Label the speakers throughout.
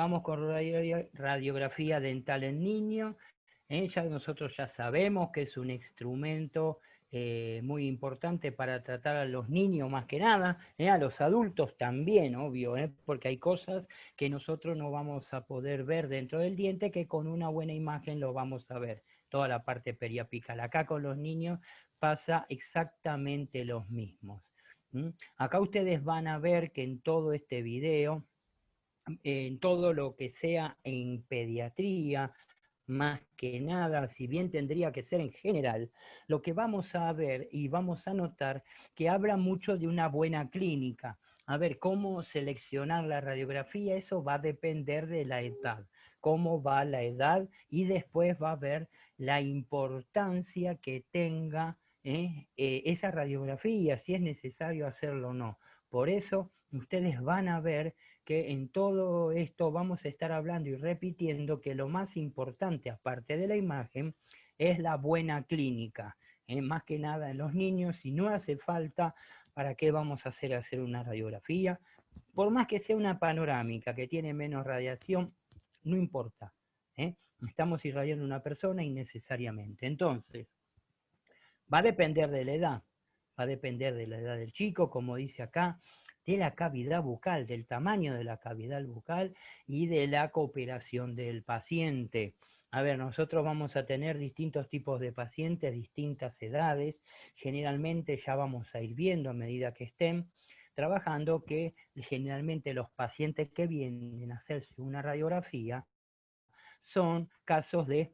Speaker 1: vamos con radiografía dental en niño. Nosotros ya sabemos que es un instrumento muy importante para tratar a los niños más que nada, a los adultos también, obvio, porque hay cosas que nosotros no vamos a poder ver dentro del diente que con una buena imagen lo vamos a ver, toda la parte periapical. Acá con los niños pasa exactamente lo mismo. Acá ustedes van a ver que en todo este video, en todo lo que sea en pediatría, más que nada, si bien tendría que ser en general, lo que vamos a ver y vamos a notar que habla mucho de una buena clínica. A ver, cómo seleccionar la radiografía, eso va a depender de la edad, cómo va la edad y después va a ver la importancia que tenga esa radiografía, si es necesario hacerlo o no. Por eso ustedes van a ver que en todo esto vamos a estar hablando y repitiendo que lo más importante, aparte de la imagen, es la buena clínica. Más que nada en los niños, si no hace falta, ¿para qué vamos a hacer una radiografía? Por más que sea una panorámica que tiene menos radiación, no importa. Estamos irradiando a una persona innecesariamente. Entonces, va a depender de la edad, va a depender de la edad del chico, como dice acá, de la cavidad bucal, del tamaño de la cavidad bucal y de la cooperación del paciente. A ver, nosotros vamos a tener distintos tipos de pacientes, distintas edades, generalmente ya vamos a ir viendo a medida que estén trabajando que generalmente los pacientes que vienen a hacerse una radiografía son casos de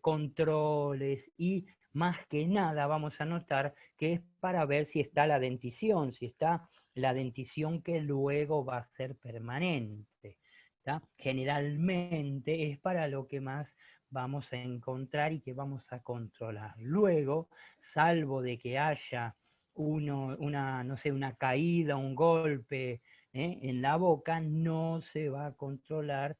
Speaker 1: controles y más que nada vamos a notar que es para ver si está la dentición, si está la dentición que luego va a ser permanente. ¿Tá? Generalmente es para lo que más vamos a encontrar y que vamos a controlar. Luego, salvo de que haya no sé, una caída, un golpe en la boca, no se va a controlar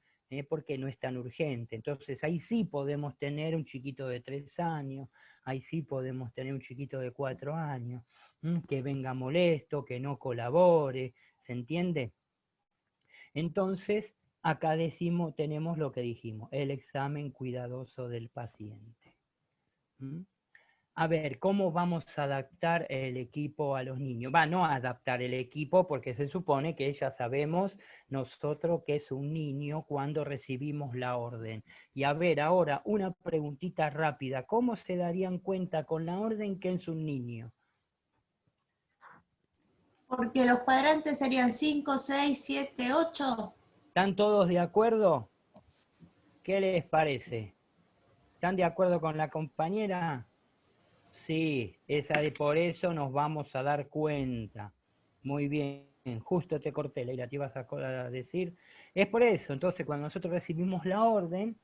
Speaker 1: porque no es tan urgente. Entonces ahí sí podemos tener un chiquito de 3 años, ahí sí podemos tener un chiquito de 4 años, que venga molesto, que no colabore, ¿se entiende? Entonces, acá tenemos lo que dijimos, el examen cuidadoso del paciente. A ver, ¿cómo vamos a adaptar el equipo a los niños? No adaptar el equipo porque se supone que ya sabemos nosotros que es un niño cuando recibimos la orden. Y a ver, ahora una preguntita rápida. ¿Cómo se darían cuenta con la orden que es un niño?
Speaker 2: Porque los cuadrantes serían 5, 6, 7, 8.
Speaker 1: ¿Están todos de acuerdo? ¿Qué les parece? ¿Están de acuerdo con la compañera? Sí, por eso nos vamos a dar cuenta. Muy bien, justo te corté, Leila, te ibas a decir. Es por eso, entonces cuando nosotros recibimos la orden,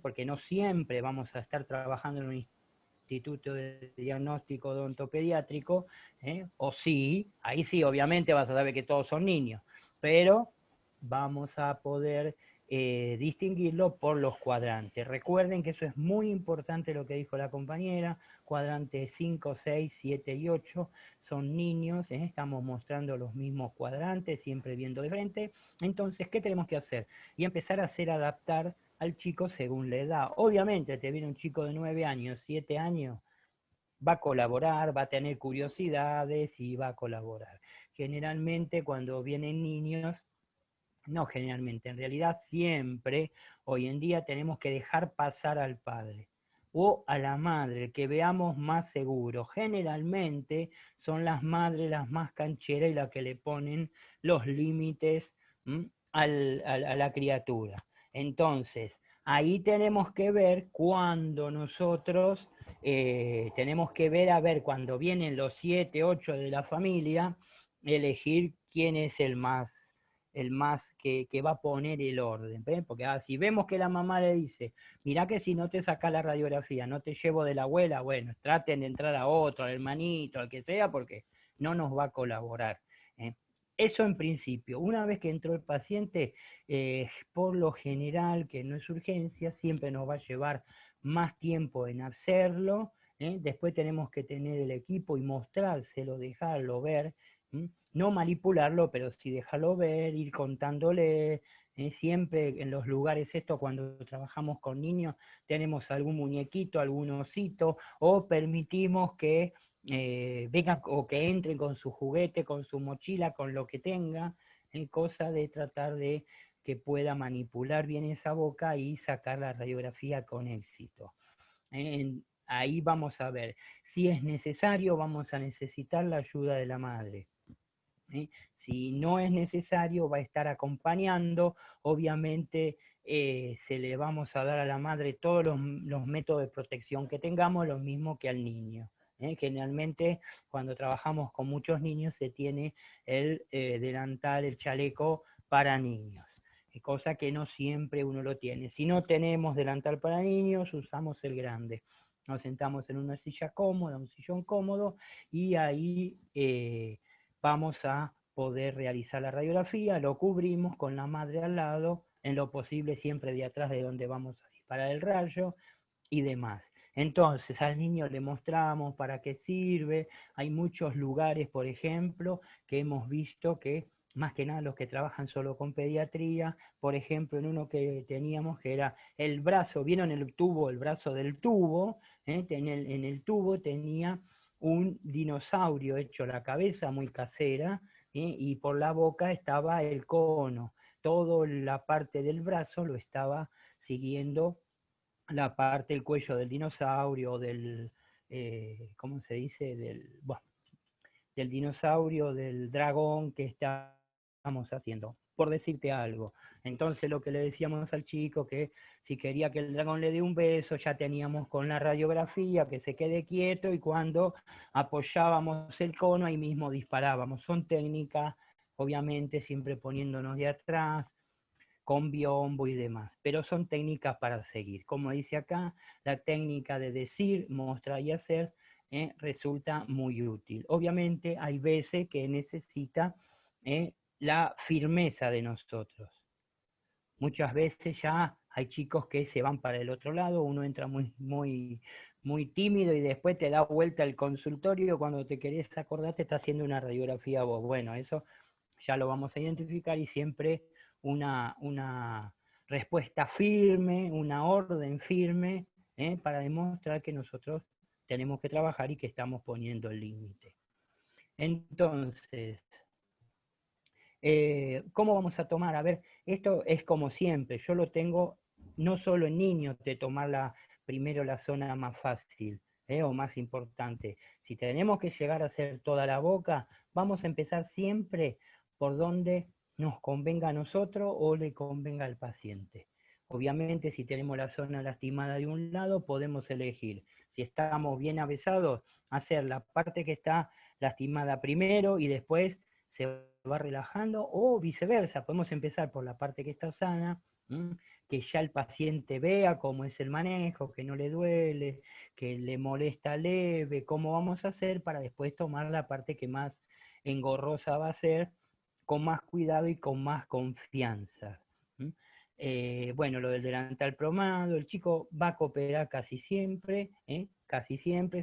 Speaker 1: porque no siempre vamos a estar trabajando en un instituto de diagnóstico odontopediátrico, o sí, ahí sí, obviamente vas a saber que todos son niños, pero vamos a poder distinguirlo por los cuadrantes. Recuerden que eso es muy importante lo que dijo la compañera, cuadrantes 5, 6, 7 y 8 son niños, estamos mostrando los mismos cuadrantes, siempre viendo de frente. Entonces, ¿qué tenemos que hacer? Y empezar a hacer adaptar al chico según la edad. Obviamente, te viene un chico de 9 años, 7 años, va a colaborar, va a tener curiosidades y va a colaborar. Generalmente cuando vienen niños, no generalmente, en realidad siempre, hoy en día tenemos que dejar pasar al padre o a la madre, que veamos más seguro. Generalmente son las madres las más cancheras y las que le ponen los límites a la criatura. Entonces, ahí tenemos que ver cuando nosotros tenemos que ver, a ver, cuando vienen los 7, 8 de la familia, elegir quién es el más que va a poner el orden. ¿Ven? Porque si vemos que la mamá le dice, mirá que si no te saca la radiografía, no te llevo de la abuela, bueno, traten de entrar a otro, al hermanito, al que sea, porque no nos va a colaborar. Eso en principio. Una vez que entró el paciente, por lo general, que no es urgencia, siempre nos va a llevar más tiempo en hacerlo. Después tenemos que tener el equipo y mostrárselo, dejarlo ver, no manipularlo, pero sí dejarlo ver, ir contándole Siempre en los lugares estos, cuando trabajamos con niños, tenemos algún muñequito, algún osito, o permitimos que vengan o que entren con su juguete, con su mochila, con lo que tenga, cosa de tratar de que pueda manipular bien esa boca y sacar la radiografía con éxito. Ahí vamos a ver, si es necesario, vamos a necesitar la ayuda de la madre. Si no es necesario, va a estar acompañando, obviamente se le vamos a dar a la madre todos los métodos de protección que tengamos, lo mismo que al niño. Generalmente cuando trabajamos con muchos niños se tiene el delantal, el chaleco para niños, cosa que no siempre uno lo tiene. Si no tenemos delantal para niños, usamos el grande. Nos sentamos en una silla cómoda, un sillón cómodo, y ahí vamos a poder realizar la radiografía, lo cubrimos con la madre al lado, en lo posible siempre de atrás de donde vamos a disparar el rayo y demás. Entonces al niño le mostramos para qué sirve. Hay muchos lugares, por ejemplo, que hemos visto que, más que nada los que trabajan solo con pediatría, por ejemplo en uno que teníamos que era el brazo, ¿vieron el tubo, el brazo del tubo? En el tubo tenía un dinosaurio hecho la cabeza muy casera, y por la boca estaba el cono. Toda la parte del brazo lo estaba siguiendo la parte del cuello del dinosaurio, del, ¿cómo se dice? Del dinosaurio, del dragón que estamos haciendo, por decirte algo. Entonces lo que le decíamos al chico, que si quería que el dragón le dé un beso, ya teníamos con la radiografía que se quede quieto, y cuando apoyábamos el cono, ahí mismo disparábamos. Son técnicas, obviamente siempre poniéndonos de atrás, con biombo y demás, pero son técnicas para seguir. Como dice acá, la técnica de decir, mostrar y hacer resulta muy útil. Obviamente hay veces que necesita la firmeza de nosotros. Muchas veces ya hay chicos que se van para el otro lado, uno entra muy tímido y después te da vuelta el consultorio, cuando te querés acordar te está haciendo una radiografía vos. Bueno, eso ya lo vamos a identificar, y siempre una respuesta firme, una orden firme, para demostrar que nosotros tenemos que trabajar y que estamos poniendo el límite. Entonces, ¿cómo vamos a tomar? A ver, esto es como siempre, yo lo tengo no solo en niños, de tomar primero la zona más fácil o más importante. Si tenemos que llegar a hacer toda la boca, vamos a empezar siempre por donde nos convenga a nosotros o le convenga al paciente. Obviamente, si tenemos la zona lastimada de un lado, podemos elegir. Si estamos bien avesados, hacer la parte que está lastimada primero y después se va relajando, o viceversa, podemos empezar por la parte que está sana, que ya el paciente vea cómo es el manejo, que no le duele, que le molesta leve, cómo vamos a hacer para después tomar la parte que más engorrosa va a ser, con más cuidado y con más confianza. Bueno, lo del delantal plomado, el chico va a cooperar casi siempre,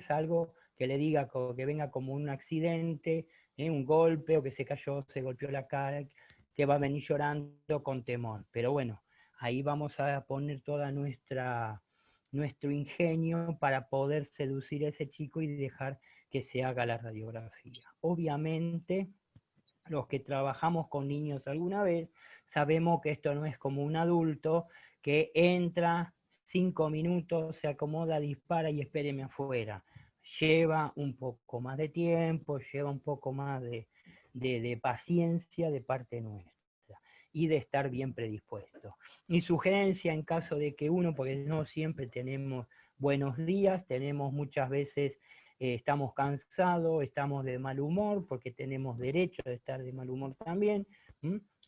Speaker 1: salvo que le diga que venga como un accidente, un golpe, o que se cayó, se golpeó la cara, que va a venir llorando con temor. Pero bueno, ahí vamos a poner toda nuestro ingenio para poder seducir a ese chico y dejar que se haga la radiografía. Obviamente, los que trabajamos con niños alguna vez, sabemos que esto no es como un adulto que entra 5 minutos, se acomoda, dispara y espéreme afuera. Lleva un poco más de tiempo, lleva un poco más de paciencia de parte nuestra y de estar bien predispuesto. Mi sugerencia, en caso de que uno, porque no siempre tenemos buenos días, tenemos muchas veces, estamos cansados, estamos de mal humor, porque tenemos derecho de estar de mal humor también,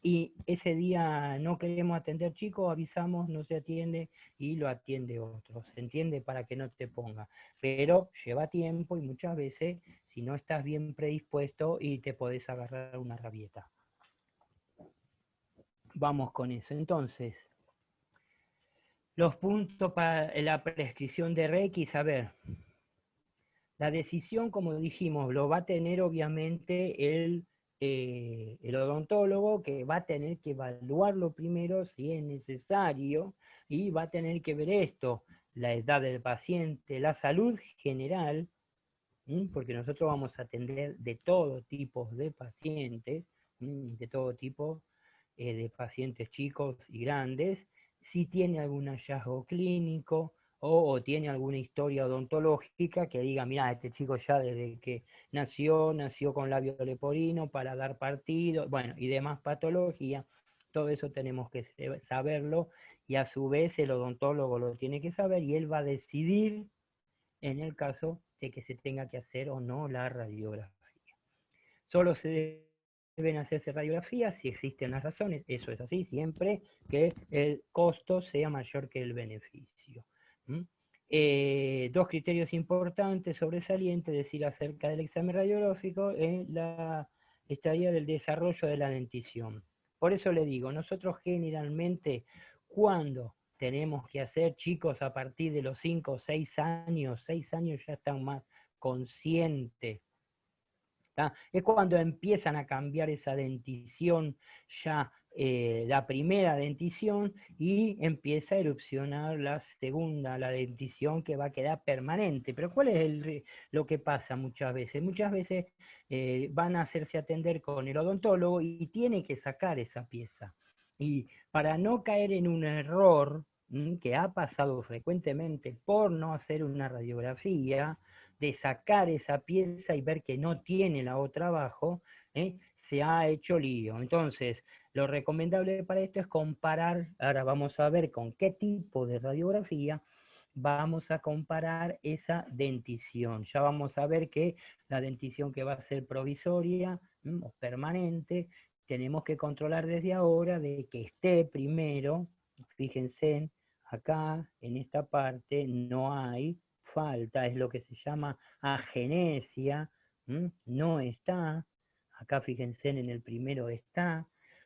Speaker 1: y ese día no queremos atender chicos, avisamos, no se atiende y lo atiende otro, ¿se entiende? Para que no te ponga. Pero lleva tiempo y muchas veces, si no estás bien predispuesto, y te podés agarrar una rabieta. Vamos con eso. Entonces, los puntos para la prescripción de Reiki, a ver, la decisión, como dijimos, lo va a tener obviamente el el odontólogo, que va a tener que evaluarlo primero si es necesario, y va a tener que ver esto, la edad del paciente, la salud general, porque nosotros vamos a atender de todo tipo de pacientes, de todo tipo de pacientes chicos y grandes, si tiene algún hallazgo clínico o tiene alguna historia odontológica que diga, mira, este chico ya desde que nació con labio leporino para dar partido, bueno, y demás patología, todo eso tenemos que saberlo, y a su vez el odontólogo lo tiene que saber y él va a decidir en el caso de que se tenga que hacer o no la radiografía. Solo se deben hacerse radiografías si existen las razones, eso es así, siempre que el costo sea mayor que el beneficio. Dos criterios importantes, sobresalientes, decir acerca del examen radiográfico, es la estadía del desarrollo de la dentición. Por eso le digo, nosotros generalmente, cuando tenemos que hacer, chicos, a partir de los 5 o 6 años ya están más conscientes. ¿Tá? Es cuando empiezan a cambiar esa dentición, ya la primera dentición, y empieza a erupcionar la segunda, la dentición que va a quedar permanente. Pero ¿cuál es lo que pasa muchas veces? Muchas veces van a hacerse atender con el odontólogo y tiene que sacar esa pieza. Y para no caer en un error que ha pasado frecuentemente por no hacer una radiografía, de sacar esa pieza y ver que no tiene la otra abajo, se ha hecho lío. Entonces, lo recomendable para esto es comparar, ahora vamos a ver con qué tipo de radiografía vamos a comparar esa dentición. Ya vamos a ver que la dentición que va a ser provisoria o permanente, tenemos que controlar desde ahora de que esté primero, fíjense, acá en esta parte no hay falta, es lo que se llama agenesia, no está, acá fíjense en el primero está,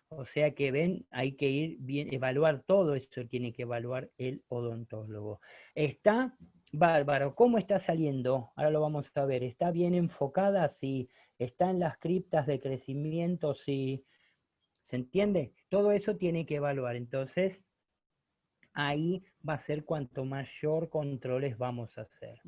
Speaker 1: o sea que ven, hay que ir bien, evaluar todo eso, tiene que evaluar el odontólogo. Está bárbaro, ¿cómo está saliendo? Ahora lo vamos a ver, ¿está bien enfocada? Sí, está en las criptas de crecimiento, sí, ¿se entiende? Todo eso tiene que evaluar, entonces ahí va a ser cuanto mayor controles vamos a hacer.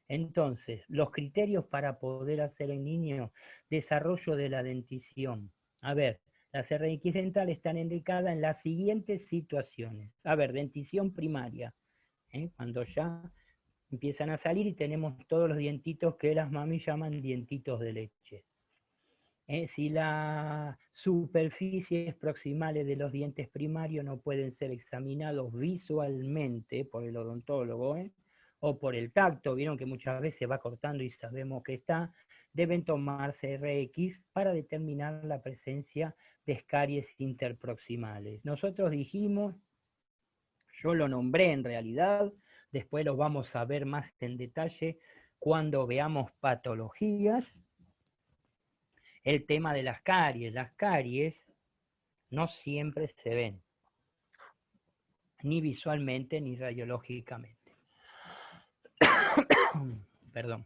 Speaker 1: Entonces, los criterios para poder hacer en niño, desarrollo de la dentición. A ver, las RX dentales están indicadas en las siguientes situaciones. A ver, dentición primaria, cuando ya empiezan a salir y tenemos todos los dientitos que las mamis llaman dientitos de leche. Si las superficies proximales de los dientes primarios no pueden ser examinados visualmente por el odontólogo, o por el tacto, vieron que muchas veces va cortando y sabemos que está, deben tomarse RX para determinar la presencia de escaries interproximales. Nosotros dijimos, yo lo nombré en realidad, después lo vamos a ver más en detalle cuando veamos patologías, el tema de las caries. Las caries no siempre se ven, ni visualmente ni radiológicamente. Perdón.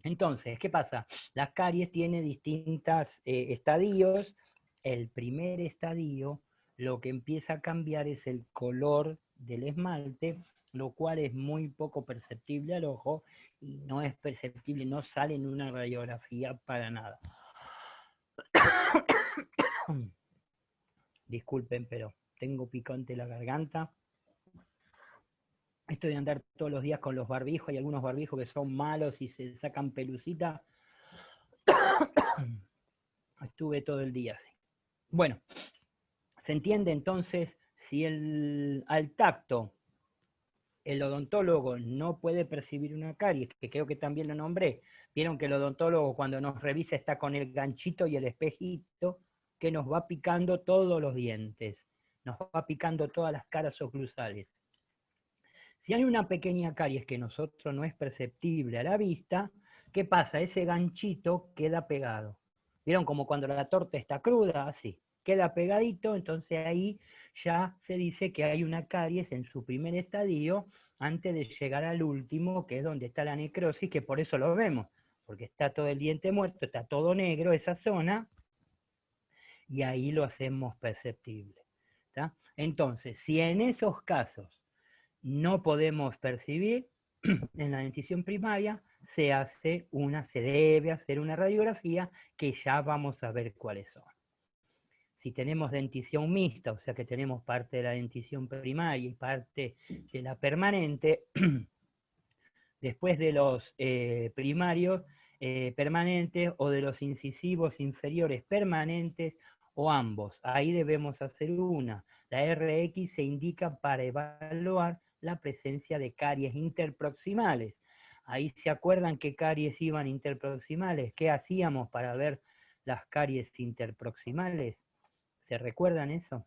Speaker 1: Entonces, ¿qué pasa? Las caries tienen distintos estadios. El primer estadio, lo que empieza a cambiar es el color del esmalte, lo cual es muy poco perceptible al ojo y no es perceptible, no sale en una radiografía para nada. Disculpen, pero tengo picante la garganta. Esto de andar todos los días con los barbijos, hay algunos barbijos que son malos y se sacan pelucita. Estuve todo el día así. Bueno, ¿se entiende entonces? Si al tacto el odontólogo no puede percibir una caries, que creo que también lo nombré, vieron que el odontólogo cuando nos revisa está con el ganchito y el espejito que nos va picando todos los dientes, nos va picando todas las caras oclusales. Si hay una pequeña caries que nosotros no es perceptible a la vista, ¿qué pasa? Ese ganchito queda pegado. ¿Vieron como cuando la torta está cruda? Así, queda pegadito, entonces ahí ya se dice que hay una caries en su primer estadio antes de llegar al último, que es donde está la necrosis, que por eso lo vemos, porque está todo el diente muerto, está todo negro esa zona, y ahí lo hacemos perceptible. ¿Tá? Entonces, si en esos casos no podemos percibir, en la dentición primaria se debe hacer una radiografía que ya vamos a ver cuáles son. Si tenemos dentición mixta, o sea que tenemos parte de la dentición primaria y parte de la permanente, después de los primarios permanentes o de los incisivos inferiores permanentes o ambos, ahí debemos hacer una. La RX se indica para evaluar la presencia de caries interproximales. Ahí se acuerdan qué caries iban interproximales, qué hacíamos para ver las caries interproximales. ¿Se recuerdan eso?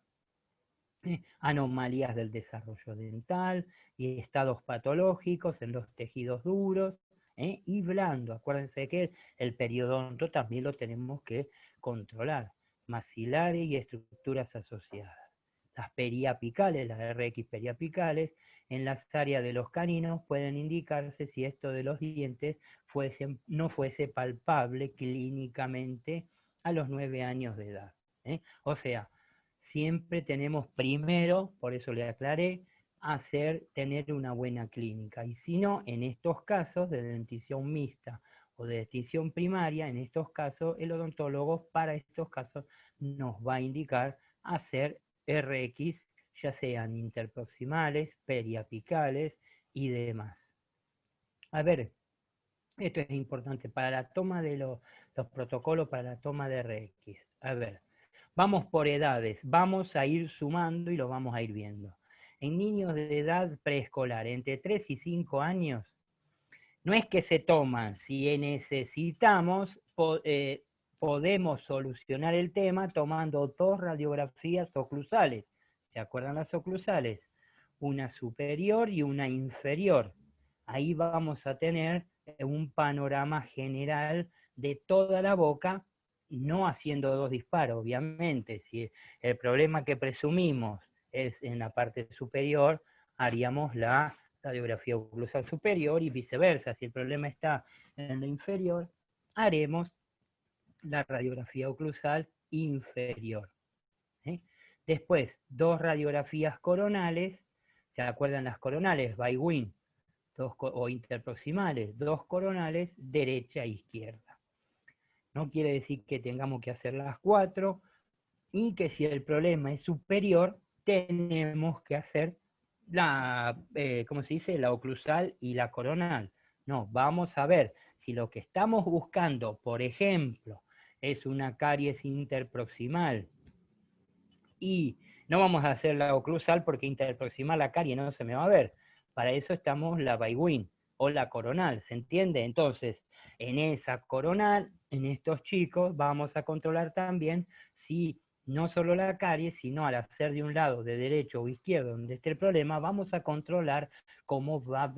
Speaker 1: Anomalías del desarrollo dental y estados patológicos en los tejidos duros y blandos. Acuérdense que el periodonto también lo tenemos que controlar. Maxilares y estructuras asociadas. Las periapicales, las RX periapicales, en las áreas de los caninos pueden indicarse si esto de los dientes no fuese palpable clínicamente a los 9 años de edad. O sea, siempre tenemos primero, por eso le aclaré, tener una buena clínica. Y si no, en estos casos de dentición mixta o de dentición primaria, en estos casos, el odontólogo para estos casos nos va a indicar hacer RX, ya sean interproximales, periapicales y demás. A ver, esto es importante para la toma de los protocolos para la toma de RX. A ver, vamos por edades, vamos a ir sumando y lo vamos a ir viendo. En niños de edad preescolar, entre 3 y 5 años, no es que se toman, si necesitamos, podemos solucionar el tema tomando 2 radiografías oclusales. ¿Se acuerdan las oclusales? Una superior y una inferior. Ahí vamos a tener un panorama general de toda la boca, no haciendo 2 disparos, obviamente. Si el problema que presumimos es en la parte superior, haríamos la radiografía oclusal superior y viceversa. Si el problema está en la inferior, haremos la radiografía oclusal inferior. Después, 2 radiografías coronales. ¿Se acuerdan las coronales? Bywin, o interproximales, 2 coronales, derecha e izquierda. No quiere decir que tengamos que hacer las 4, y que si el problema es superior, tenemos que hacer ¿cómo se dice? La oclusal y la coronal. No, vamos a ver si lo que estamos buscando, por ejemplo, es una caries interproximal, y no vamos a hacer la oclusal porque interproximal la carie no se me va a ver. Para eso estamos la Bywin o la coronal, ¿se entiende? Entonces, en esa coronal, en estos chicos, vamos a controlar también si no solo la carie, sino al hacer de un lado, de derecho o izquierdo, donde esté el problema, vamos a controlar cómo va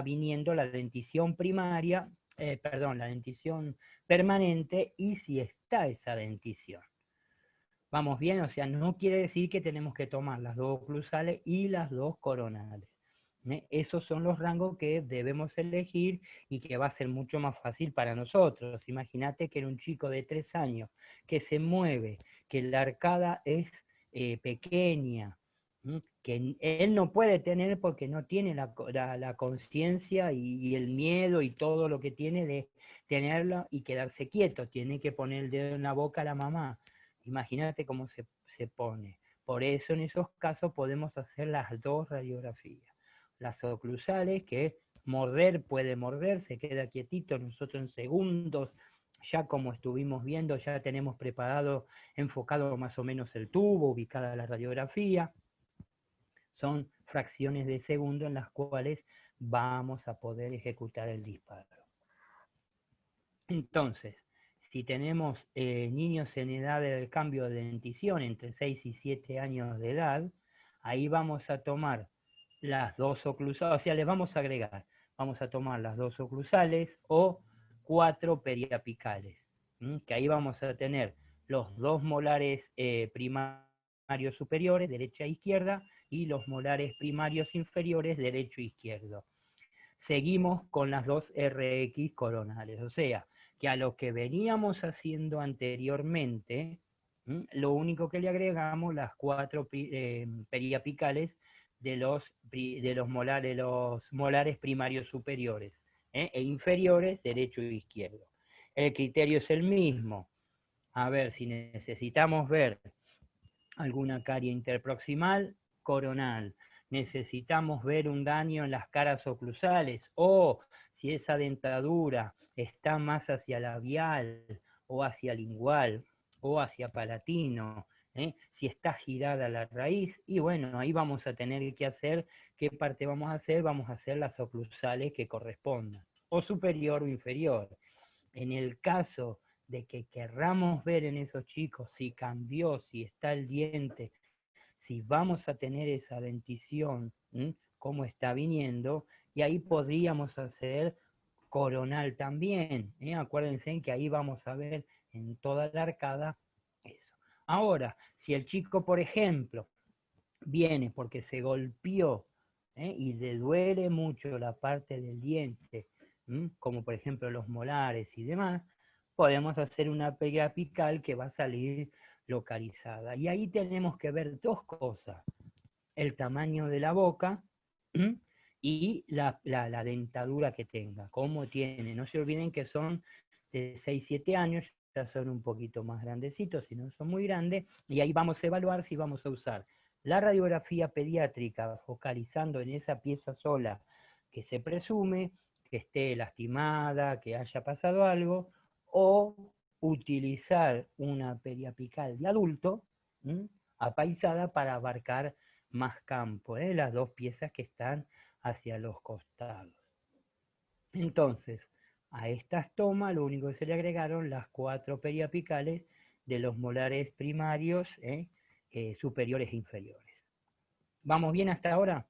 Speaker 1: viniendo la dentición primaria, la dentición permanente y si está esa dentición. Vamos bien, o sea, no quiere decir que tenemos que tomar las 2 oclusales y las 2 coronales. Esos son los rangos que debemos elegir y que va a ser mucho más fácil para nosotros. Imagínate que era un chico de 3 años que se mueve, que la arcada es pequeña, que él no puede tener porque no tiene la conciencia y el miedo y todo lo que tiene de tenerlo y quedarse quieto. Tiene que poner el dedo en la boca a la mamá. Imagínate cómo se pone. Por eso en esos casos podemos hacer las 2 radiografías. Las oclusales, que puede morder, se queda quietito, nosotros en segundos, ya como estuvimos viendo, ya tenemos preparado, enfocado más o menos el tubo, ubicada la radiografía. Son fracciones de segundo en las cuales vamos a poder ejecutar el disparo. Entonces, si tenemos niños en edad del cambio de dentición entre 6 y 7 años de edad, ahí vamos a tomar las 2 oclusales, o sea, les vamos a agregar, vamos a tomar las 2 oclusales o 4 periapicales, que ahí vamos a tener los 2 molares primarios superiores, derecha e izquierda, y los molares primarios inferiores, derecho e izquierdo. Seguimos con las 2 RX coronales, o sea, que a lo que veníamos haciendo anteriormente, Lo único que le agregamos las 4 periapicales de los molares primarios superiores e inferiores, derecho e izquierdo. El criterio es el mismo. A ver, si necesitamos ver alguna carie interproximal, coronal. Necesitamos ver un daño en las caras oclusales, o si esa dentadura está más hacia labial, o hacia lingual, o hacia palatino, si está girada la raíz, y bueno, ahí vamos a tener que hacer, ¿qué parte vamos a hacer? Vamos a hacer las oclusales que correspondan, o superior o inferior. En el caso de que querramos ver en esos chicos si cambió, si está el diente, si vamos a tener esa dentición, cómo está viniendo, y ahí podríamos hacer coronal también. Acuérdense que ahí vamos a ver en toda la arcada eso. Ahora, si el chico, por ejemplo, viene porque se golpeó y le duele mucho la parte del diente, como por ejemplo los molares y demás, podemos hacer una pega apical que va a salir localizada. Y ahí tenemos que ver dos cosas: el tamaño de la boca y la dentadura que tenga, cómo tiene. No se olviden que son de 6, 7 años, ya son un poquito más grandecitos, si no son muy grandes, y ahí vamos a evaluar si vamos a usar la radiografía pediátrica focalizando en esa pieza sola que se presume que esté lastimada, que haya pasado algo, o utilizar una periapical de adulto apaisada para abarcar más campo, las dos piezas que están hacia los costados. Entonces, a estas tomas lo único que se le agregaron las 4 periapicales de los molares primarios, superiores e inferiores. ¿Vamos bien hasta ahora?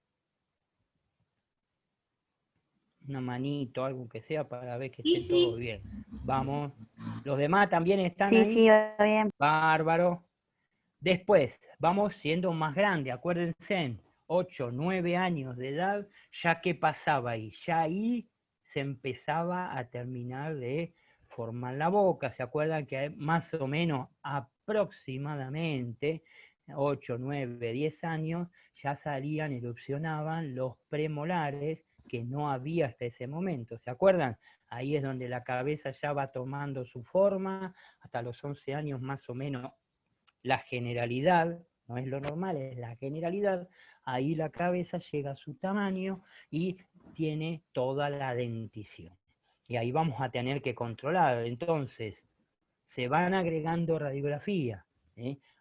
Speaker 1: Una manito, algo que sea, para ver que esté todo bien. Vamos. ¿Los demás también están ahí?
Speaker 3: Sí, bien.
Speaker 1: Bárbaro. Después, vamos siendo más grandes, acuérdense, 8, 9 años de edad, ya que pasaba ahí, ya ahí se empezaba a terminar de formar la boca. ¿Se acuerdan que más o menos aproximadamente 8, 9, 10 años ya salían, erupcionaban los premolares que no había hasta ese momento? ¿Se acuerdan? Ahí es donde la cabeza ya va tomando su forma, hasta los 11 años más o menos. La generalidad, no es lo normal, es la generalidad, ahí la cabeza llega a su tamaño y tiene toda la dentición. Y ahí vamos a tener que controlar. Entonces, se van agregando radiografías,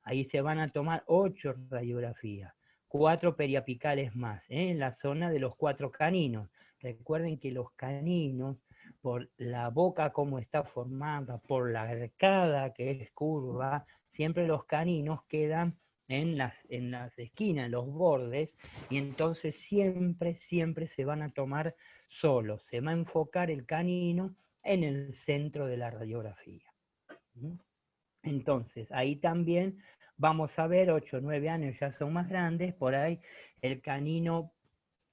Speaker 1: ahí se van a tomar 8 radiografías, 4 periapicales más, en la zona de los 4 caninos. Recuerden que los caninos, por la boca como está formada, por la arcada que es curva, siempre los caninos quedan en las esquinas, en los bordes, y entonces siempre se van a tomar solos. Se va a enfocar el canino en el centro de la radiografía. Entonces, ahí también vamos a ver, 8 o 9 años ya son más grandes, por ahí el canino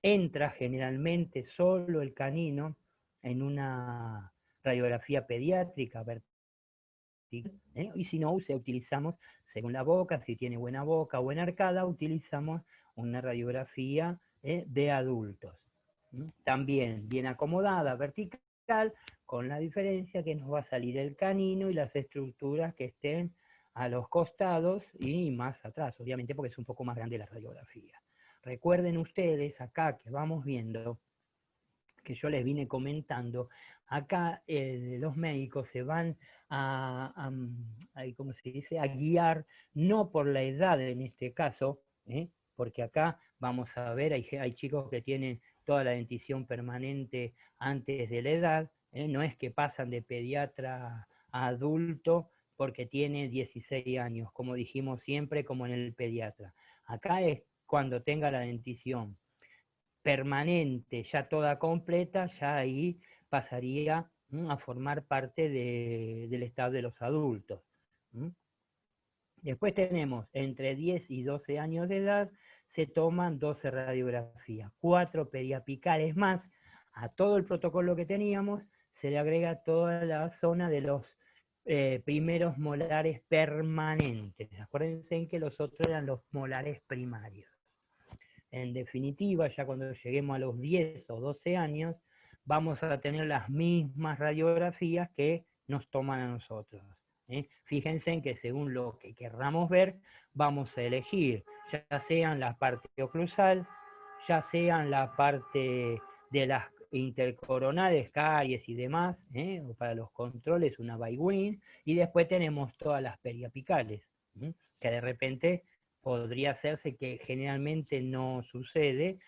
Speaker 1: entra generalmente solo el canino en una radiografía pediátrica vertical, y si no, utilizamos, según la boca, si tiene buena boca o buena arcada, utilizamos una radiografía de adultos. También bien acomodada, vertical, con la diferencia que nos va a salir el canino y las estructuras que estén a los costados y más atrás, obviamente porque es un poco más grande la radiografía. Recuerden ustedes acá que vamos viendo, que yo les vine comentando, acá los médicos se van ¿cómo se dice?, a guiar, no por la edad en este caso, porque acá vamos a ver, hay chicos que tienen toda la dentición permanente antes de la edad, no es que pasan de pediatra a adulto porque tiene 16 años, como dijimos siempre, como en el pediatra. Acá es cuando tenga la dentición permanente, ya toda completa, ya ahí pasaría a formar parte del estado de los adultos. Después tenemos entre 10 y 12 años de edad, se toman 12 radiografías, 4 periapicales más. A todo el protocolo que teníamos se le agrega toda la zona de los primeros molares permanentes. Acuérdense en que los otros eran los molares primarios. En definitiva, ya cuando lleguemos a los 10 o 12 años, vamos a tener las mismas radiografías que nos toman a nosotros. Fíjense en que según lo que querramos ver, vamos a elegir, ya sean la parte oclusal, ya sean la parte de las intercoronales, caries y demás, o para los controles una Bywin, y después tenemos todas las periapicales, que de repente podría hacerse, que generalmente no sucede,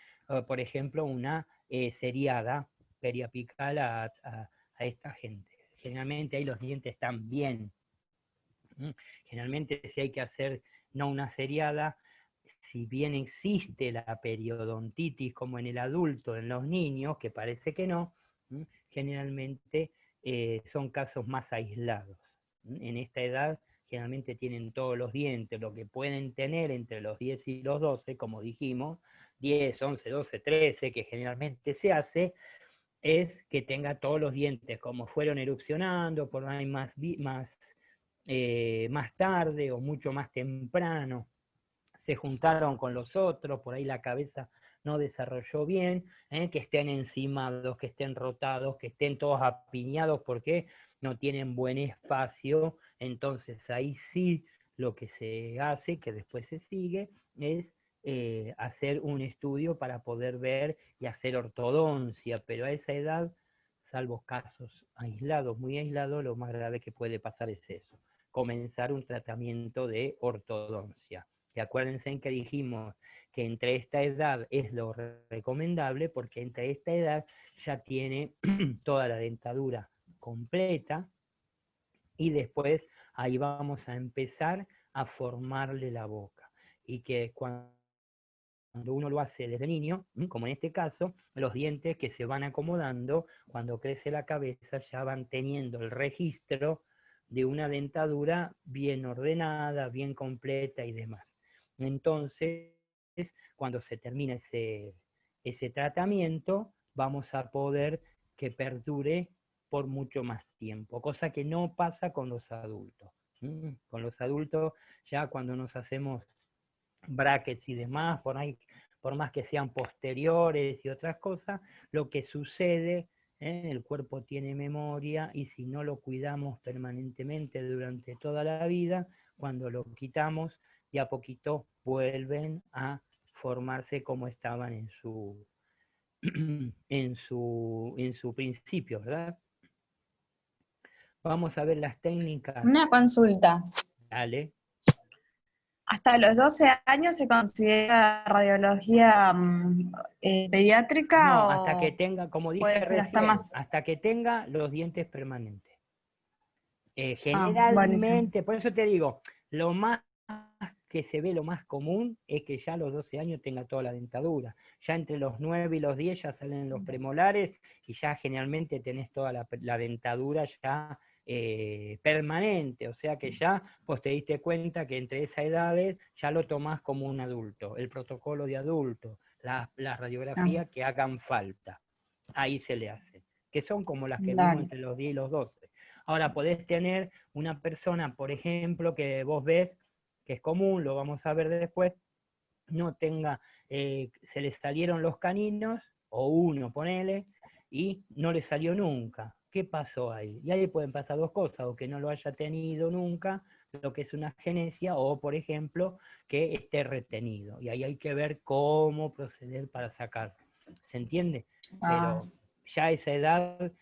Speaker 1: por ejemplo, una seriada periapical a esta gente. Generalmente ahí los dientes están bien. Generalmente si hay que hacer no una seriada, si bien existe la periodontitis como en el adulto, en los niños, que parece que no, generalmente son casos más aislados. En esta edad generalmente tienen todos los dientes, lo que pueden tener entre los 10 y los 12, como dijimos, 10, 11, 12, 13, que generalmente se hace, es que tenga todos los dientes, como fueron erupcionando, por ahí más tarde o mucho más temprano, se juntaron con los otros, por ahí la cabeza no desarrolló bien, que estén encimados, que estén rotados, que estén todos apiñados porque no tienen buen espacio. Entonces ahí sí lo que se hace, que después se sigue, es hacer un estudio para poder ver y hacer ortodoncia, pero a esa edad, salvo casos aislados, muy aislados, lo más grave que puede pasar es eso, comenzar un tratamiento de ortodoncia. Y acuérdense en que dijimos que entre esta edad es lo recomendable, porque entre esta edad ya tiene toda la dentadura completa, y después ahí vamos a empezar a formarle la boca. Y que cuando uno lo hace desde niño, como en este caso, los dientes que se van acomodando, cuando crece la cabeza ya van teniendo el registro de una dentadura bien ordenada, bien completa y demás. Entonces, cuando se termina ese tratamiento, vamos a poder que perdure por mucho más tiempo, cosa que no pasa con los adultos. Con los adultos, ya cuando nos hacemos brackets y demás, por más que sean posteriores y otras cosas, lo que sucede, el cuerpo tiene memoria, y si no lo cuidamos permanentemente durante toda la vida, cuando lo quitamos, de a poquito vuelven a formarse como estaban en su principio, ¿verdad? Vamos a ver las técnicas.
Speaker 3: Una consulta.
Speaker 1: Dale.
Speaker 3: ¿Hasta los 12 años se considera radiología pediátrica
Speaker 1: No,
Speaker 3: o
Speaker 1: hasta que tenga, como dije
Speaker 3: puede ser hasta
Speaker 1: recién,
Speaker 3: más?
Speaker 1: hasta que tenga los dientes permanentes.
Speaker 3: Buenísimo.
Speaker 1: Generalmente, por eso te digo, lo más que se ve, lo más común, es que ya a los 12 años tenga toda la dentadura. Ya entre los 9 y los 10 ya salen los premolares, y ya generalmente tenés toda la dentadura ya permanente. O sea que ya vos te diste cuenta que entre esas edades ya lo tomás como un adulto, el protocolo de adulto, las radiografías que hagan falta, ahí se le hace, que son como las que vimos
Speaker 3: Dale.
Speaker 1: entre los 10 y los 12. Ahora podés tener una persona, por ejemplo, que vos ves, que es común, lo vamos a ver después, no tenga, se le salieron los caninos, o uno, ponele, y no le salió nunca. ¿Qué pasó ahí? Y ahí pueden pasar dos cosas, o que no lo haya tenido nunca, lo que es una agenesia, o por ejemplo, que esté retenido. Y ahí hay que ver cómo proceder para sacarlo. ¿Se entiende? Pero ya a esa edad,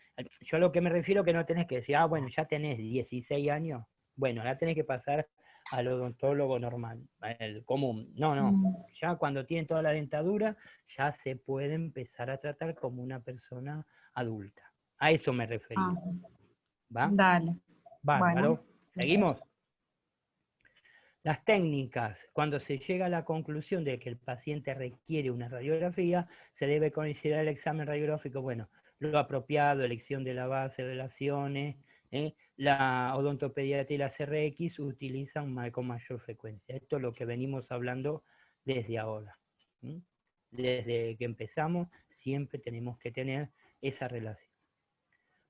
Speaker 1: yo a lo que me refiero, que no tenés que decir, bueno, ya tenés 16 años, bueno, ahora tenés que pasar al odontólogo normal, el común. No, ya cuando tienen toda la dentadura, ya se puede empezar a tratar como una persona adulta. A eso me refería. ¿Va?
Speaker 3: Dale.
Speaker 1: Bárbaro.
Speaker 3: Bueno,
Speaker 1: ¿Seguimos? Las técnicas. Cuando se llega a la conclusión de que el paciente requiere una radiografía, se debe considerar el examen radiográfico, bueno, lo apropiado, elección de la base, relaciones. La odontopediatría y la CRX utilizan con mayor frecuencia. Esto es lo que venimos hablando desde ahora. Desde que empezamos, siempre tenemos que tener esa relación.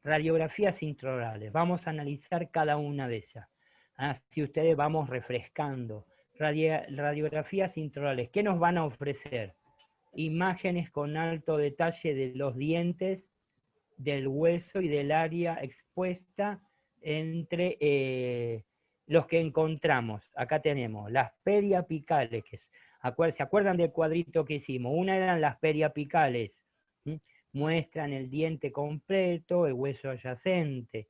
Speaker 1: Radiografías intraorales. Vamos a analizar cada una de ellas. Así ustedes vamos refrescando. Radiografías intraorales. ¿Qué nos van a ofrecer? Imágenes con alto detalle de los dientes, del hueso y del área expuesta entre los que encontramos. Acá tenemos las periapicales, que ¿se acuerdan del cuadrito que hicimos? Una eran las periapicales, ¿sí? Muestran el diente completo, el hueso adyacente,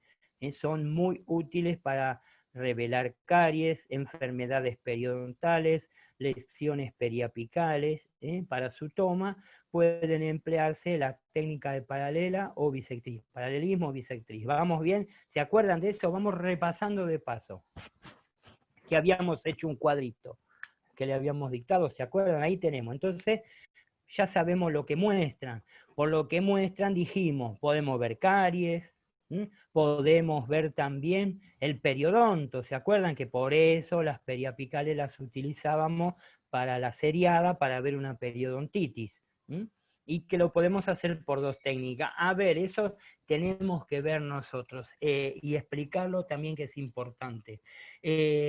Speaker 1: son muy útiles para revelar caries, enfermedades periodontales, lesiones periapicales, para su toma pueden emplearse la técnica de paralela o bisectriz, paralelismo o bisectriz. ¿Vamos bien? ¿Se acuerdan de eso? Vamos repasando de paso, que habíamos hecho un cuadrito, que le habíamos dictado, ¿se acuerdan? Ahí tenemos. Entonces, ya sabemos lo que muestran. Por lo que muestran, dijimos, podemos ver caries, podemos ver también el periodonto. ¿Se acuerdan que por eso las periapicales las utilizábamos para la seriada, para ver una periodontitis? Y que lo podemos hacer por dos técnicas. A ver, eso tenemos que ver nosotros y explicarlo también, que es importante.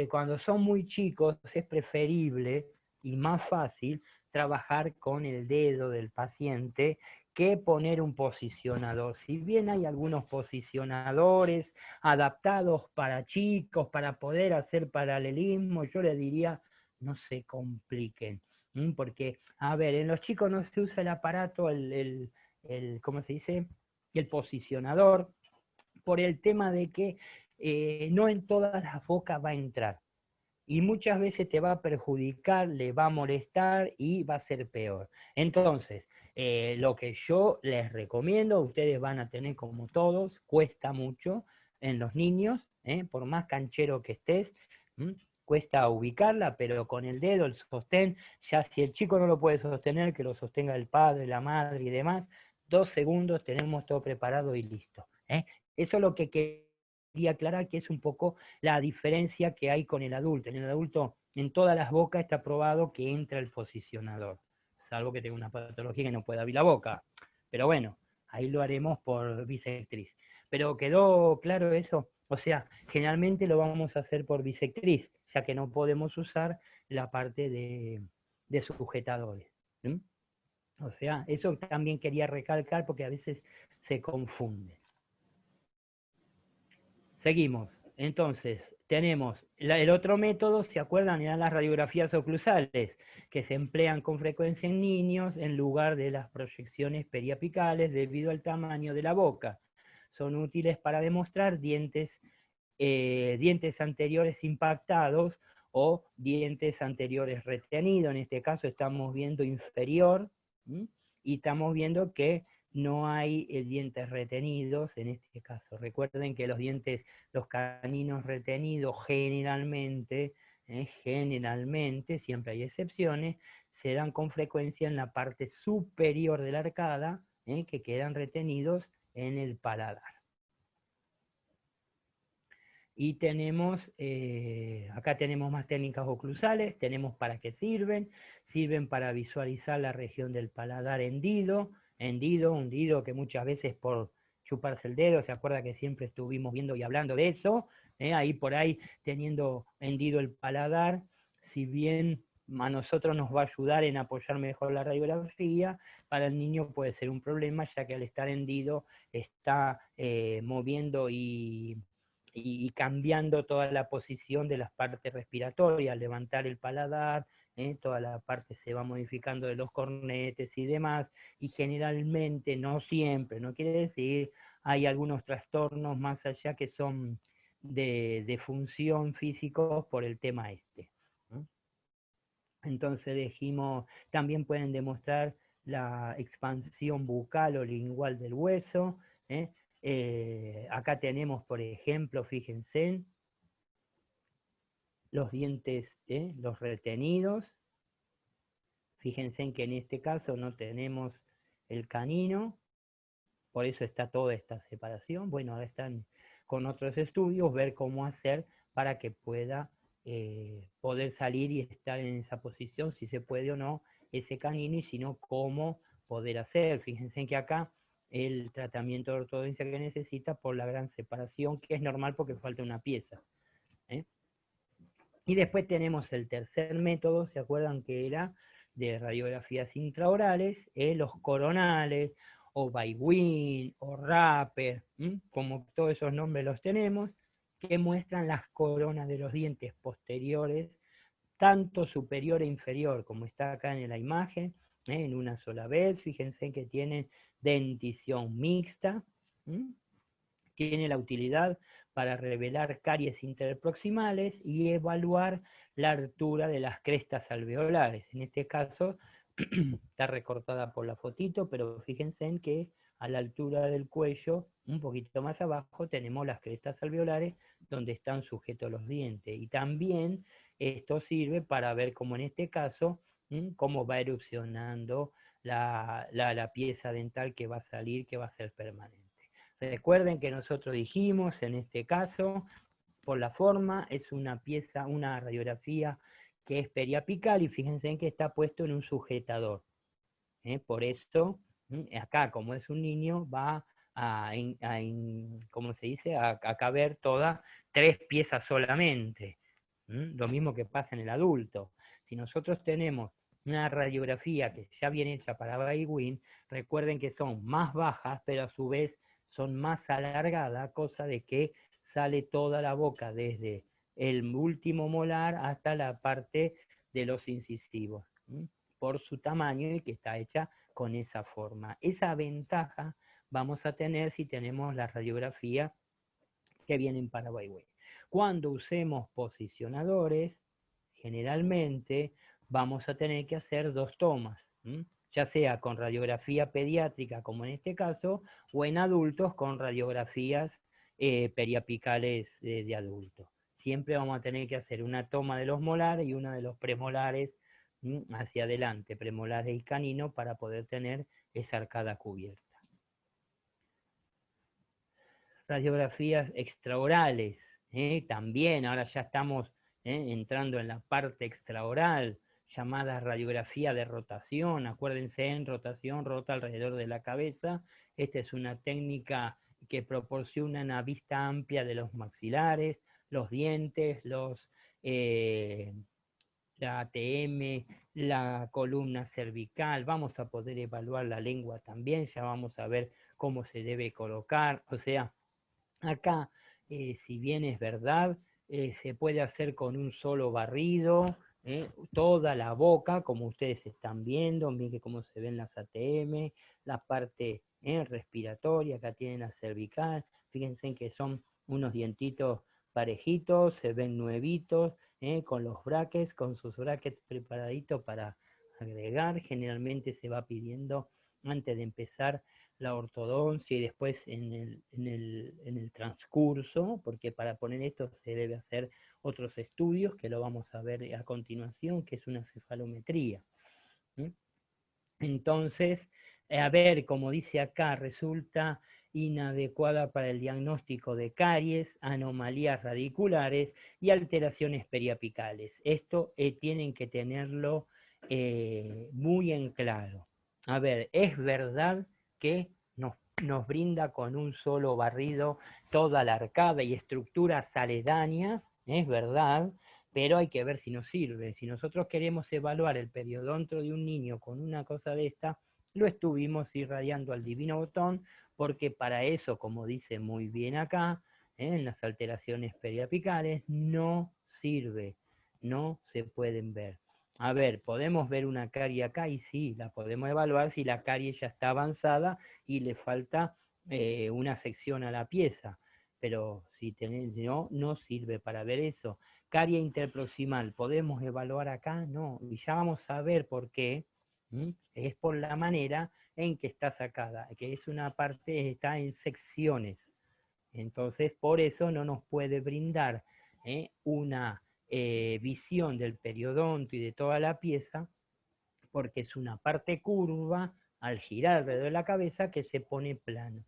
Speaker 1: Cuando son muy chicos es preferible y más fácil trabajar con el dedo del paciente que poner un posicionador. Si bien hay algunos posicionadores adaptados para chicos, para poder hacer paralelismo, yo les diría, no se compliquen. Porque, a ver, en los chicos no se usa el aparato, ¿cómo se dice? El posicionador, por el tema de que no en todas las bocas va a entrar. Y muchas veces te va a perjudicar, le va a molestar y va a ser peor. Entonces, lo que yo les recomiendo, ustedes van a tener como todos, cuesta mucho en los niños, por más canchero que estés, cuesta ubicarla, pero con el dedo, el sostén, ya si el chico no lo puede sostener, que lo sostenga el padre, la madre y demás, 2 segundos tenemos todo preparado y listo. Eso es lo que quería aclarar, que es un poco la diferencia que hay con el adulto. En el adulto, en todas las bocas está probado que entra el posicionador, salvo que tenga una patología que no pueda abrir la boca. Pero bueno, ahí lo haremos por bisectriz. Pero ¿quedó claro eso? O sea, generalmente lo vamos a hacer por bisectriz, ya que no podemos usar la parte de sujetadores. ¿Sí? O sea, eso también quería recalcar porque a veces se confunde. Seguimos. Entonces, tenemos el otro método, ¿se acuerdan? Eran las radiografías oclusales, que se emplean con frecuencia en niños en lugar de las proyecciones periapicales debido al tamaño de la boca. Son útiles para demostrar dientes anteriores impactados o dientes anteriores retenidos. En este caso estamos viendo inferior, y estamos viendo que no hay dientes retenidos en este caso. Recuerden que los caninos retenidos generalmente, siempre hay excepciones, se dan con frecuencia en la parte superior de la arcada, que quedan retenidos en el paladar. Y tenemos, acá tenemos más técnicas oclusales, tenemos para qué sirven para visualizar la región del paladar hundido, que muchas veces por chuparse el dedo, se acuerda que siempre estuvimos viendo y hablando de eso, ahí por ahí teniendo hendido el paladar, si bien a nosotros nos va a ayudar en apoyar mejor la radiografía, para el niño puede ser un problema, ya que al estar hendido está moviendo y cambiando toda la posición de las partes respiratorias, levantar el paladar, toda la parte se va modificando de los cornetes y demás, y generalmente, no siempre, no quiere decir, hay algunos trastornos más allá que son de función físicos por el tema este. Entonces dijimos, también pueden demostrar la expansión bucal o lingual del hueso, acá tenemos, por ejemplo, fíjense, los dientes, los retenidos. Fíjense que en este caso no tenemos el canino, por eso está toda esta separación. Bueno, ahora están con otros estudios, ver cómo hacer para que pueda poder salir y estar en esa posición, si se puede o no, ese canino, y si no, cómo poder hacer. Fíjense que acá el tratamiento de ortodoncia que necesita por la gran separación, que es normal porque falta una pieza. Y después tenemos el tercer método, ¿se acuerdan que era de radiografías intraorales? Los coronales, o Baldwin, o Rapper, como todos esos nombres los tenemos, que muestran las coronas de los dientes posteriores, tanto superior e inferior, como está acá en la imagen, en una sola vez. Fíjense que tienen dentición mixta, tiene la utilidad para revelar caries interproximales y evaluar la altura de las crestas alveolares. En este caso está recortada por la fotito, pero fíjense en que a la altura del cuello, un poquito más abajo, tenemos las crestas alveolares donde están sujetos los dientes. Y también esto sirve para ver, como en este caso, cómo va erupcionando la pieza dental que va a salir, que va a ser permanente. Recuerden que nosotros dijimos, en este caso, por la forma, es una pieza, una radiografía que es periapical, y fíjense en que está puesto en un sujetador. Por eso, acá, como es un niño, va ¿cómo se dice? A caber todas 3 piezas solamente. Lo mismo que pasa en el adulto. Si nosotros tenemos una radiografía que ya viene hecha para Baldwin, recuerden que son más bajas, pero a su vez son más alargadas, cosa de que sale toda la boca, desde el último molar hasta la parte de los incisivos, por su tamaño y que está hecha con esa forma. Esa ventaja vamos a tener si tenemos la radiografía que vienen para Baldwin. Cuando usemos posicionadores, generalmente vamos a tener que hacer 2 tomas, ya sea con radiografía pediátrica, como en este caso, o en adultos con radiografías periapicales de adultos. Siempre vamos a tener que hacer una toma de los molares y una de los premolares hacia adelante, premolares y canino, para poder tener esa arcada cubierta. Radiografías extraorales, también ahora ya estamos entrando en la parte extraoral, llamada radiografía de rotación. Acuérdense, en rotación, rota alrededor de la cabeza. Esta es una técnica que proporciona una vista amplia de los maxilares, los dientes, la ATM, la columna cervical. Vamos a poder evaluar la lengua también, ya vamos a ver cómo se debe colocar. O sea, acá, si bien es verdad, se puede hacer con un solo barrido, toda la boca, como ustedes están viendo, miren cómo se ven las ATM, la parte respiratoria, acá tienen la cervical, fíjense que son unos dientitos parejitos, se ven nuevitos, con los brackets, con sus brackets preparaditos para agregar. Generalmente se va pidiendo antes de empezar la ortodoncia y después en el transcurso, porque para poner esto se debe hacer otros estudios que lo vamos a ver a continuación, que es una cefalometría. Entonces, a ver, como dice acá, resulta inadecuada para el diagnóstico de caries, anomalías radiculares y alteraciones periapicales. Esto tienen que tenerlo muy en claro. A ver, es verdad que nos brinda con un solo barrido toda la arcada y estructuras aledañas, es verdad, pero hay que ver si nos sirve. Si nosotros queremos evaluar el periodonto de un niño con una cosa de esta, lo estuvimos irradiando al divino botón, porque para eso, como dice muy bien acá, en las alteraciones periapicales, no sirve, no se pueden ver. A ver, podemos ver una carie acá y sí, la podemos evaluar si la carie ya está avanzada y le falta una sección a la pieza, pero si no sirve para ver eso. Carie interproximal, ¿podemos evaluar acá? No, y ya vamos a ver por qué. Es por la manera en que está sacada, que es una parte, está en secciones. Entonces, por eso no nos puede brindar una visión del periodonto y de toda la pieza, porque es una parte curva al girar alrededor de la cabeza que se pone plano.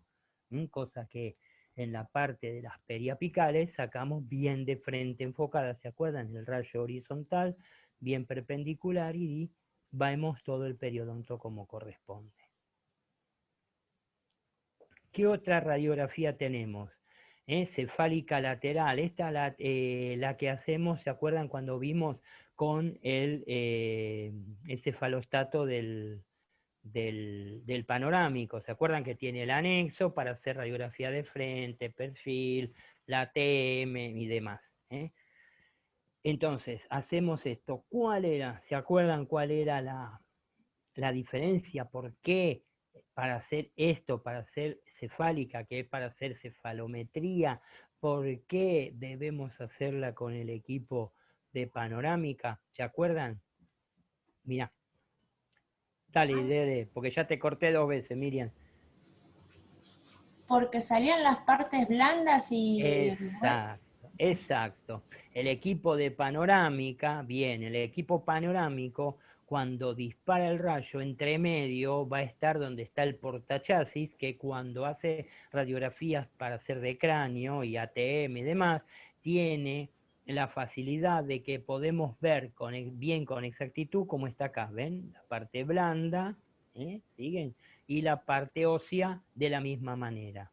Speaker 1: Cosa que en la parte de las periapicales sacamos bien de frente enfocada, ¿se acuerdan? El rayo horizontal, bien perpendicular, y vemos todo el periodonto como corresponde. ¿Qué otra radiografía tenemos? Cefálica lateral. Esta la que hacemos, ¿se acuerdan cuando vimos con el cefalostato del panorámico? ¿Se acuerdan que tiene el anexo para hacer radiografía de frente, perfil, la TM y demás? Entonces, hacemos esto. ¿Cuál era? ¿Se acuerdan cuál era la diferencia? ¿Por qué para hacer esto, para hacer cefálica, que es para hacer cefalometría, por qué debemos hacerla con el equipo de panorámica? ¿Se acuerdan? Mirá. Dale, Dede, porque ya te corté 2 veces, Miriam.
Speaker 2: Porque salían las partes blandas y...
Speaker 1: Exacto, exacto. El equipo de panorámica, bien, el equipo panorámico, cuando dispara el rayo entre medio, va a estar donde está el portachasis, que cuando hace radiografías para hacer de cráneo y ATM y demás, tiene la facilidad de que podemos ver bien con exactitud, como está acá, ¿ven? La parte blanda, ¿siguen? Y la parte ósea de la misma manera.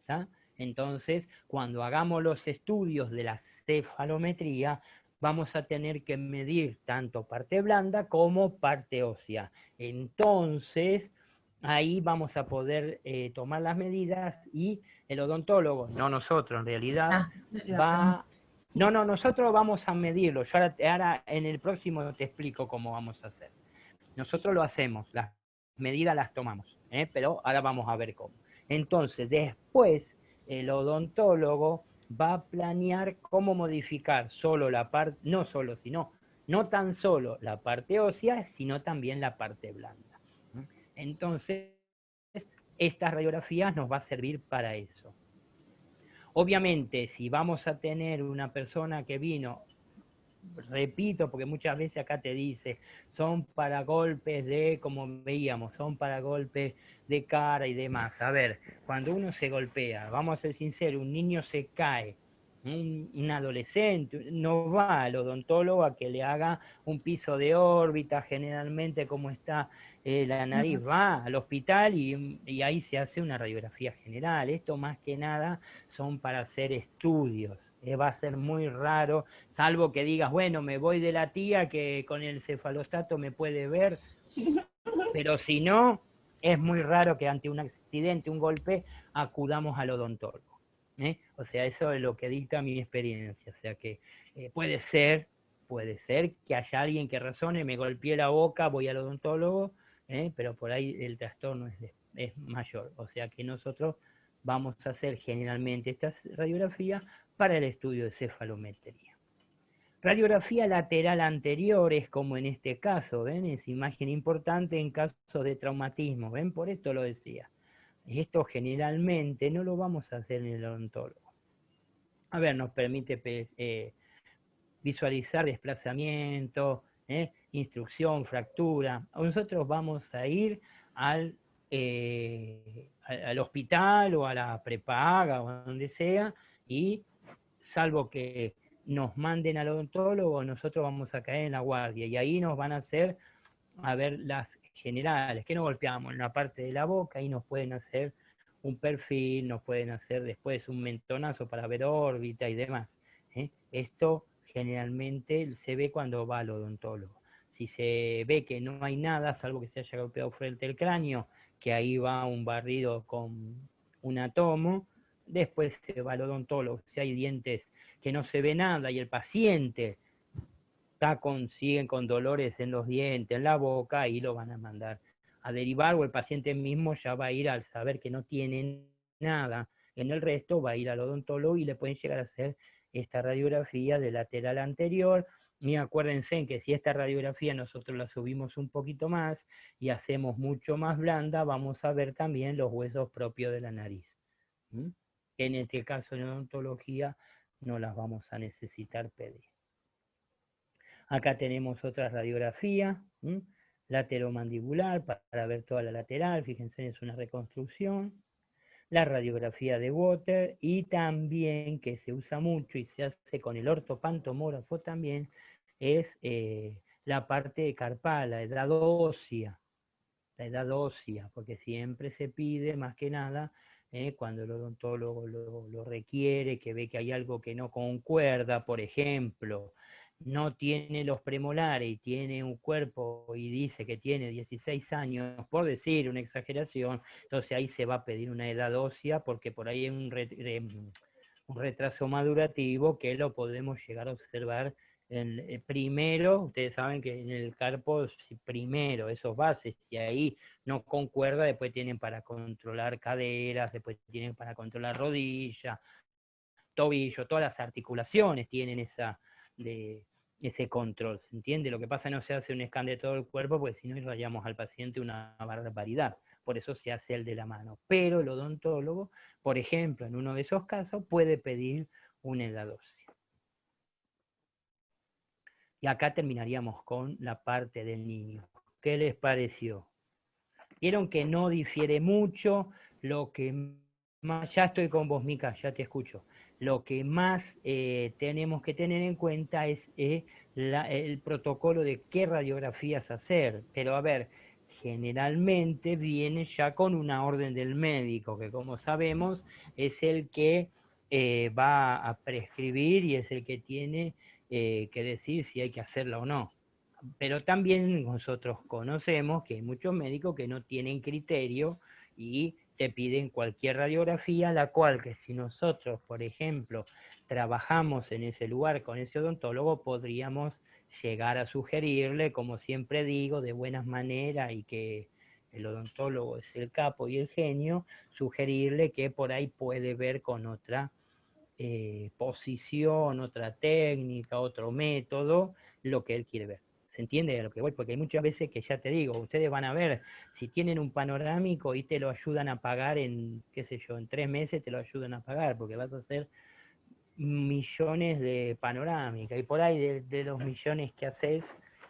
Speaker 1: ¿Tá? Entonces, cuando hagamos los estudios de la cefalometría, vamos a tener que medir tanto parte blanda como parte ósea. Entonces, ahí vamos a poder tomar las medidas y el odontólogo, no nosotros en realidad, No, nosotros vamos a medirlo. Yo ahora en el próximo te explico cómo vamos a hacer. Nosotros lo hacemos, las medidas las tomamos, pero ahora vamos a ver cómo. Entonces, después, el odontólogo va a planear cómo modificar solo la parte, no tan solo la parte ósea, sino también la parte blanda. Entonces, estas radiografías nos va a servir para eso. Obviamente, si vamos a tener una persona que vino, repito, porque muchas veces acá te dice, son para golpes de, como veíamos, son para golpes de cara y demás. A ver, cuando uno se golpea, vamos a ser sinceros, un niño se cae, un adolescente, no va al odontólogo a que le haga un piso de órbita, generalmente como está la nariz, va al hospital y ahí se hace una radiografía general. Esto más que nada son para hacer estudios. Va a ser muy raro, salvo que digas, bueno, me voy de la tía que con el cefalostato me puede ver, pero si no, es muy raro que ante un accidente, un golpe, acudamos al odontólogo. O sea, eso es lo que dicta mi experiencia. O sea que puede ser que haya alguien que razone, me golpeé la boca, voy al odontólogo, pero por ahí el trastorno es mayor. O sea que nosotros vamos a hacer generalmente estas radiografías para el estudio de cefalometría. Radiografía lateral anterior es como en este caso, ¿ven? Es imagen importante en casos de traumatismo, ¿ven? Por esto lo decía. Esto generalmente no lo vamos a hacer en el odontólogo. A ver, nos permite visualizar desplazamiento, instrucción, fractura. Nosotros vamos a ir al hospital o a la prepaga o a donde sea, y salvo que nos manden al odontólogo, nosotros vamos a caer en la guardia y ahí nos van a hacer a ver las generales, que nos golpeamos en la parte de la boca, y nos pueden hacer un perfil, nos pueden hacer después un mentonazo para ver órbita y demás. Esto generalmente se ve cuando va al odontólogo. Si se ve que no hay nada, salvo que se haya golpeado frente al cráneo, que ahí va un barrido con un atomo, después se va al odontólogo. Si hay dientes que no se ve nada y el paciente siguen con dolores en los dientes, en la boca, ahí lo van a mandar a derivar, o el paciente mismo ya va a ir, al saber que no tiene nada en el resto, va a ir al odontólogo y le pueden llegar a hacer esta radiografía de lateral anterior. Y acuérdense en que si esta radiografía nosotros la subimos un poquito más y hacemos mucho más blanda, vamos a ver también los huesos propios de la nariz. En este caso en odontología no las vamos a necesitar pedir. Acá tenemos otra radiografía, lateromandibular, para ver toda la lateral, fíjense, es una reconstrucción. La radiografía de Water, y también, que se usa mucho y se hace con el ortopantomógrafo también, es la parte carpal, la edad ósea. la edad ósea, porque siempre se pide, más que nada, cuando el odontólogo lo requiere, que ve que hay algo que no concuerda, por ejemplo, no tiene los premolares y tiene un cuerpo y dice que tiene 16 años, por decir una exageración, entonces ahí se va a pedir una edad ósea, porque por ahí hay un retraso madurativo que lo podemos llegar a observar primero. Ustedes saben que en el carpo, primero esos bases, y ahí no concuerda, después tienen para controlar caderas, después tienen para controlar rodillas, tobillo, todas las articulaciones tienen ese control, ¿se entiende? Lo que pasa no se hace un scan de todo el cuerpo, porque si no rayamos al paciente una barbaridad, por eso se hace el de la mano. Pero el odontólogo, por ejemplo, en uno de esos casos, puede pedir una edad ósea. Y acá terminaríamos con la parte del niño. ¿Qué les pareció? Vieron que no difiere mucho, lo que más, ya estoy con vos, Mica, ya te escucho. Lo que más tenemos que tener en cuenta es el protocolo de qué radiografías hacer. Pero a ver, generalmente viene ya con una orden del médico, que como sabemos es el que va a prescribir y es el que tiene que decir si hay que hacerla o no. Pero también nosotros conocemos que hay muchos médicos que no tienen criterio y te piden cualquier radiografía, la cual que si nosotros, por ejemplo, trabajamos en ese lugar con ese odontólogo, podríamos llegar a sugerirle, como siempre digo, de buenas maneras, y que el odontólogo es el capo y el genio, sugerirle que por ahí puede ver con otra posición, otra técnica, otro método, lo que él quiere ver. ¿Se entiende a lo que voy? Porque hay muchas veces que, ya te digo, ustedes van a ver, si tienen un panorámico y te lo ayudan a pagar en, qué sé yo, en 3 meses te lo ayudan a pagar, porque vas a hacer millones de panorámicas, y por ahí de los millones que haces,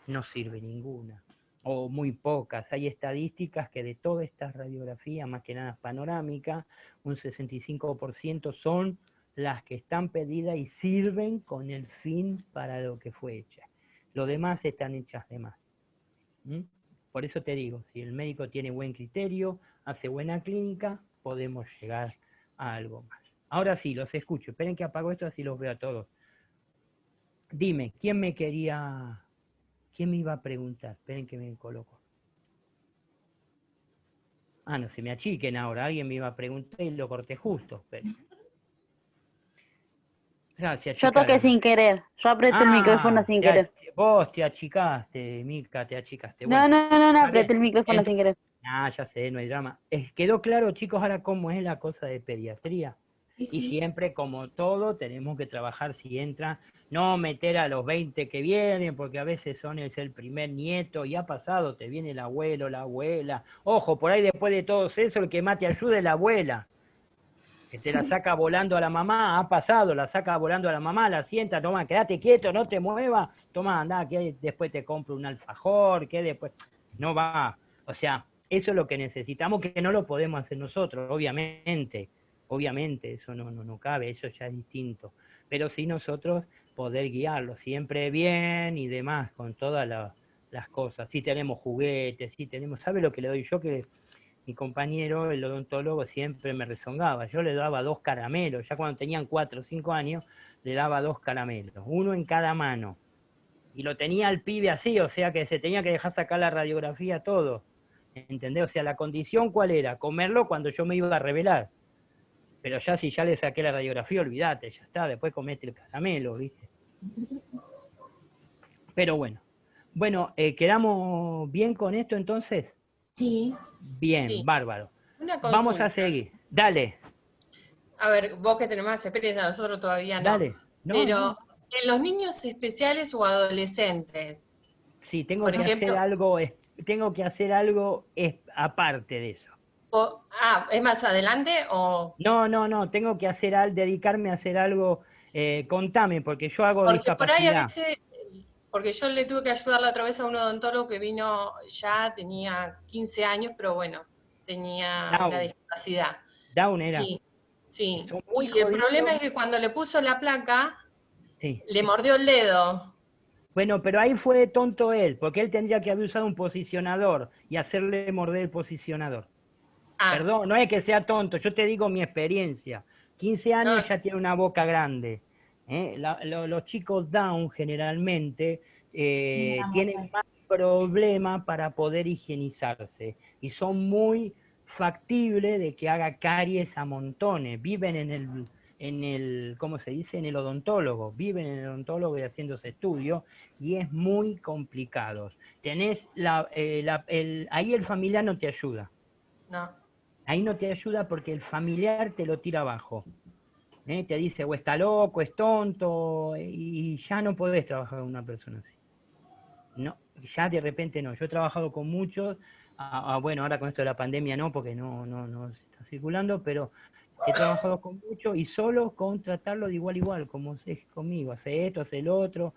Speaker 1: no sirve ninguna, o muy pocas. Hay estadísticas que de todas estas radiografías, más que nada panorámicas, un 65% son las que están pedidas y sirven con el fin para lo que fue hecha. Lo demás están hechas de más. Por eso te digo, si el médico tiene buen criterio, hace buena clínica, podemos llegar a algo más. Ahora sí, los escucho. Esperen que apago esto, así los veo a todos. Dime, ¿quién me iba a preguntar? Esperen que me coloco. Ah, no se me achiquen ahora. Alguien me iba a preguntar y lo corté justo. Esperen. Gracias,
Speaker 4: Yo toqué sin querer, yo apreté el micrófono sin querer.
Speaker 1: Vos te achicaste, Mica, te achicaste.
Speaker 4: No,
Speaker 1: Bueno,
Speaker 4: no, apreté el micrófono sin querer.
Speaker 1: Ah, ya sé, no hay drama. ¿Quedó claro, chicos, ahora cómo es la cosa de pediatría?
Speaker 2: Sí,
Speaker 1: Y
Speaker 2: sí.
Speaker 1: siempre, como todo, tenemos que trabajar si entra, no meter a los 20 que vienen, porque a veces es el primer nieto, y ha pasado, te viene el abuelo, la abuela. Ojo, por ahí después de todo eso, el que más te ayuda es la abuela, que te la saca volando a la mamá, ha pasado, la saca volando a la mamá, la sienta, toma, quédate quieto, no te muevas, toma, anda, que después te compro un alfajor, que después, no va, o sea, eso es lo que necesitamos, que no lo podemos hacer nosotros, obviamente, eso no cabe, eso ya es distinto, pero sí nosotros poder guiarlo siempre bien y demás, con todas las cosas, si tenemos juguetes, si tenemos, ¿sabe lo que le doy yo? Que mi compañero, el odontólogo, siempre me rezongaba. Yo le daba 2 caramelos, ya cuando tenían 4 o 5 años, le daba 2 caramelos, uno en cada mano. Y lo tenía el pibe así, o sea que se tenía que dejar sacar la radiografía todo. ¿Entendés? O sea, la condición, ¿cuál era? Comerlo cuando yo me iba a revelar. Pero ya si ya le saqué la radiografía, olvídate, ya está, después comete el caramelo, ¿viste? Pero bueno. Bueno, ¿quedamos bien con esto entonces?
Speaker 2: Sí.
Speaker 1: Bien,
Speaker 5: Sí.
Speaker 1: bárbaro.
Speaker 5: Una
Speaker 1: Vamos
Speaker 5: consulta.
Speaker 1: a seguir. Dale.
Speaker 5: A ver, vos que tenés más experiencia, nosotros todavía no.
Speaker 1: Dale. No,
Speaker 5: Pero
Speaker 1: no.
Speaker 5: en los niños especiales o adolescentes,
Speaker 1: Sí, tengo
Speaker 5: por
Speaker 1: que
Speaker 5: ejemplo,
Speaker 1: hacer algo aparte de eso.
Speaker 5: ¿es más adelante o...?
Speaker 1: No, tengo que dedicarme a hacer algo, contame, porque yo hago
Speaker 5: Porque por ahí a
Speaker 1: discapacidad.
Speaker 5: veces, porque yo le tuve que ayudar la otra vez a un odontólogo que vino ya, tenía 15 años, pero bueno, tenía una discapacidad.
Speaker 1: Down era.
Speaker 5: Sí, sí.
Speaker 1: Son muy
Speaker 5: Y el
Speaker 1: jodidos.
Speaker 5: problema es que cuando le puso la placa,
Speaker 1: Sí.
Speaker 5: le mordió el dedo.
Speaker 1: Bueno, pero ahí fue tonto él, porque él tendría que haber usado un posicionador y hacerle morder el posicionador.
Speaker 5: Ah,
Speaker 1: Perdón, no es que sea tonto, yo te digo mi experiencia. 15
Speaker 5: no,
Speaker 1: años ya tiene una boca grande. Los chicos Down generalmente tienen más problemas para poder higienizarse y son muy factibles de que haga caries a montones. Viven ¿cómo se dice? En el odontólogo. Viven en el odontólogo y haciéndose estudios y es muy complicado. Ahí el familiar no te ayuda.
Speaker 5: no.
Speaker 1: Ahí no te ayuda porque el familiar te lo tira abajo. Te dice, o está loco, es tonto, y ya no podés trabajar con una persona así. No, ya de repente no. Yo he trabajado con muchos, bueno, ahora con esto de la pandemia no, porque no se está circulando, pero he trabajado con muchos y solo con tratarlo de igual a igual, como es conmigo, hace esto, hace el otro,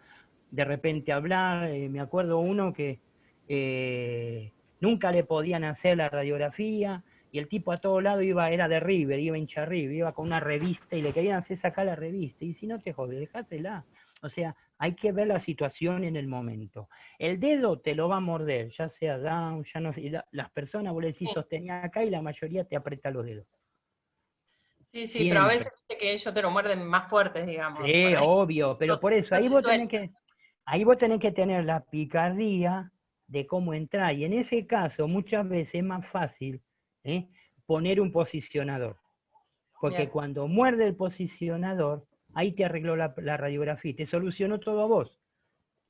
Speaker 1: de repente hablar, me acuerdo uno que nunca le podían hacer la radiografía, y el tipo a todo lado era de River, iba hincha River, iba con una revista y le querían hacer sacar la revista, y si no te jodes, dejátela. O sea, hay que ver la situación en el momento. El dedo te lo va a morder, ya sea Down, ya no sé, las personas, vos le decís
Speaker 5: Sí.
Speaker 1: sostenía acá y la mayoría te aprieta los dedos.
Speaker 5: Sí, sí, pero a
Speaker 1: Siempre.
Speaker 5: veces viste que ellos te lo muerden más fuertes, digamos. Por
Speaker 1: Sí,
Speaker 5: ahí.
Speaker 1: obvio, pero
Speaker 5: No,
Speaker 1: por eso,
Speaker 5: no
Speaker 1: ahí
Speaker 5: te
Speaker 1: vos
Speaker 5: suelta.
Speaker 1: tenés que tener la picardía de cómo entrar. Y en ese caso, muchas veces es más fácil poner un posicionador. Porque
Speaker 5: Bien,
Speaker 1: cuando muerde el posicionador, ahí te arregló la radiografía, te solucionó todo a vos.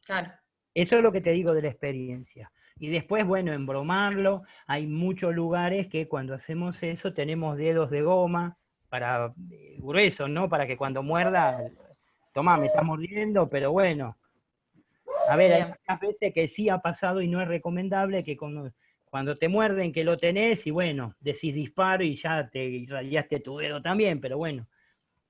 Speaker 5: claro.
Speaker 1: Eso es lo que te digo de la experiencia. Y después, bueno, embromarlo, hay muchos lugares que cuando hacemos eso tenemos dedos de goma para gruesos, ¿no? Para que cuando muerda, tomá, me está mordiendo, pero bueno. A ver, hay
Speaker 5: Bien.
Speaker 1: muchas veces que sí ha pasado y no es recomendable que cuando te muerden que lo tenés y bueno, decís disparo y ya te radiaste tu dedo también, pero bueno,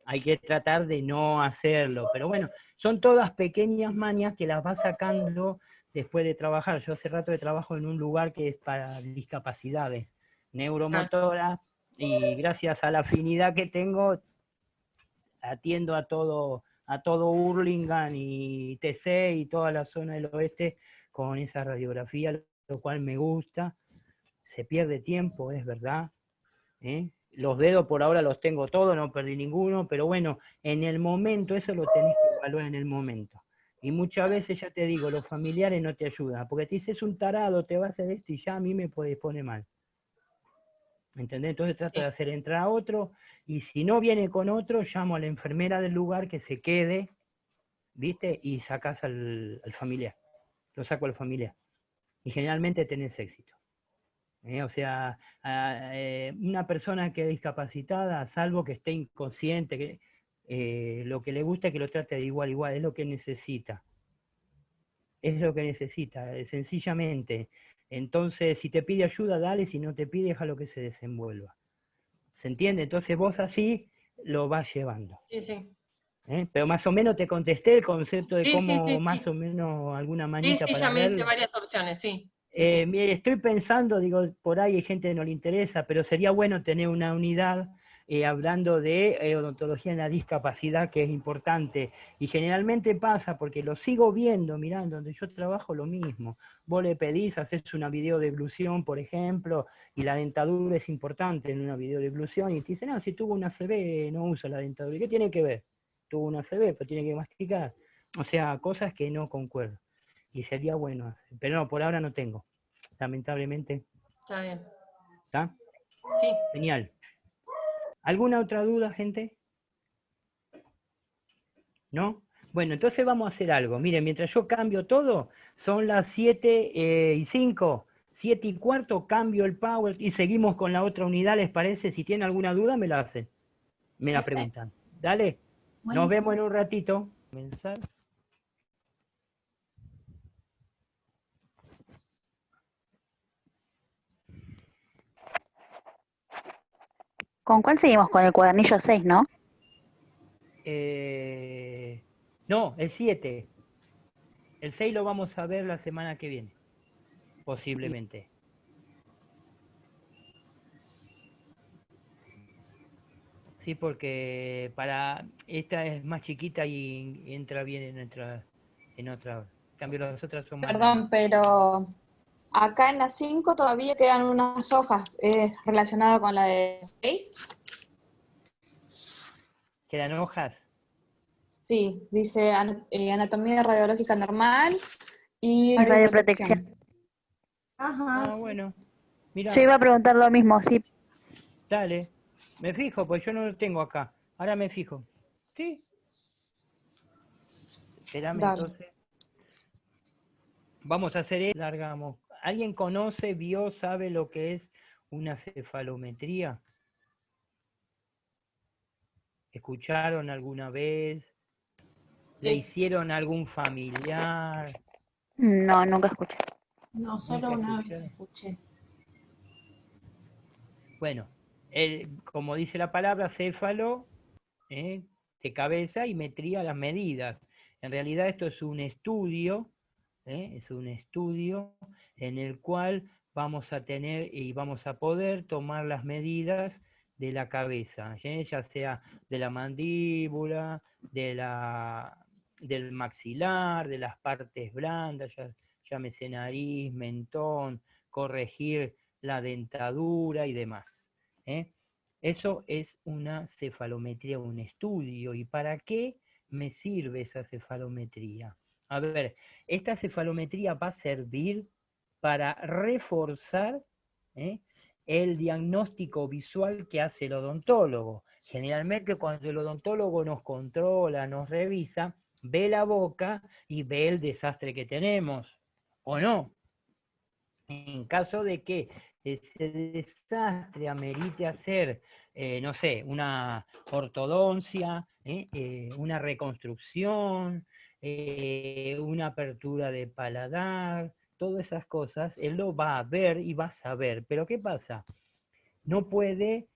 Speaker 1: hay que tratar de no hacerlo. Pero bueno, son todas pequeñas mañas que las vas sacando después de trabajar. Yo hace rato que trabajo en un lugar que es para discapacidades
Speaker 5: Claro.
Speaker 1: neuromotoras y gracias a la afinidad que tengo, atiendo a todo Hurlingham y TC y toda la zona del oeste con esa radiografía, lo cual me gusta. Se pierde tiempo, es verdad. Los dedos por ahora los tengo todos, no perdí ninguno, pero bueno, en el momento, eso lo tenés que evaluar en el momento. Y muchas veces, ya te digo, los familiares no te ayudan, porque te dices, es un tarado, te va a hacer esto y ya a mí me pone mal. ¿Entendés? Entonces trato
Speaker 5: Sí.
Speaker 1: de hacer entrar a otro, y si no viene con otro, llamo a la enfermera del lugar que se quede, ¿viste? Y sacas al familiar. Lo saco al familiar. Y generalmente tenés éxito. O sea, una persona que es discapacitada, salvo que esté inconsciente, lo que le gusta es que lo trate de igual a igual, es lo que necesita. Es lo que necesita, sencillamente. Entonces, si te pide ayuda, dale, si no te pide, déjalo que se desenvuelva. ¿Se entiende? Entonces vos así lo vas llevando.
Speaker 5: Sí, sí.
Speaker 1: Pero más o menos te contesté el concepto de
Speaker 5: Sí, sí,
Speaker 1: cómo
Speaker 5: sí,
Speaker 1: más
Speaker 5: sí.
Speaker 1: o menos alguna
Speaker 5: Sí,
Speaker 1: manita
Speaker 5: sí, ya
Speaker 1: para
Speaker 5: me diste
Speaker 1: verlo.
Speaker 5: varias opciones, sí. Sí, sí.
Speaker 1: Mire, estoy pensando, digo, por ahí hay gente que no le interesa, pero sería bueno tener una unidad hablando de odontología en la discapacidad, que es importante. Y generalmente pasa, porque lo sigo viendo, mirando, donde yo trabajo lo mismo. Vos le pedís, haces una videodeglución, por ejemplo, y la dentadura es importante en una videodeglución, y te dicen, no, si tuvo una ACV no usa la dentadura. ¿Y qué tiene que ver? Tuvo una ACV, pero tiene que masticar. O sea, cosas que no concuerdo. Y sería bueno hacer. Pero no, por ahora no tengo. Lamentablemente.
Speaker 5: Está bien.
Speaker 1: ¿Está?
Speaker 5: Sí.
Speaker 1: Genial. ¿Alguna otra duda, gente? ¿No? Bueno, entonces vamos a hacer algo. Miren, mientras yo cambio todo, son las 7:05. 7:15, cambio el power y seguimos con la otra unidad, ¿les parece? Si tienen alguna duda, me la hacen. Me la
Speaker 2: Perfecto.
Speaker 1: preguntan. Dale. Nos
Speaker 2: Buenísimo.
Speaker 1: vemos en un ratito. Comenzar.
Speaker 4: ¿Con cuál seguimos? Con el cuadernillo 6, ¿no?
Speaker 1: No, el 7. El 6 lo vamos a ver la semana que viene. Posiblemente. Sí, porque esta es más chiquita y entra bien en otra. cambio las otras son manuales.
Speaker 3: Perdón, pero acá en la 5 todavía quedan unas hojas relacionadas con la de 6.
Speaker 1: ¿Quedan hojas?
Speaker 3: Sí, dice anatomía radiológica normal y
Speaker 4: Y
Speaker 3: radioprotección.
Speaker 4: radioprotección.
Speaker 2: Ajá, sí.
Speaker 1: Bueno, mira,
Speaker 4: Yo iba a preguntar lo mismo, sí.
Speaker 1: dale. Me fijo, pues yo no lo tengo acá. Ahora me fijo. ¿Sí? Espérame
Speaker 3: Dale.
Speaker 1: entonces. Vamos a hacer esto. Largamos. ¿Alguien conoce, vio, sabe lo que es una cefalometría? ¿Escucharon alguna vez? ¿Le hicieron algún familiar?
Speaker 4: No, nunca escuché.
Speaker 2: No,
Speaker 1: ¿Nunca
Speaker 2: solo una vez
Speaker 1: escucharon?
Speaker 2: escuché.
Speaker 1: Bueno, como dice la palabra, céfalo, de cabeza, y metría las medidas. En realidad esto es un estudio en el cual vamos a tener y vamos a poder tomar las medidas de la cabeza, ya sea de la mandíbula, del maxilar, de las partes blandas, llámese nariz, mentón, corregir la dentadura y demás. Eso es una cefalometría, un estudio. ¿Y para qué me sirve esa cefalometría? A ver, esta cefalometría va a servir para reforzar el diagnóstico visual que hace el odontólogo. Generalmente cuando el odontólogo nos controla, nos revisa, ve la boca y ve el desastre que tenemos, ¿o no? En caso de que ese desastre amerite hacer, no sé, una ortodoncia, una reconstrucción, una apertura de paladar, todas esas cosas, él lo va a ver y va a saber. Pero ¿qué pasa? No puede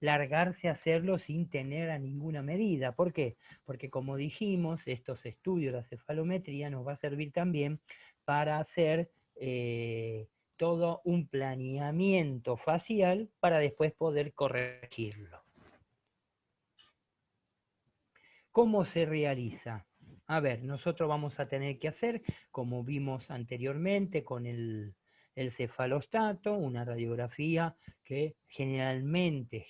Speaker 1: largarse a hacerlo sin tener a ninguna medida. ¿Por qué? Porque como dijimos, estos estudios, la cefalometría, nos va a servir también para hacer todo un planeamiento facial para después poder corregirlo. ¿Cómo se realiza? A ver, nosotros vamos a tener que hacer, como vimos anteriormente con el cefalostato, una radiografía que generalmente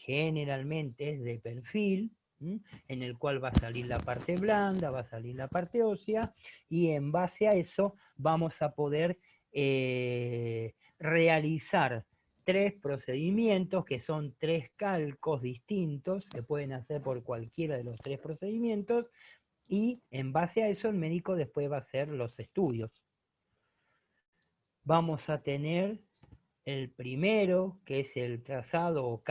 Speaker 1: es de perfil, en el cual va a salir la parte blanda, va a salir la parte ósea, y en base a eso vamos a poder realizar 3 procedimientos, que son 3 calcos distintos, que pueden hacer por cualquiera de los 3 procedimientos, y en base a eso el médico después va a hacer los estudios. Vamos a tener el primero, que es el trazado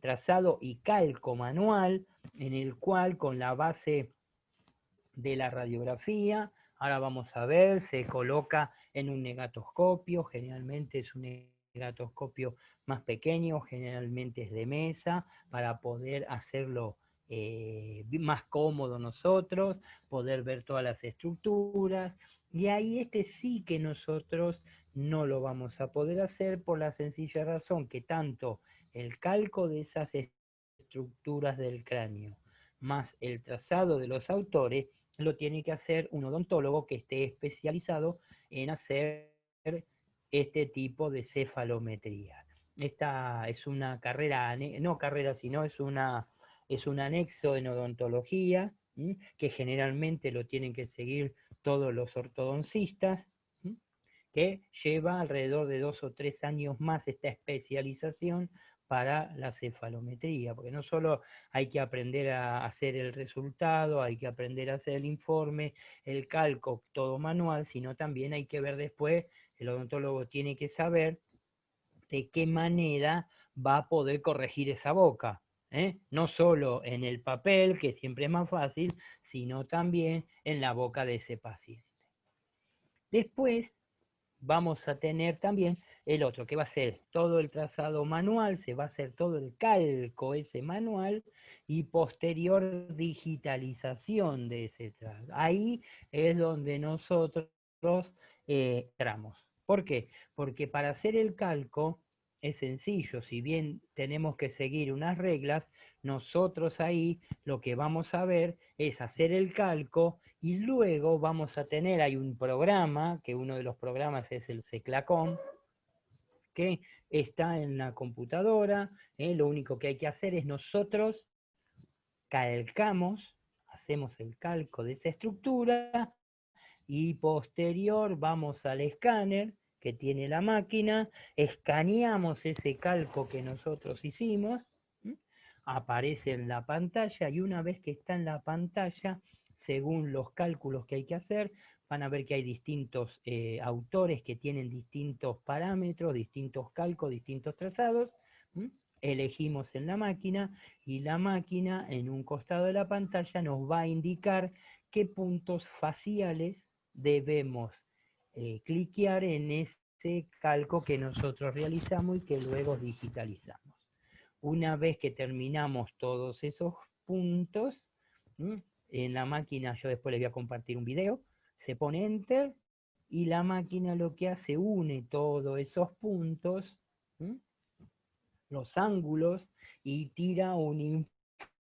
Speaker 1: trazado y calco manual, en el cual con la base de la radiografía, ahora vamos a ver, se coloca en un negatoscopio, generalmente es un negatoscopio más pequeño, generalmente es de mesa, para poder hacerlo más cómodo nosotros, poder ver todas las estructuras, y ahí sí que nosotros no lo vamos a poder hacer por la sencilla razón que tanto el calco de esas estructuras del cráneo más el trazado de los autores lo tiene que hacer un odontólogo que esté especializado en hacer este tipo de cefalometría. Esta es una carrera, no carrera, sino es un anexo en odontología, que generalmente lo tienen que seguir todos los ortodoncistas, que lleva alrededor de 2 o 3 años más esta especialización para la cefalometría, porque no solo hay que aprender a hacer el resultado, hay que aprender a hacer el informe, el calco, todo manual, sino también hay que ver después, el odontólogo tiene que saber de qué manera va a poder corregir esa boca. No solo en el papel, que siempre es más fácil, sino también en la boca de ese paciente. Después vamos a tener también el otro, que va a ser todo el trazado manual, se va a hacer todo el calco ese manual y posterior digitalización de ese trazado. Ahí es donde nosotros entramos. ¿Por qué? Porque para hacer el calco es sencillo, si bien tenemos que seguir unas reglas, nosotros ahí lo que vamos a ver es hacer el calco y luego vamos a tener, hay un programa, que uno de los programas es el CECLACOM, que está en la computadora, lo único que hay que hacer es nosotros calcamos, hacemos el calco de esa estructura y posterior vamos al escáner que tiene la máquina, escaneamos ese calco que nosotros hicimos, aparece en la pantalla y una vez que está en la pantalla, según los cálculos que hay que hacer, van a ver que hay distintos autores que tienen distintos parámetros, distintos calcos, distintos trazados, elegimos en la máquina y la máquina en un costado de la pantalla nos va a indicar qué puntos faciales debemos cliquear en ese calco que nosotros realizamos y que luego digitalizamos. Una vez que terminamos todos esos puntos, en la máquina, yo después les voy a compartir un video, se pone Enter y la máquina lo que hace, une todos esos puntos, los ángulos, y tira un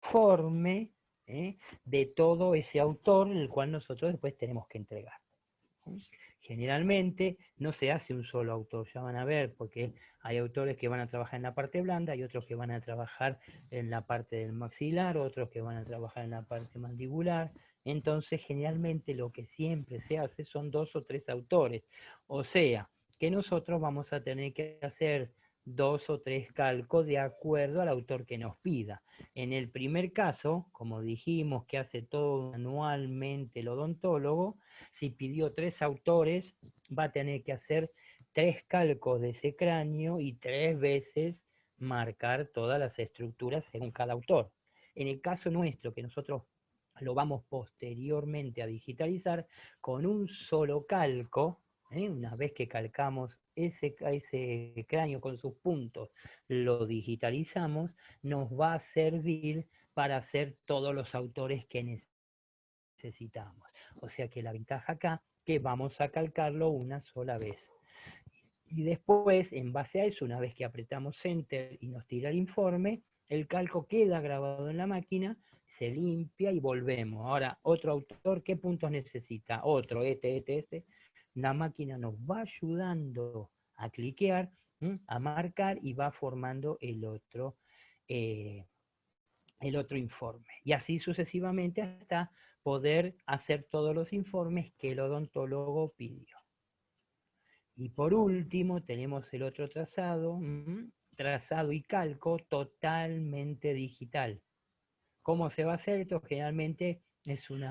Speaker 1: informe de todo ese autor, el cual nosotros después tenemos que entregar. Generalmente no se hace un solo autor, ya van a ver, porque hay autores que van a trabajar en la parte blanda, hay otros que van a trabajar en la parte del maxilar, otros que van a trabajar en la parte mandibular. Entonces generalmente lo que siempre se hace son 2 o 3 autores, o sea, que nosotros vamos a tener que hacer 2 o 3 calcos de acuerdo al autor que nos pida. En el primer caso, como dijimos que hace todo manualmente el odontólogo, si pidió 3 autores, va a tener que hacer 3 calcos de ese cráneo y 3 veces marcar todas las estructuras según cada autor. En el caso nuestro, que nosotros lo vamos posteriormente a digitalizar, con un solo calco, una vez que calcamos ese cráneo con sus puntos, lo digitalizamos, nos va a servir para hacer todos los autores que necesitamos. O sea que la ventaja acá que vamos a calcarlo una sola vez. Y después, en base a eso, una vez que apretamos Enter y nos tira el informe, el calco queda grabado en la máquina, se limpia y volvemos. Ahora, otro autor, ¿qué puntos necesita? Otro, este. La máquina nos va ayudando a cliquear, a marcar y va formando el otro informe. Y así sucesivamente hasta poder hacer todos los informes que el odontólogo pidió. Y por último tenemos el otro trazado, trazado y calco totalmente digital. ¿Cómo se va a hacer esto? Generalmente es un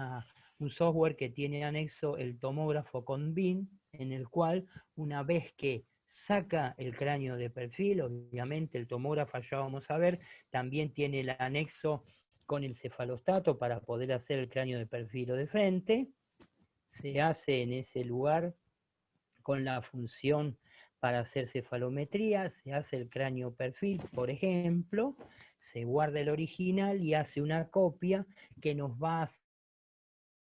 Speaker 1: software que tiene anexo el tomógrafo con BIM, en el cual una vez que saca el cráneo de perfil, obviamente el tomógrafo, ya vamos a ver, también tiene el anexo con el cefalostato para poder hacer el cráneo de perfil o de frente. Se hace en ese lugar con la función para hacer cefalometría, se hace el cráneo perfil, por ejemplo, se guarda el original y hace una copia que nos va a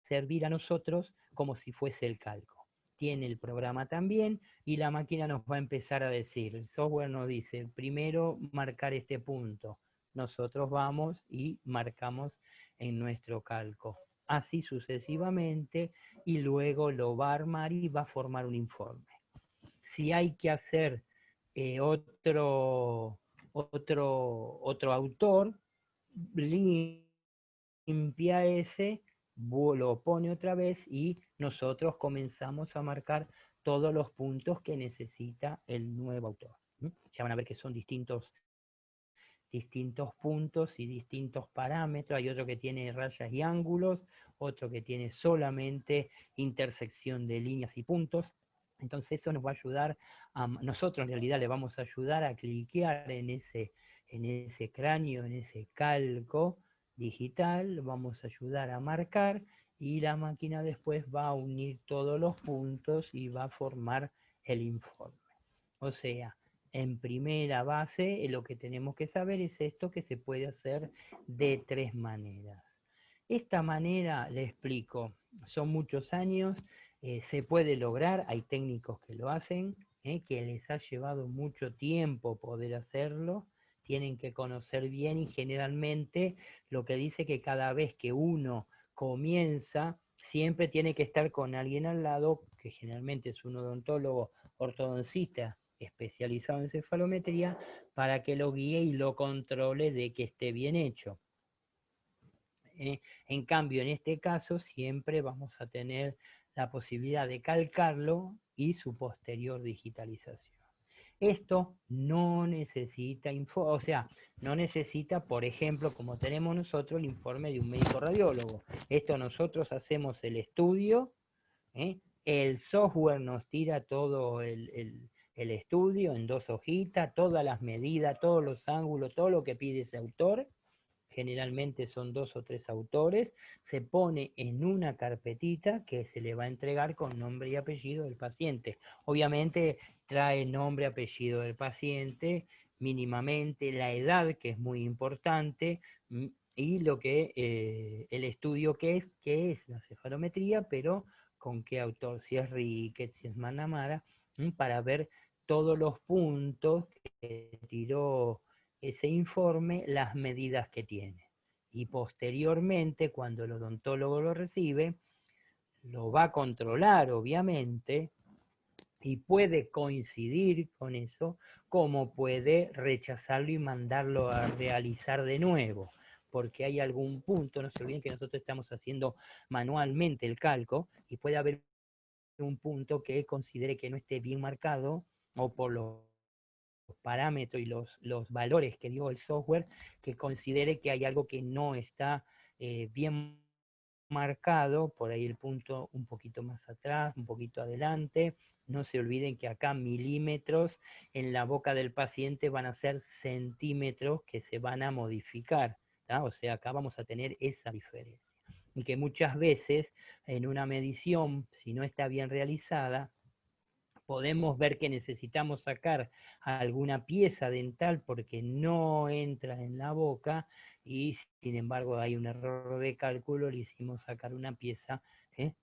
Speaker 1: servir a nosotros como si fuese el calco. Tiene el programa también y la máquina nos va a empezar a decir, el software nos dice, primero marcar este punto, nosotros vamos y marcamos en nuestro calco. Así sucesivamente, y luego lo va a armar y va a formar un informe. Si hay que hacer otro autor, limpia ese, lo pone otra vez y nosotros comenzamos a marcar todos los puntos que necesita el nuevo autor. Ya van a ver que son distintos puntos y distintos parámetros. Hay otro que tiene rayas y ángulos, otro que tiene solamente intersección de líneas y puntos. Entonces eso nos va a ayudar, nosotros en realidad le vamos a ayudar a cliquear en ese cráneo, en ese calco digital, vamos a ayudar a marcar y la máquina después va a unir todos los puntos y va a formar el informe. O sea, en primera base lo que tenemos que saber es esto, que se puede hacer de 3 maneras. Esta manera, le explico, son muchos años, se puede lograr, hay técnicos que lo hacen, que les ha llevado mucho tiempo poder hacerlo, tienen que conocer bien y generalmente lo que dice que cada vez que uno comienza, siempre tiene que estar con alguien al lado, que generalmente es un odontólogo ortodoncista especializado en cefalometría, para que lo guíe y lo controle de que esté bien hecho. En cambio, en este caso, siempre vamos a tener la posibilidad de calcarlo y su posterior digitalización. Esto no necesita, no necesita, por ejemplo, como tenemos nosotros, el informe de un médico radiólogo. Esto nosotros hacemos el estudio, el software nos tira todo el estudio en 2 hojitas, todas las medidas, todos los ángulos, todo lo que pide ese autor, generalmente son 2 o 3 autores, se pone en una carpetita que se le va a entregar con nombre y apellido del paciente. Obviamente trae nombre y apellido del paciente, mínimamente, la edad, que es muy importante, y lo que el estudio que es la cefalometría, pero con qué autor, si es Ricketts, si es McNamara, para ver todos los puntos que tiró ese informe, las medidas que tiene. Y posteriormente, cuando el odontólogo lo recibe, lo va a controlar, obviamente, y puede coincidir con eso, como puede rechazarlo y mandarlo a realizar de nuevo, porque hay algún punto, no se olviden que nosotros estamos haciendo manualmente el calco, y puede haber un punto que considere que no esté bien marcado, o por los parámetros y los valores que dio el software, que considere que hay algo que no está bien marcado, por ahí el punto un poquito más atrás, un poquito adelante. No se olviden que acá milímetros en la boca del paciente van a ser centímetros que se van a modificar, ¿tá? O sea, acá vamos a tener esa diferencia. Y que muchas veces en una medición, si no está bien realizada, podemos ver que necesitamos sacar alguna pieza dental porque no entra en la boca y sin embargo hay un error de cálculo, le hicimos sacar una pieza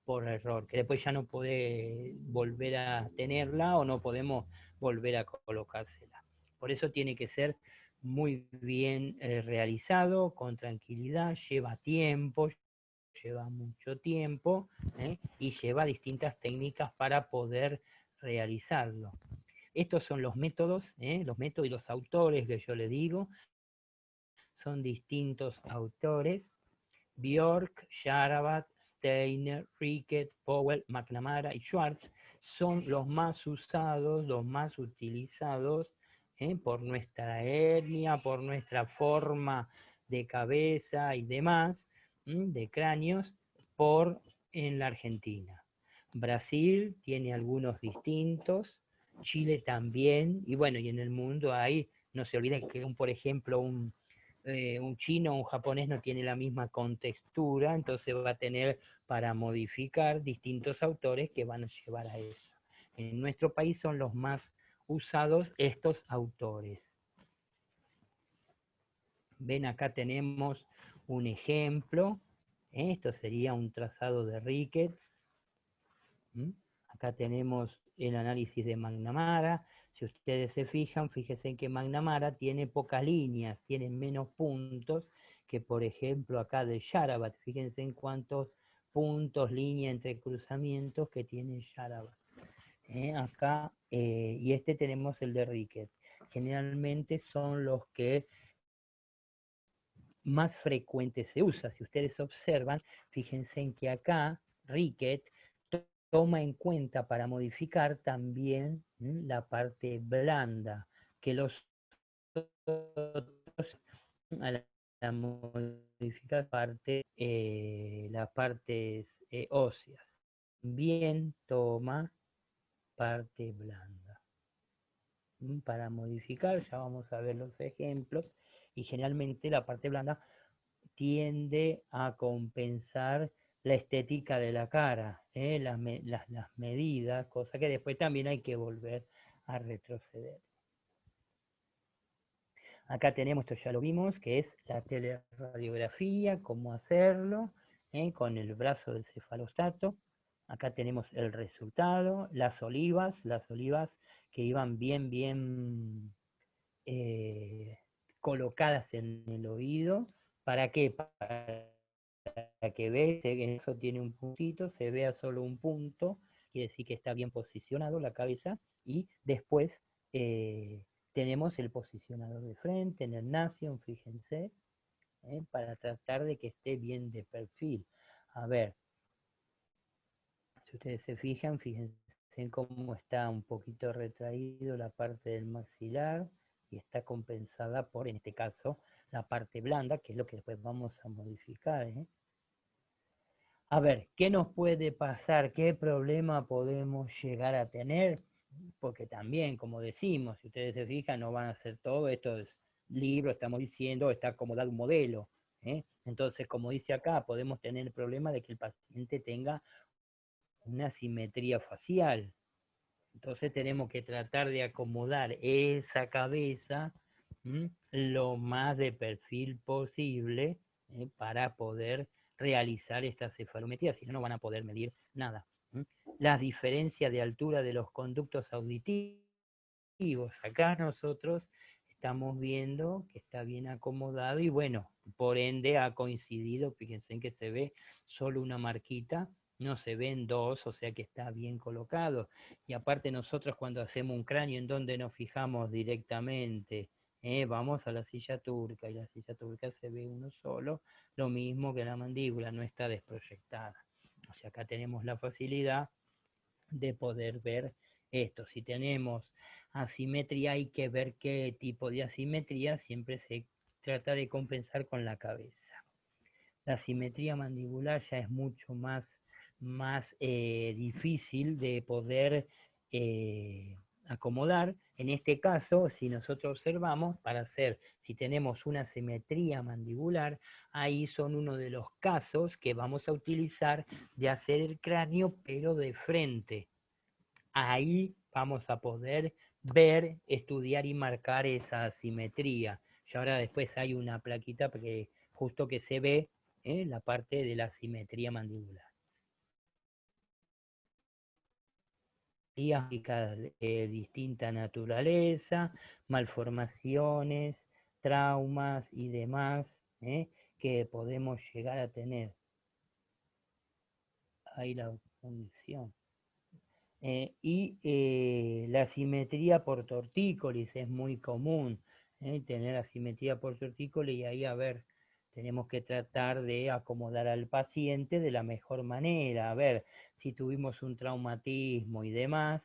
Speaker 1: por error, que después ya no puede volver a tenerla o no podemos volver a colocársela. Por eso tiene que ser muy bien realizado, con tranquilidad, lleva tiempo, lleva mucho tiempo y lleva distintas técnicas para poder realizarlo. Estos son los métodos y los autores que yo le digo. Son distintos autores: Bjork, Sharabat, Steiner, Ricketts, Powell, McNamara y Schwartz son los más usados, los más utilizados por nuestra etnia, por nuestra forma de cabeza y demás, de cráneos, en la Argentina. Brasil tiene algunos distintos, Chile también, y bueno, y en el mundo hay, no se olviden que por ejemplo un chino o un japonés no tiene la misma contextura, entonces va a tener para modificar distintos autores que van a llevar a eso. En nuestro país son los más usados estos autores. Ven, acá tenemos un ejemplo, esto sería un trazado de Ricketts. Acá tenemos el análisis de McNamara. Si ustedes se fijan, fíjense en que McNamara tiene pocas líneas, tiene menos puntos que, por ejemplo, acá de Sharabat. Fíjense en cuántos puntos, línea entre cruzamientos que tiene Sharabat. Acá, y tenemos el de Ricketts. Generalmente son los que más frecuentes se usa. Si ustedes observan, fíjense en que acá Ricketts toma en cuenta para modificar también la parte blanda, que los otros a modificar las partes óseas. Bien toma parte blanda. Para modificar, ya vamos a ver los ejemplos, y generalmente la parte blanda tiende a compensar la estética de la cara, las medidas, cosa que después también hay que volver a retroceder. Acá tenemos, esto ya lo vimos, que es la teleradiografía, cómo hacerlo, con el brazo del cefalostato. Acá tenemos el resultado, las olivas que iban bien colocadas en el oído. ¿Para qué? Para que veas que eso tiene un puntito, se vea solo un punto, quiere decir que está bien posicionado la cabeza, y después tenemos el posicionador de frente en el Nation, fíjense, para tratar de que esté bien de perfil. A ver, si ustedes se fijan, fíjense en cómo está un poquito retraído la parte del maxilar y está compensada por, en este caso, la parte blanda, que es lo que después vamos a modificar. A ver, ¿qué nos puede pasar? ¿Qué problema podemos llegar a tener? Porque también, como decimos, si ustedes se fijan, no van a hacer todo, esto es libro, estamos diciendo, está acomodado un modelo. Entonces, como dice acá, podemos tener el problema de que el paciente tenga una simetría facial. Entonces tenemos que tratar de acomodar esa cabeza lo más de perfil posible para poder realizar esta cefalometría, si no, no van a poder medir nada. Las diferencias de altura de los conductos auditivos. Acá nosotros estamos viendo que está bien acomodado y bueno, por ende ha coincidido, fíjense en que se ve solo una marquita, no se ven dos, o sea que está bien colocado. Y aparte nosotros cuando hacemos un cráneo, ¿en donde nos fijamos directamente? Vamos a la silla turca, y la silla turca se ve uno solo, lo mismo que la mandíbula, no está desproyectada. O sea, acá tenemos la facilidad de poder ver esto. Si tenemos asimetría, hay que ver qué tipo de asimetría, siempre se trata de compensar con la cabeza. La simetría mandibular ya es mucho más difícil de poder acomodar. En este caso, si nosotros observamos, para hacer, si tenemos una simetría mandibular, ahí son uno de los casos que vamos a utilizar de hacer el cráneo, pero de frente. Ahí vamos a poder ver, estudiar y marcar esa asimetría. Y ahora después hay una plaquita que justo que se ve la parte de la simetría mandibular. De distinta naturaleza, malformaciones, traumas y demás que podemos llegar a tener. Ahí la función. La asimetría por tortícolis es muy común, tener asimetría por tortícolis, y ahí, a ver, tenemos que tratar de acomodar al paciente de la mejor manera. A ver, si tuvimos un traumatismo y demás,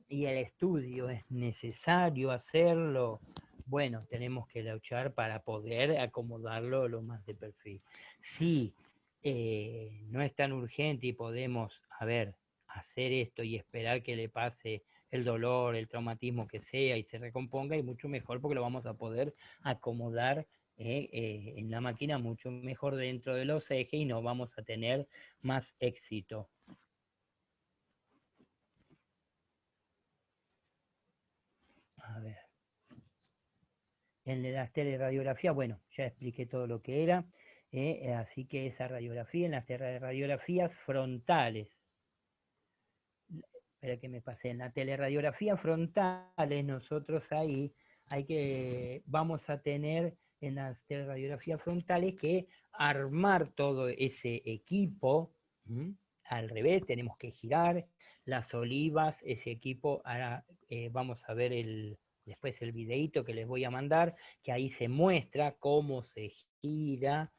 Speaker 1: y el estudio es necesario hacerlo, bueno, tenemos que luchar para poder acomodarlo lo más de perfil. Si no es tan urgente y podemos, a ver, hacer esto y esperar que le pase el dolor, el traumatismo que sea y se recomponga, y mucho mejor porque lo vamos a poder acomodar en la máquina mucho mejor dentro de los ejes y no vamos a tener más éxito. A ver. En las teleradiografías, bueno, ya expliqué todo lo que era, así que esa radiografía, en las teleradiografías frontales, espera que me pasé, en la teleradiografía frontales nosotros ahí vamos a tener en las teleradiografías frontales que armar todo ese equipo, al revés, tenemos que girar las olivas, ese equipo, ahora vamos a ver después el videíto que les voy a mandar, que ahí se muestra cómo se gira,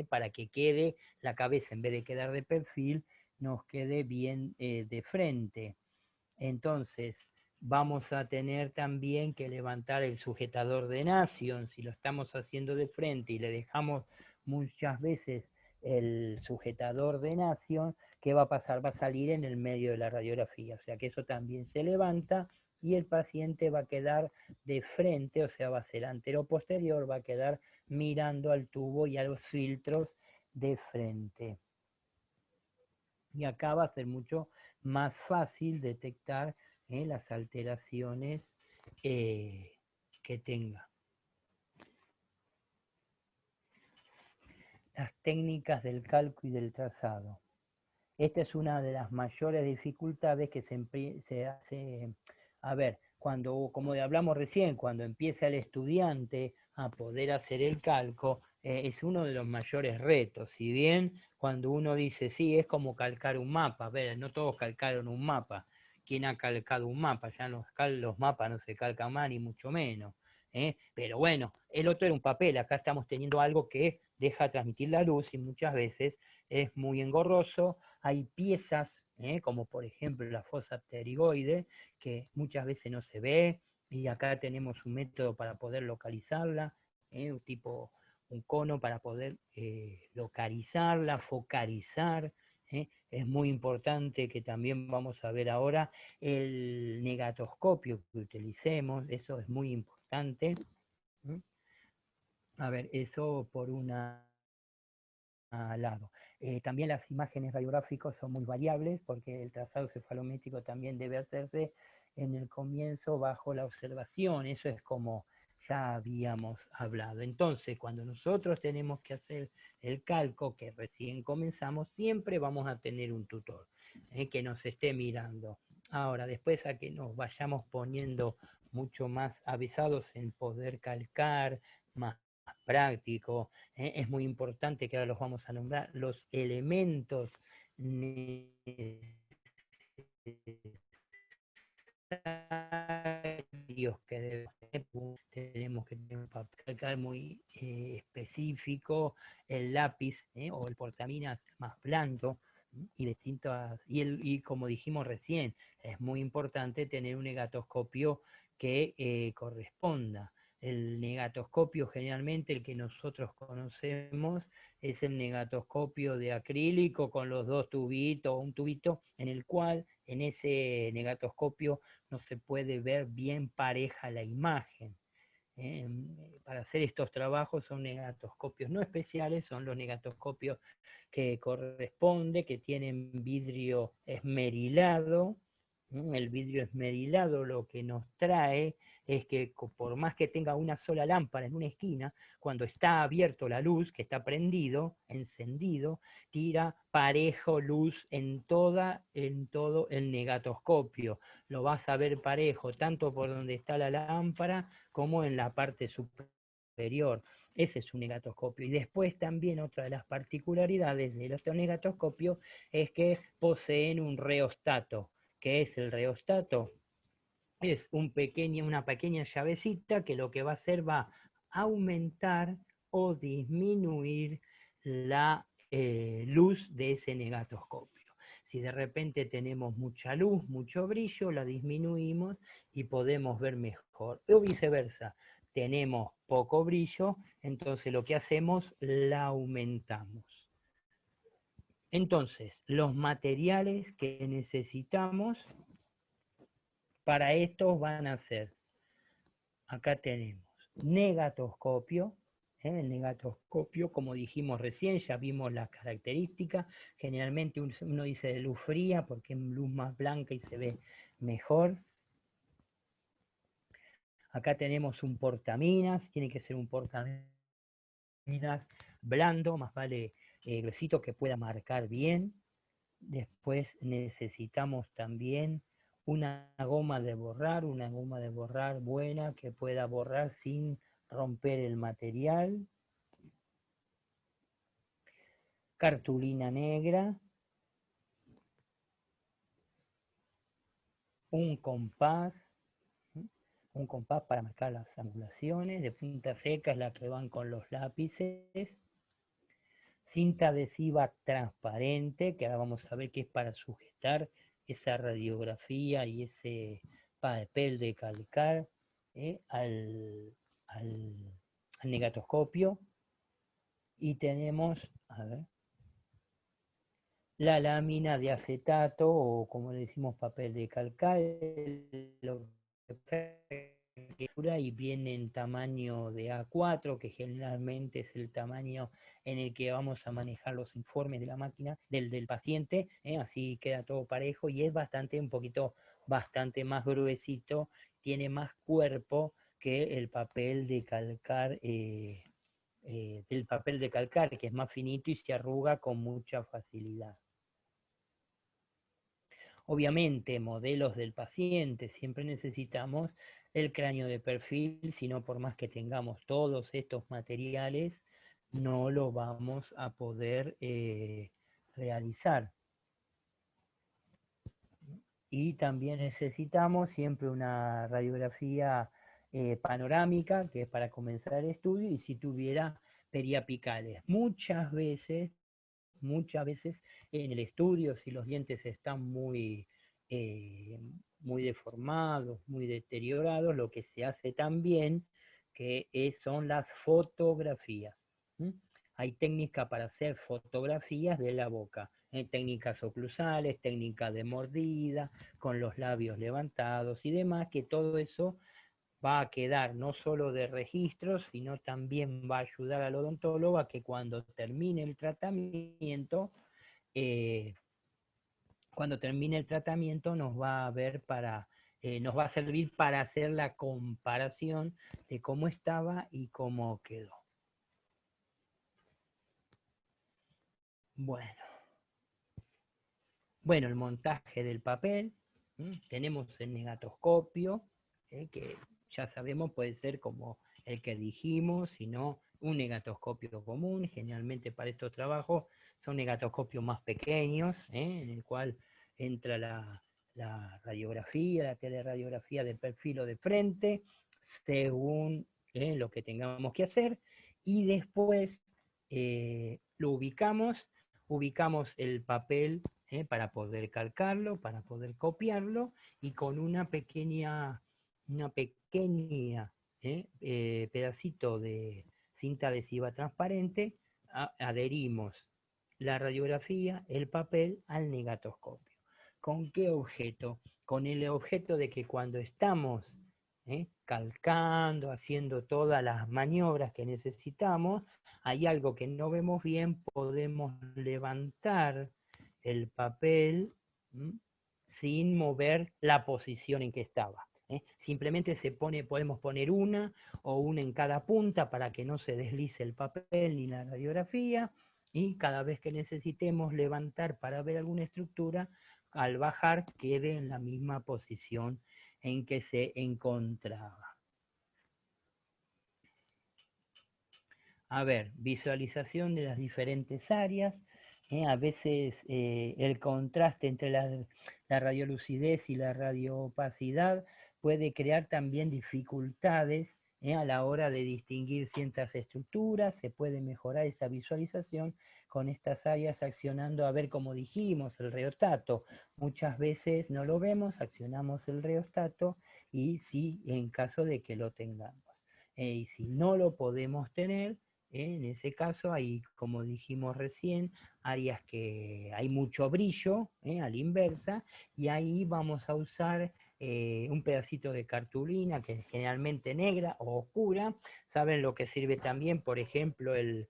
Speaker 1: para que quede la cabeza, en vez de quedar de perfil, nos quede bien de frente. Entonces, vamos a tener también que levantar el sujetador de Nation. Si lo estamos haciendo de frente y le dejamos muchas veces el sujetador de Nation, ¿qué va a pasar? Va a salir en el medio de la radiografía. O sea que eso también se levanta y el paciente va a quedar de frente, o sea, va a ser antero-posterior, va a quedar mirando al tubo y a los filtros de frente. Y acá va a ser mucho más fácil detectar las alteraciones que tenga. Las técnicas del calco y del trazado. Esta es una de las mayores dificultades que se hace. A ver, cuando, como hablamos recién, cuando empieza el estudiante a poder hacer el calco, es uno de los mayores retos. Si bien cuando uno dice, sí, es como calcar un mapa, a ver, no todos calcaron un mapa. ¿Quién ha calcado un mapa? Ya los mapas no se calcan más, ni mucho menos. Pero bueno, el otro era un papel, acá estamos teniendo algo que deja transmitir la luz y muchas veces es muy engorroso. Hay piezas, como por ejemplo la fosa pterigoide, que muchas veces no se ve, y acá tenemos un método para poder localizarla, un tipo, un cono para poder localizarla, focalizar. Es muy importante que también vamos a ver ahora el negatoscopio que utilicemos, eso es muy importante. A ver, eso por una lado. También las imágenes radiográficas son muy variables porque el trazado cefalométrico también debe hacerse en el comienzo bajo la observación, eso es como ya habíamos hablado. Entonces, cuando nosotros tenemos que hacer el calco, que recién comenzamos, siempre vamos a tener un tutor que nos esté mirando. Ahora, después a que nos vayamos poniendo mucho más avisados en poder calcar, más práctico, es muy importante que ahora los vamos a nombrar, los elementos necesarios que tenemos que tener un papel muy específico, el lápiz o el portaminas más blando, y distintas, y como dijimos recién, es muy importante tener un negatoscopio que corresponda. El negatoscopio generalmente, el que nosotros conocemos, es el negatoscopio de acrílico con los dos tubitos, un tubito en el cual en ese negatoscopio no se puede ver bien pareja la imagen. Para hacer estos trabajos son negatoscopios no especiales, son los negatoscopios que corresponde, que tienen vidrio esmerilado. El vidrio esmerilado lo que nos trae es que por más que tenga una sola lámpara en una esquina, cuando está abierto la luz, que está prendido, encendido, tira parejo luz en todo el negatoscopio. Lo vas a ver parejo, tanto por donde está la lámpara como en la parte superior. Ese es un negatoscopio. Y después también otra de las particularidades de los negatoscopios es que poseen un reostato. ¿Qué es el reostato? Es una pequeña llavecita que lo que va a hacer va a aumentar o disminuir la luz de ese negatoscopio. Si de repente tenemos mucha luz, mucho brillo, la disminuimos y podemos ver mejor. O viceversa, tenemos poco brillo, entonces lo que hacemos, la aumentamos. Entonces, los materiales que necesitamos para esto van a ser, acá tenemos negatoscopio. El negatoscopio, como dijimos recién, ya vimos las características. Generalmente uno dice de luz fría porque es luz más blanca y se ve mejor. Acá tenemos un portaminas, tiene que ser un portaminas blando, más vale gruesito que pueda marcar bien. Después necesitamos también una goma de borrar buena que pueda borrar sin romper el material. Cartulina negra. Un compás para marcar las angulaciones. De punta seca es la que van con los lápices. Cinta adhesiva transparente, que ahora vamos a ver que es para sujetar esa radiografía y ese papel de calcar al negatoscopio. Y tenemos, a ver, la lámina de acetato, o como le decimos papel de calcar, y viene en tamaño de A4, que generalmente es el tamaño en el que vamos a manejar los informes de la máquina, del paciente, así queda todo parejo y es bastante más gruesito, tiene más cuerpo que el papel de calcar, que es más finito y se arruga con mucha facilidad. Obviamente, modelos del paciente, siempre necesitamos el cráneo de perfil, si no por más que tengamos todos estos materiales, no lo vamos a poder realizar. Y también necesitamos siempre una radiografía panorámica, que es para comenzar el estudio, y si tuviera periapicales. Muchas veces en el estudio, si los dientes están muy deformados, muy deteriorados, lo que se hace también son las fotografías. Hay técnicas para hacer fotografías de la boca, técnicas oclusales, técnicas de mordida, con los labios levantados y demás, que todo eso va a quedar no solo de registros, sino también va a ayudar al odontólogo a que cuando termine el tratamiento, nos va a nos va a servir para hacer la comparación de cómo estaba y cómo quedó. Bueno, el montaje del papel, tenemos el negatoscopio, que ya sabemos puede ser como el que dijimos, sino un negatoscopio común. Generalmente para estos trabajos son negatoscopios más pequeños, en el cual entra la radiografía, la teleradiografía de perfil o de frente, según lo que tengamos que hacer, y después lo ubicamos el papel para poder calcarlo, para poder copiarlo, y con una pequeña pedacito de cinta adhesiva transparente adherimos la radiografía, el papel, al negatoscopio. ¿Con qué objeto? Con el objeto de que cuando estamos calcando, haciendo todas las maniobras que necesitamos, hay algo que no vemos bien, podemos levantar el papel sin mover la posición en que estaba. Simplemente podemos poner una en cada punta para que no se deslice el papel ni la radiografía, y cada vez que necesitemos levantar para ver alguna estructura, al bajar quede en la misma posición en que se encontraba. A ver, visualización de las diferentes áreas. A veces el contraste entre la radiolucidez y la radioopacidad puede crear también dificultades a la hora de distinguir ciertas estructuras. Se puede mejorar esa visualización con estas áreas accionando, a ver, como dijimos, el rheostato. Muchas veces no lo vemos, accionamos el rheostato, y sí, en caso de que lo tengamos. Y si no lo podemos tener, en ese caso hay, como dijimos recién, áreas que hay mucho brillo, a la inversa, y ahí vamos a usar un pedacito de cartulina, que es generalmente negra o oscura. ¿Saben lo que sirve también? Por ejemplo, el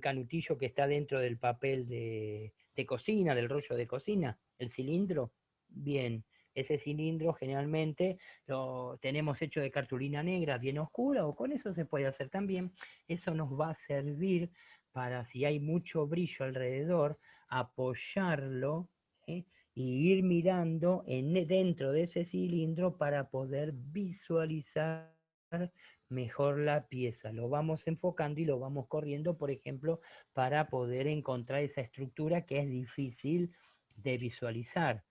Speaker 1: canutillo que está dentro del papel de cocina, del rollo de cocina, el cilindro. Bien, ese cilindro generalmente lo tenemos hecho de cartulina negra bien oscura, o con eso se puede hacer también. Eso nos va a servir para, si hay mucho brillo alrededor, apoyarlo y ir mirando dentro de ese cilindro para poder visualizar mejor la pieza. Lo vamos enfocando y lo vamos corriendo, por ejemplo, para poder encontrar esa estructura que es difícil de visualizar.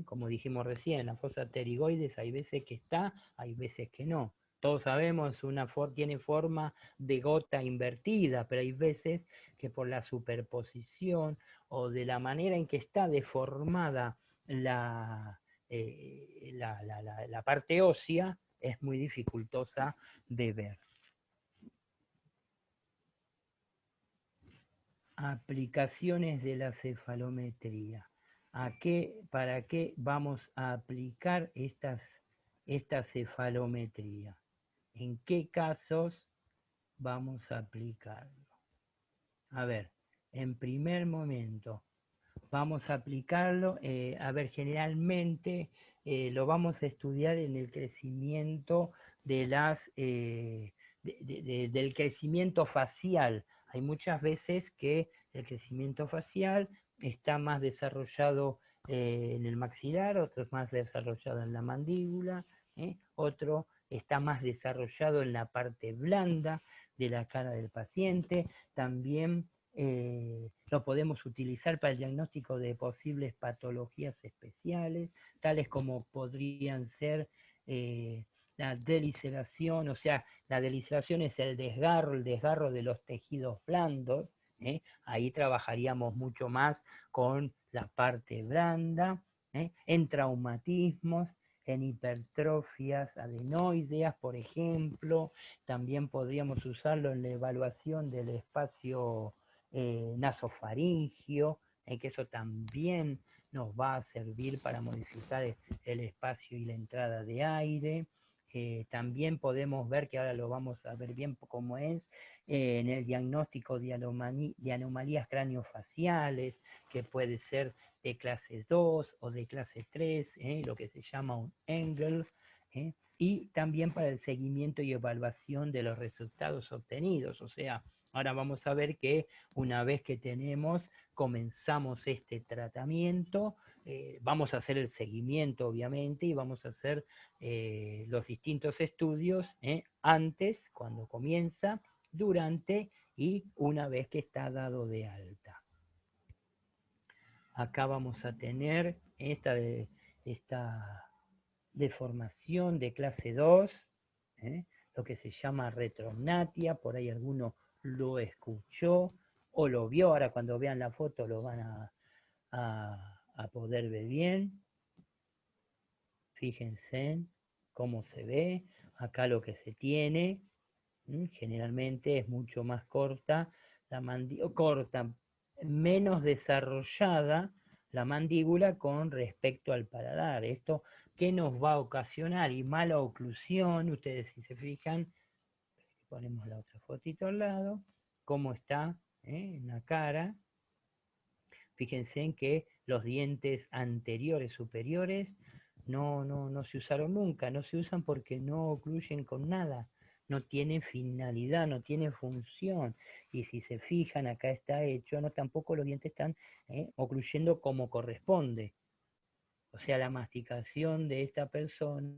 Speaker 1: Como dijimos recién, la fosa pterigoides hay veces que está, hay veces que no. Todos sabemos, tiene forma de gota invertida, pero hay veces que por la superposición o de la manera en que está deformada la parte ósea, es muy dificultosa de ver. Aplicaciones de la cefalometría. ¿Para qué vamos a aplicar esta cefalometría? ¿En qué casos vamos a aplicarlo? A ver, en primer momento, vamos a aplicarlo, generalmente lo vamos a estudiar en el crecimiento del crecimiento facial. Hay muchas veces que el crecimiento facial está más desarrollado en el maxilar, otro más desarrollado en la mandíbula, otro está más desarrollado en la parte blanda de la cara del paciente. También lo podemos utilizar para el diagnóstico de posibles patologías especiales, tales como podrían ser la deliseración, o sea, la deliseración es el desgarro de los tejidos blandos. Ahí trabajaríamos mucho más con la parte blanda, en traumatismos, en hipertrofias adenoideas, por ejemplo. También podríamos usarlo en la evaluación del espacio nasofaringio, que eso también nos va a servir para modificar el espacio y la entrada de aire. También podemos ver, que ahora lo vamos a ver bien cómo es, en el diagnóstico de anomalías craniofaciales, que puede ser de clase 2 o de clase 3, lo que se llama un Engel, y también para el seguimiento y evaluación de los resultados obtenidos. O sea, ahora vamos a ver que una vez que comenzamos este tratamiento, vamos a hacer el seguimiento, obviamente, y vamos a hacer los distintos estudios antes, cuando comienza, durante y una vez que está dado de alta. Acá vamos a tener esta deformación de clase 2, lo que se llama retrognatia, por ahí alguno lo escuchó o lo vio, ahora cuando vean la foto lo van a poder ver bien. Fíjense cómo se ve, acá lo que se tiene, generalmente es mucho más corta, menos desarrollada la mandíbula con respecto al paladar. Esto que nos va a ocasionar, y mala oclusión, ustedes si se fijan, ponemos la otra fotito al lado, cómo está en la cara. Fíjense en que los dientes anteriores superiores no se usaron nunca, no se usan porque no ocluyen con nada, no tienen finalidad, no tienen función. Y si se fijan, acá está hecho, tampoco los dientes están ocluyendo como corresponde. O sea, la masticación de esta persona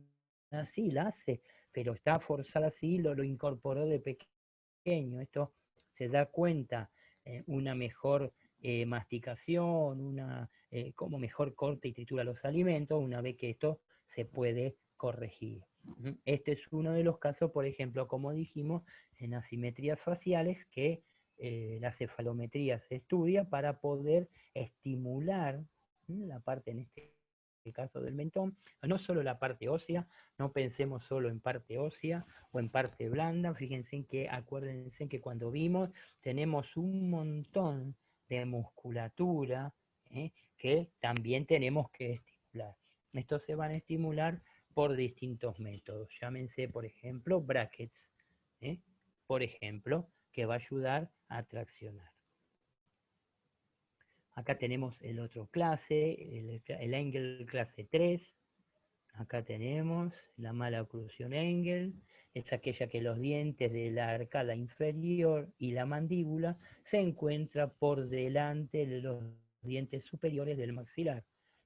Speaker 1: sí la hace, pero está forzada así, lo incorporó de pequeño. Esto se da cuenta, una mejor masticación, como mejor corta y tritura los alimentos, una vez que esto se puede corregir. Este es uno de los casos, por ejemplo, como dijimos, en asimetrías faciales, que la cefalometría se estudia para poder estimular la parte, en este caso del mentón, no solo la parte ósea, no pensemos solo en parte ósea o en parte blanda. Fíjense en que, acuérdense en que cuando vimos, tenemos un montón de musculatura que también tenemos que estimular. Estos se van a estimular por distintos métodos, llámense por ejemplo brackets, por ejemplo, que va a ayudar a traccionar. Acá tenemos el otro clase, el Engel clase 3. Acá tenemos la mala oclusión Engel, es aquella que los dientes de la arcada inferior y la mandíbula se encuentran por delante de los dientes superiores del maxilar.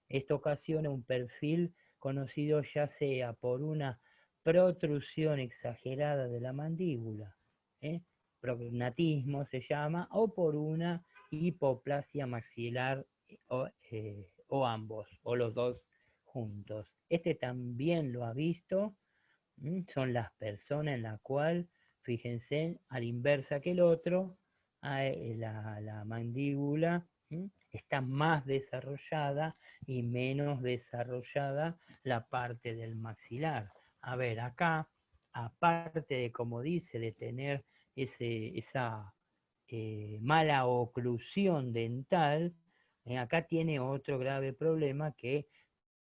Speaker 1: Esto ocasiona un perfil conocido ya sea por una protrusión exagerada de la mandíbula, prognatismo se llama, o por una hipoplasia maxilar, o ambos, o los dos juntos. Este también lo ha visto, son las personas en la cual, fíjense, a la inversa que el otro, la mandíbula está más desarrollada y menos desarrollada la parte del maxilar. A ver, acá, aparte de, como dice, de tener esa mala oclusión dental, acá tiene otro grave problema, que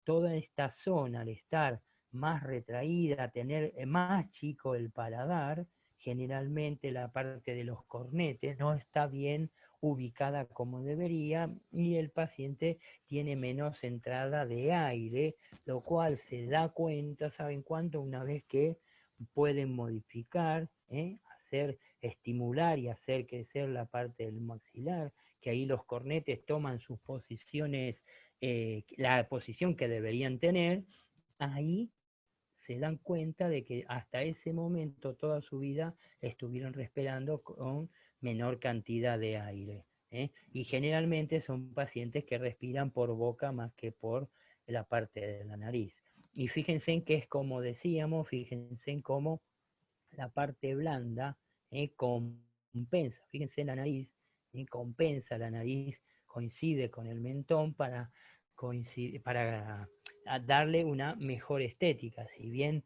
Speaker 1: toda esta zona, al estar más retraída, tener más chico el paladar, generalmente la parte de los cornetes no está bien ubicada como debería, y el paciente tiene menos entrada de aire, lo cual se da cuenta, ¿saben cuánto? Una vez que pueden modificar, estimular y hacer crecer la parte del maxilar, que ahí los cornetes toman sus posiciones la posición que deberían tener, ahí se dan cuenta de que hasta ese momento, toda su vida, estuvieron respirando con menor cantidad de aire. Y generalmente son pacientes que respiran por boca más que por la parte de la nariz. Y fíjense en que es como decíamos, fíjense en cómo la parte blanda compensa, fíjense en la nariz, compensa la nariz, coincide con el mentón para darle una mejor estética, si bien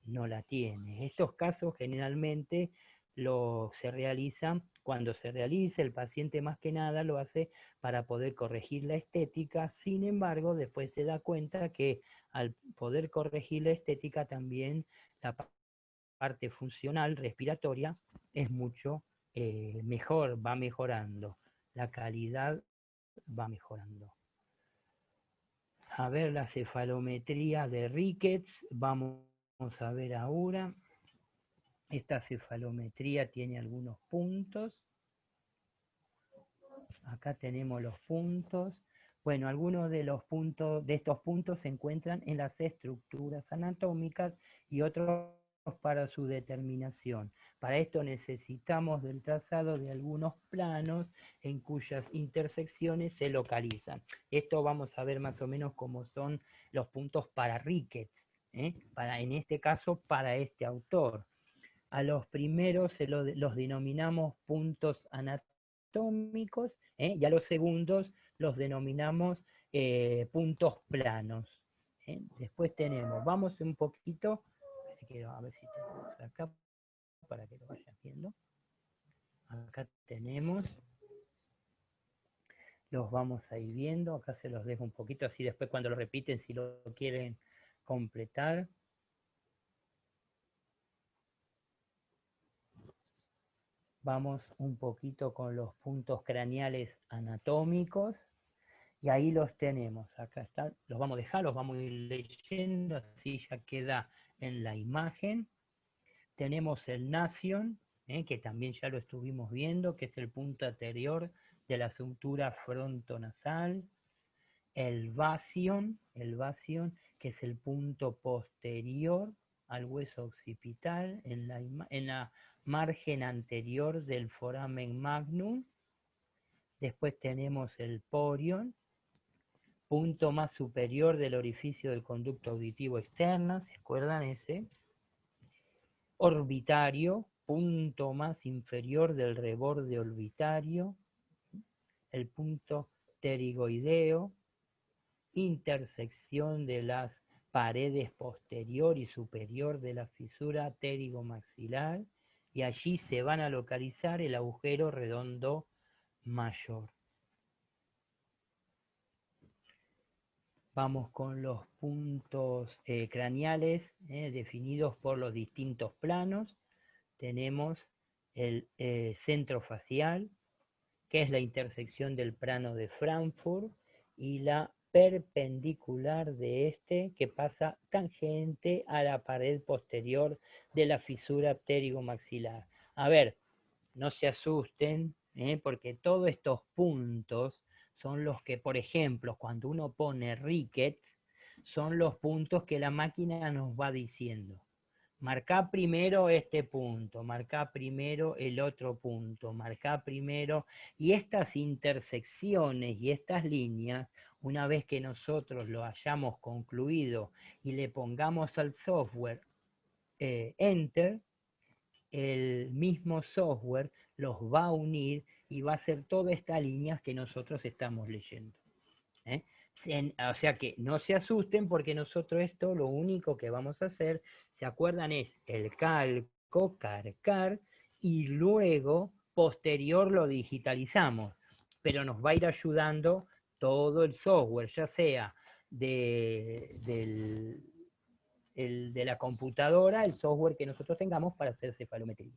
Speaker 1: no la tiene. Estos casos generalmente se realizan, cuando se realiza el paciente más que nada lo hace para poder corregir la estética, sin embargo después se da cuenta que al poder corregir la estética también la parte funcional, respiratoria, es mucho mejor, va mejorando, la calidad va mejorando. A ver la cefalometría de Ricketts, vamos a ver ahora. Esta cefalometría tiene algunos puntos. Acá tenemos los puntos. Bueno, algunos de estos puntos se encuentran en las estructuras anatómicas y otros para su determinación. Para esto necesitamos del trazado de algunos planos en cuyas intersecciones se localizan. Esto vamos a ver más o menos cómo son los puntos para Ricketts, en este caso para este autor. A los primeros los denominamos puntos anatómicos, y a los segundos los denominamos puntos planos. Después tenemos, vamos un poquito, a ver si tenemos acá para que lo vayan viendo. Acá tenemos, los vamos a ir viendo, acá se los dejo un poquito, así después cuando lo repiten, si lo quieren completar. Vamos un poquito con los puntos craneales anatómicos, y ahí los tenemos, acá están, los vamos a dejar, los vamos a ir leyendo, así ya queda en la imagen. Tenemos el nasion, que también ya lo estuvimos viendo, que es el punto anterior de la sutura frontonasal. El bastion, que es el punto posterior al hueso occipital, en la margen anterior del foramen magnum. Después tenemos el porion, punto más superior del orificio del conducto auditivo externo, ¿se acuerdan ese? Orbitario, punto más inferior del reborde orbitario. El punto pterigoideo, intersección de las paredes posterior y superior de la fisura pterigomaxilar, y allí se van a localizar el agujero redondo mayor. Vamos con los puntos craneales definidos por los distintos planos. Tenemos el centro facial, que es la intersección del plano de Frankfurt, y la perpendicular de este, que pasa tangente a la pared posterior de la fisura pterigomaxilar. A ver, no se asusten, porque todos estos puntos son los que, por ejemplo, cuando uno pone Ricketts, son los puntos que la máquina nos va diciendo. Marcá primero este punto, marcá primero el otro punto, marcá primero, y estas intersecciones y estas líneas, una vez que nosotros lo hayamos concluido y le pongamos al software Enter, el mismo software los va a unir y va a hacer todas estas líneas que nosotros estamos leyendo. O sea que no se asusten, porque nosotros esto lo único que vamos a hacer, ¿se acuerdan? Es el calco, carcar, y luego posterior lo digitalizamos, pero nos va a ir ayudando todo el software, ya sea de la computadora, el software que nosotros tengamos para hacer cefalometría.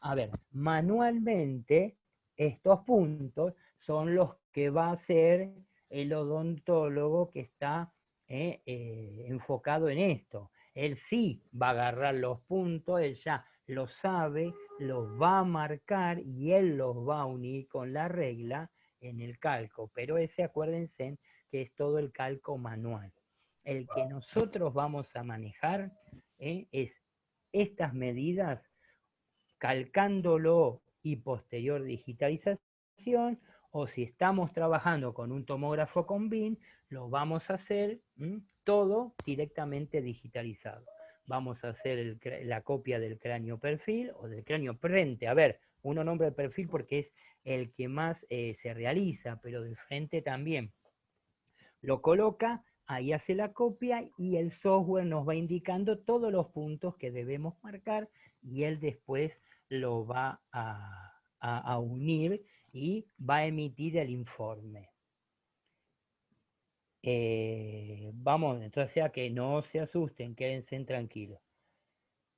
Speaker 1: A ver, manualmente estos puntos son los que va a hacer el odontólogo que está enfocado en esto. Él sí va a agarrar los puntos, él ya lo sabe, los va a marcar y él los va a unir con la regla en el calco. Pero ese, acuérdense, que es todo el calco manual. El que nosotros vamos a manejar es estas medidas, calcándolo y posterior digitalización, o si estamos trabajando con un tomógrafo con BIM, lo vamos a hacer todo directamente digitalizado. Vamos a hacer la copia del cráneo perfil o del cráneo frente. A ver, uno nombra el perfil porque es el que más se realiza, pero de frente también. Lo coloca, ahí hace la copia y el software nos va indicando todos los puntos que debemos marcar y él después lo va a unir y va a emitir el informe. Vamos, entonces a que no se asusten, quédense tranquilos.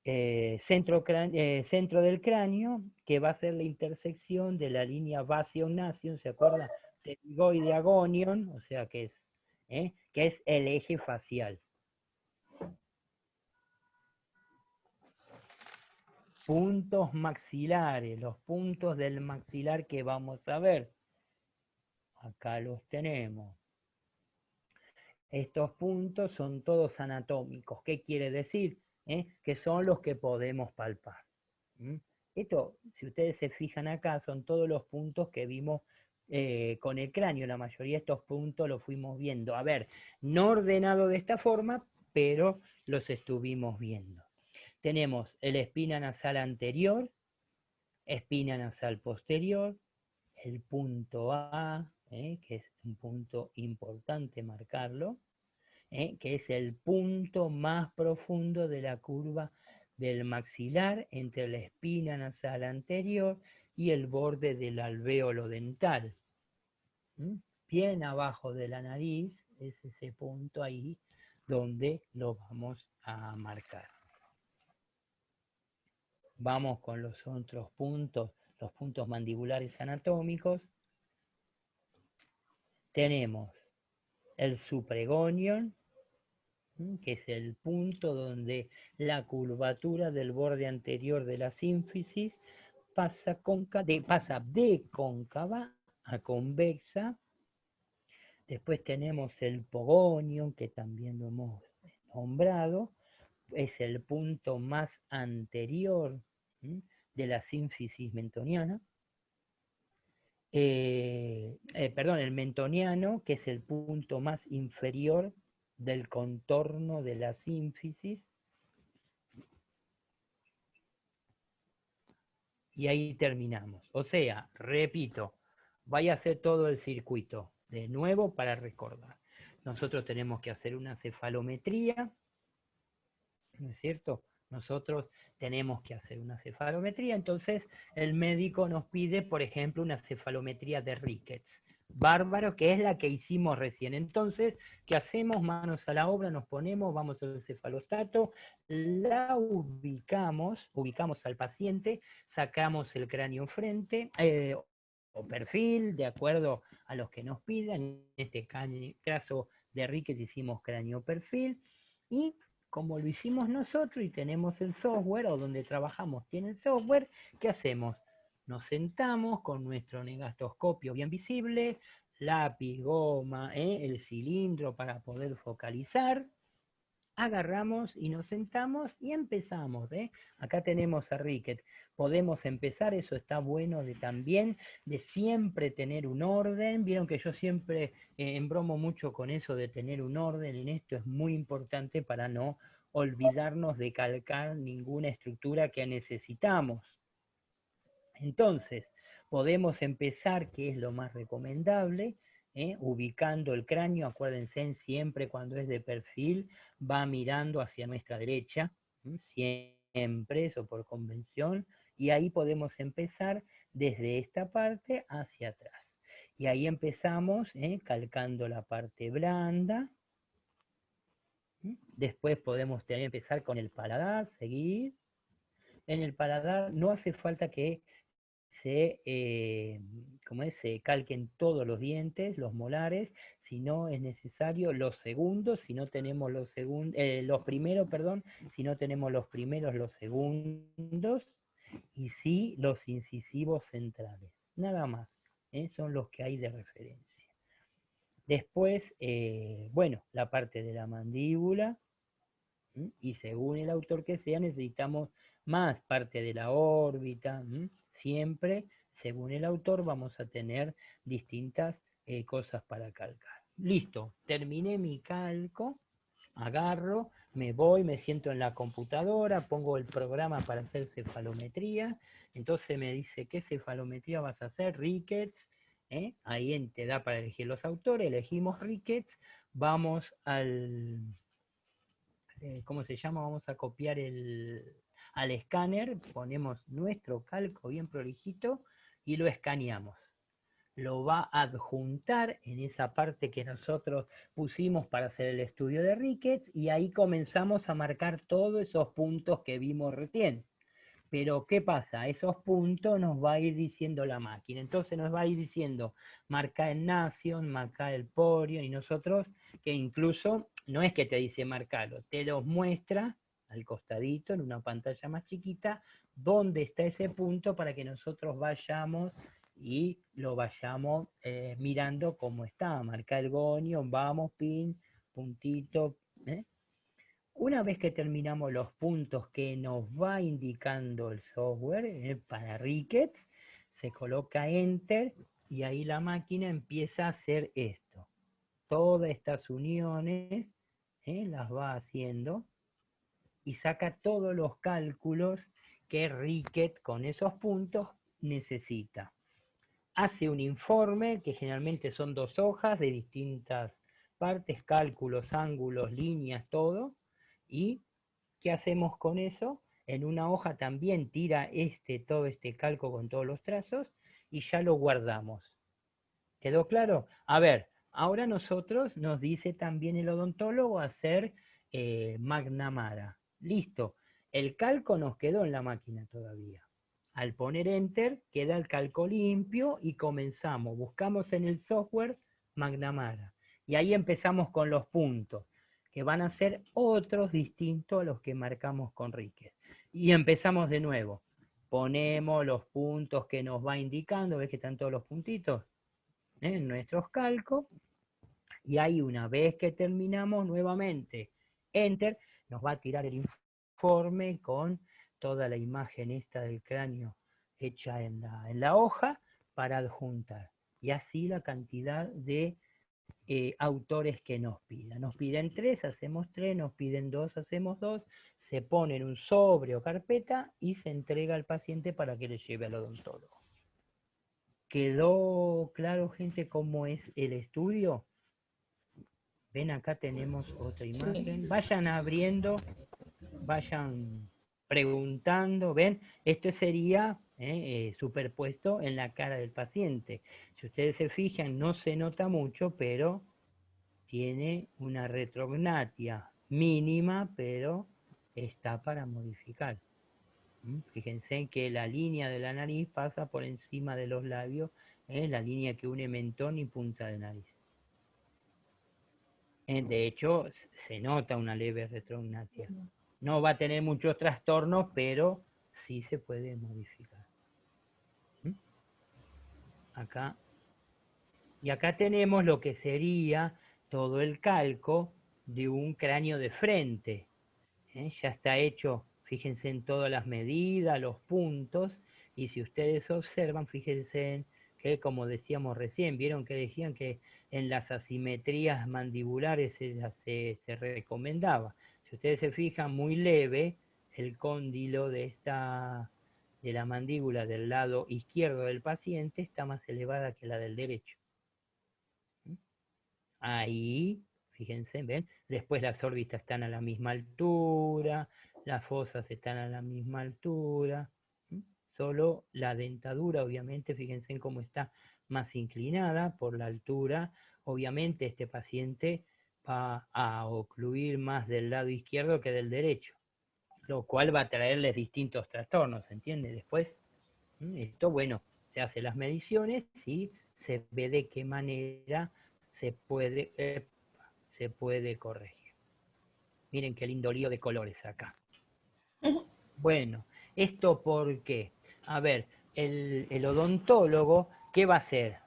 Speaker 1: Centro del cráneo, que va a ser la intersección de la línea Basio-Nasion, ¿se acuerda? Pterygoide-agonion, o sea que es el eje facial. Puntos maxilares, los puntos del maxilar que vamos a ver. Acá los tenemos. Estos puntos son todos anatómicos. ¿Qué quiere decir? Que son los que podemos palpar. Esto, si ustedes se fijan acá, son todos los puntos que vimos con el cráneo. La mayoría de estos puntos los fuimos viendo. A ver, no ordenado de esta forma, pero los estuvimos viendo. Tenemos el espina nasal anterior, espina nasal posterior, el punto A, que es un punto importante marcarlo, que es el punto más profundo de la curva del maxilar entre la espina nasal anterior y el borde del alvéolo dental. Bien abajo de la nariz es ese punto ahí donde lo vamos a marcar. Vamos con los otros puntos, los puntos mandibulares anatómicos. Tenemos el supregonion, que es el punto donde la curvatura del borde anterior de la sínfisis pasa de cóncava a convexa. Después tenemos el pogonion, que también lo hemos nombrado, es el punto más anterior de la sínfisis mentoniana. El mentoniano, que es el punto más inferior del contorno de la sínfisis. Y ahí terminamos. O sea, repito, vaya a hacer todo el circuito de nuevo para recordar. Nosotros tenemos que hacer una cefalometría, ¿no es cierto? Nosotros tenemos que hacer una cefalometría, entonces el médico nos pide, por ejemplo, una cefalometría de Ricketts. Bárbaro, que es la que hicimos recién. Entonces, ¿qué hacemos? Manos a la obra, nos ponemos, vamos al cefalostato, la ubicamos al paciente, sacamos el cráneo enfrente, o perfil, de acuerdo a los que nos pidan. En este caso de Ricketts hicimos cráneo perfil, y como lo hicimos nosotros y tenemos el software, o donde trabajamos tiene el software, ¿qué hacemos? Nos sentamos con nuestro negastoscopio bien visible, lápiz, goma, el cilindro para poder focalizar, agarramos y nos sentamos y empezamos. Acá tenemos a Ricketts. Podemos empezar, eso está bueno también, de siempre tener un orden. Vieron que yo siempre embromo mucho con eso de tener un orden, en esto es muy importante para no olvidarnos de calcar ninguna estructura que necesitamos. Entonces, podemos empezar, que es lo más recomendable, ubicando el cráneo. Acuérdense, siempre cuando es de perfil, va mirando hacia nuestra derecha, siempre, eso por convención, y ahí podemos empezar desde esta parte hacia atrás. Y ahí empezamos calcando la parte blanda. Después podemos empezar con el paladar, seguir. En el paladar no hace falta que se calquen todos los dientes, los molares, si no es necesario los segundos, si no tenemos los primeros, si no tenemos los primeros, los segundos, y sí los incisivos centrales, nada más, son los que hay de referencia. Después, bueno, la parte de la mandíbula, y según el autor que sea, necesitamos más parte de la órbita. Siempre, según el autor, vamos a tener distintas cosas para calcar. Listo, terminé mi calco, agarro, me voy, me siento en la computadora, pongo el programa para hacer cefalometría, entonces me dice, ¿qué cefalometría vas a hacer? Ricketts, ahí te da para elegir los autores, elegimos Ricketts, vamos al... ¿cómo se llama? Vamos a copiar al escáner, ponemos nuestro calco bien prolijito y lo escaneamos. Lo va a adjuntar en esa parte que nosotros pusimos para hacer el estudio de Ricketts y ahí comenzamos a marcar todos esos puntos que vimos recién. Pero, ¿qué pasa? Esos puntos nos va a ir diciendo la máquina. Entonces nos va a ir diciendo, marca el Nation, marca el Porion, y nosotros, que incluso, no es que te dice marcarlo, te los muestra al costadito, en una pantalla más chiquita, dónde está ese punto para que nosotros vayamos y lo vayamos mirando cómo está. Marca el gonion, vamos, pin, puntito, Una vez que terminamos los puntos que nos va indicando el software para Ricketts, se coloca Enter y ahí la máquina empieza a hacer esto. Todas estas uniones las va haciendo y saca todos los cálculos que Ricketts con esos puntos necesita. Hace un informe que generalmente son 2 hojas de distintas partes, cálculos, ángulos, líneas, todo. ¿Y qué hacemos con eso? En una hoja también tira todo este calco con todos los trazos y ya lo guardamos. ¿Quedó claro? A ver, ahora nosotros nos dice también el odontólogo hacer McNamara. Listo, el calco nos quedó en la máquina todavía. Al poner Enter queda el calco limpio y comenzamos. Buscamos en el software McNamara. Y ahí empezamos con los puntos, que van a ser otros distintos a los que marcamos con Ricketts. Y empezamos de nuevo. Ponemos los puntos que nos va indicando, ¿ves que están todos los puntitos? En nuestros calcos. Y ahí una vez que terminamos nuevamente, Enter, nos va a tirar el informe con toda la imagen esta del cráneo hecha en la hoja para adjuntar. Y así la cantidad de autores que nos pidan. Nos piden 3, hacemos 3, nos piden 2, hacemos 2, se pone en un sobre o carpeta y se entrega al paciente para que le lleve al odontólogo. ¿Quedó claro, gente, cómo es el estudio? Ven, acá tenemos otra imagen. Vayan abriendo, vayan preguntando, ¿ven? Esto sería superpuesto en la cara del paciente. Si ustedes se fijan, no se nota mucho, pero tiene una retrognatia mínima, pero está para modificar. Fíjense que la línea de la nariz pasa por encima de los labios, la línea que une mentón y punta de nariz. De hecho, se nota una leve retrognatia. No va a tener muchos trastornos, pero sí se puede modificar. Acá. Y acá tenemos lo que sería todo el calco de un cráneo de frente. Ya está hecho, fíjense en todas las medidas, los puntos, y si ustedes observan, fíjense que, como decíamos recién, vieron que decían que en las asimetrías mandibulares se recomendaba. Si ustedes se fijan, muy leve el cóndilo de la mandíbula del lado izquierdo del paciente está más elevada que la del derecho. Ahí, fíjense, ¿ven? Después las órbitas están a la misma altura, las fosas están a la misma altura. Solo la dentadura, obviamente, fíjense en cómo está más inclinada por la altura. Obviamente este paciente va a ocluir más del lado izquierdo que del derecho, lo cual va a traerles distintos trastornos, ¿entiende? Después, esto, bueno, se hacen las mediciones y se ve de qué manera se puede corregir. Miren qué lindo lío de colores acá. Bueno, ¿esto por qué? A ver, el odontólogo, ¿qué va a hacer?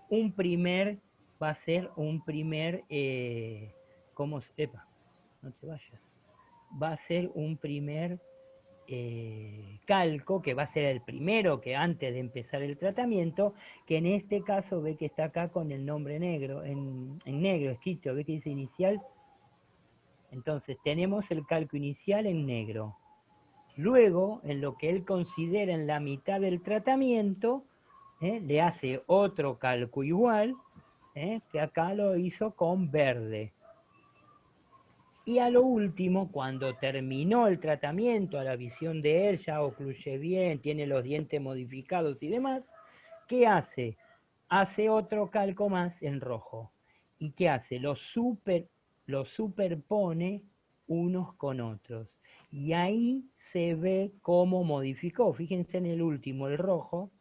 Speaker 1: Un primer va a ser un primer, no te vayas, va a ser un primer calco, que va a ser el primero que antes de empezar el tratamiento, que en este caso ve que está acá con el nombre negro, en negro escrito, ve que dice inicial. Entonces tenemos el calco inicial en negro. Luego, en lo que él considera en la mitad del tratamiento, le hace otro calco igual, que acá lo hizo con verde. Y a lo último, cuando terminó el tratamiento, a la visión de él, ya ocluye bien, tiene los dientes modificados y demás, ¿qué hace? Hace otro calco más en rojo. ¿Y qué hace? Los superpone unos con otros. Y ahí se ve cómo modificó. Fíjense en el último, el rojo,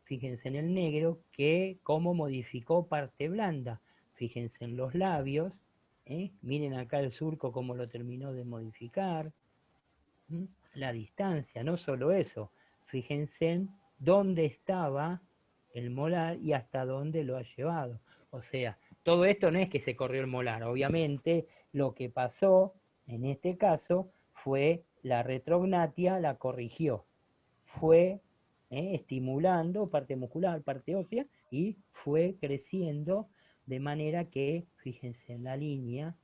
Speaker 1: fíjense en el negro, que cómo modificó parte blanda. Fíjense en los labios, miren acá el surco cómo lo terminó de modificar. La distancia, no solo eso, fíjense en dónde estaba el molar y hasta dónde lo ha llevado. O sea, todo esto no es que se corrió el molar, obviamente lo que pasó en este caso fue la retrognatia, la corrigió, fue estimulando parte muscular, parte ósea, y fue creciendo de manera que, fíjense en la línea,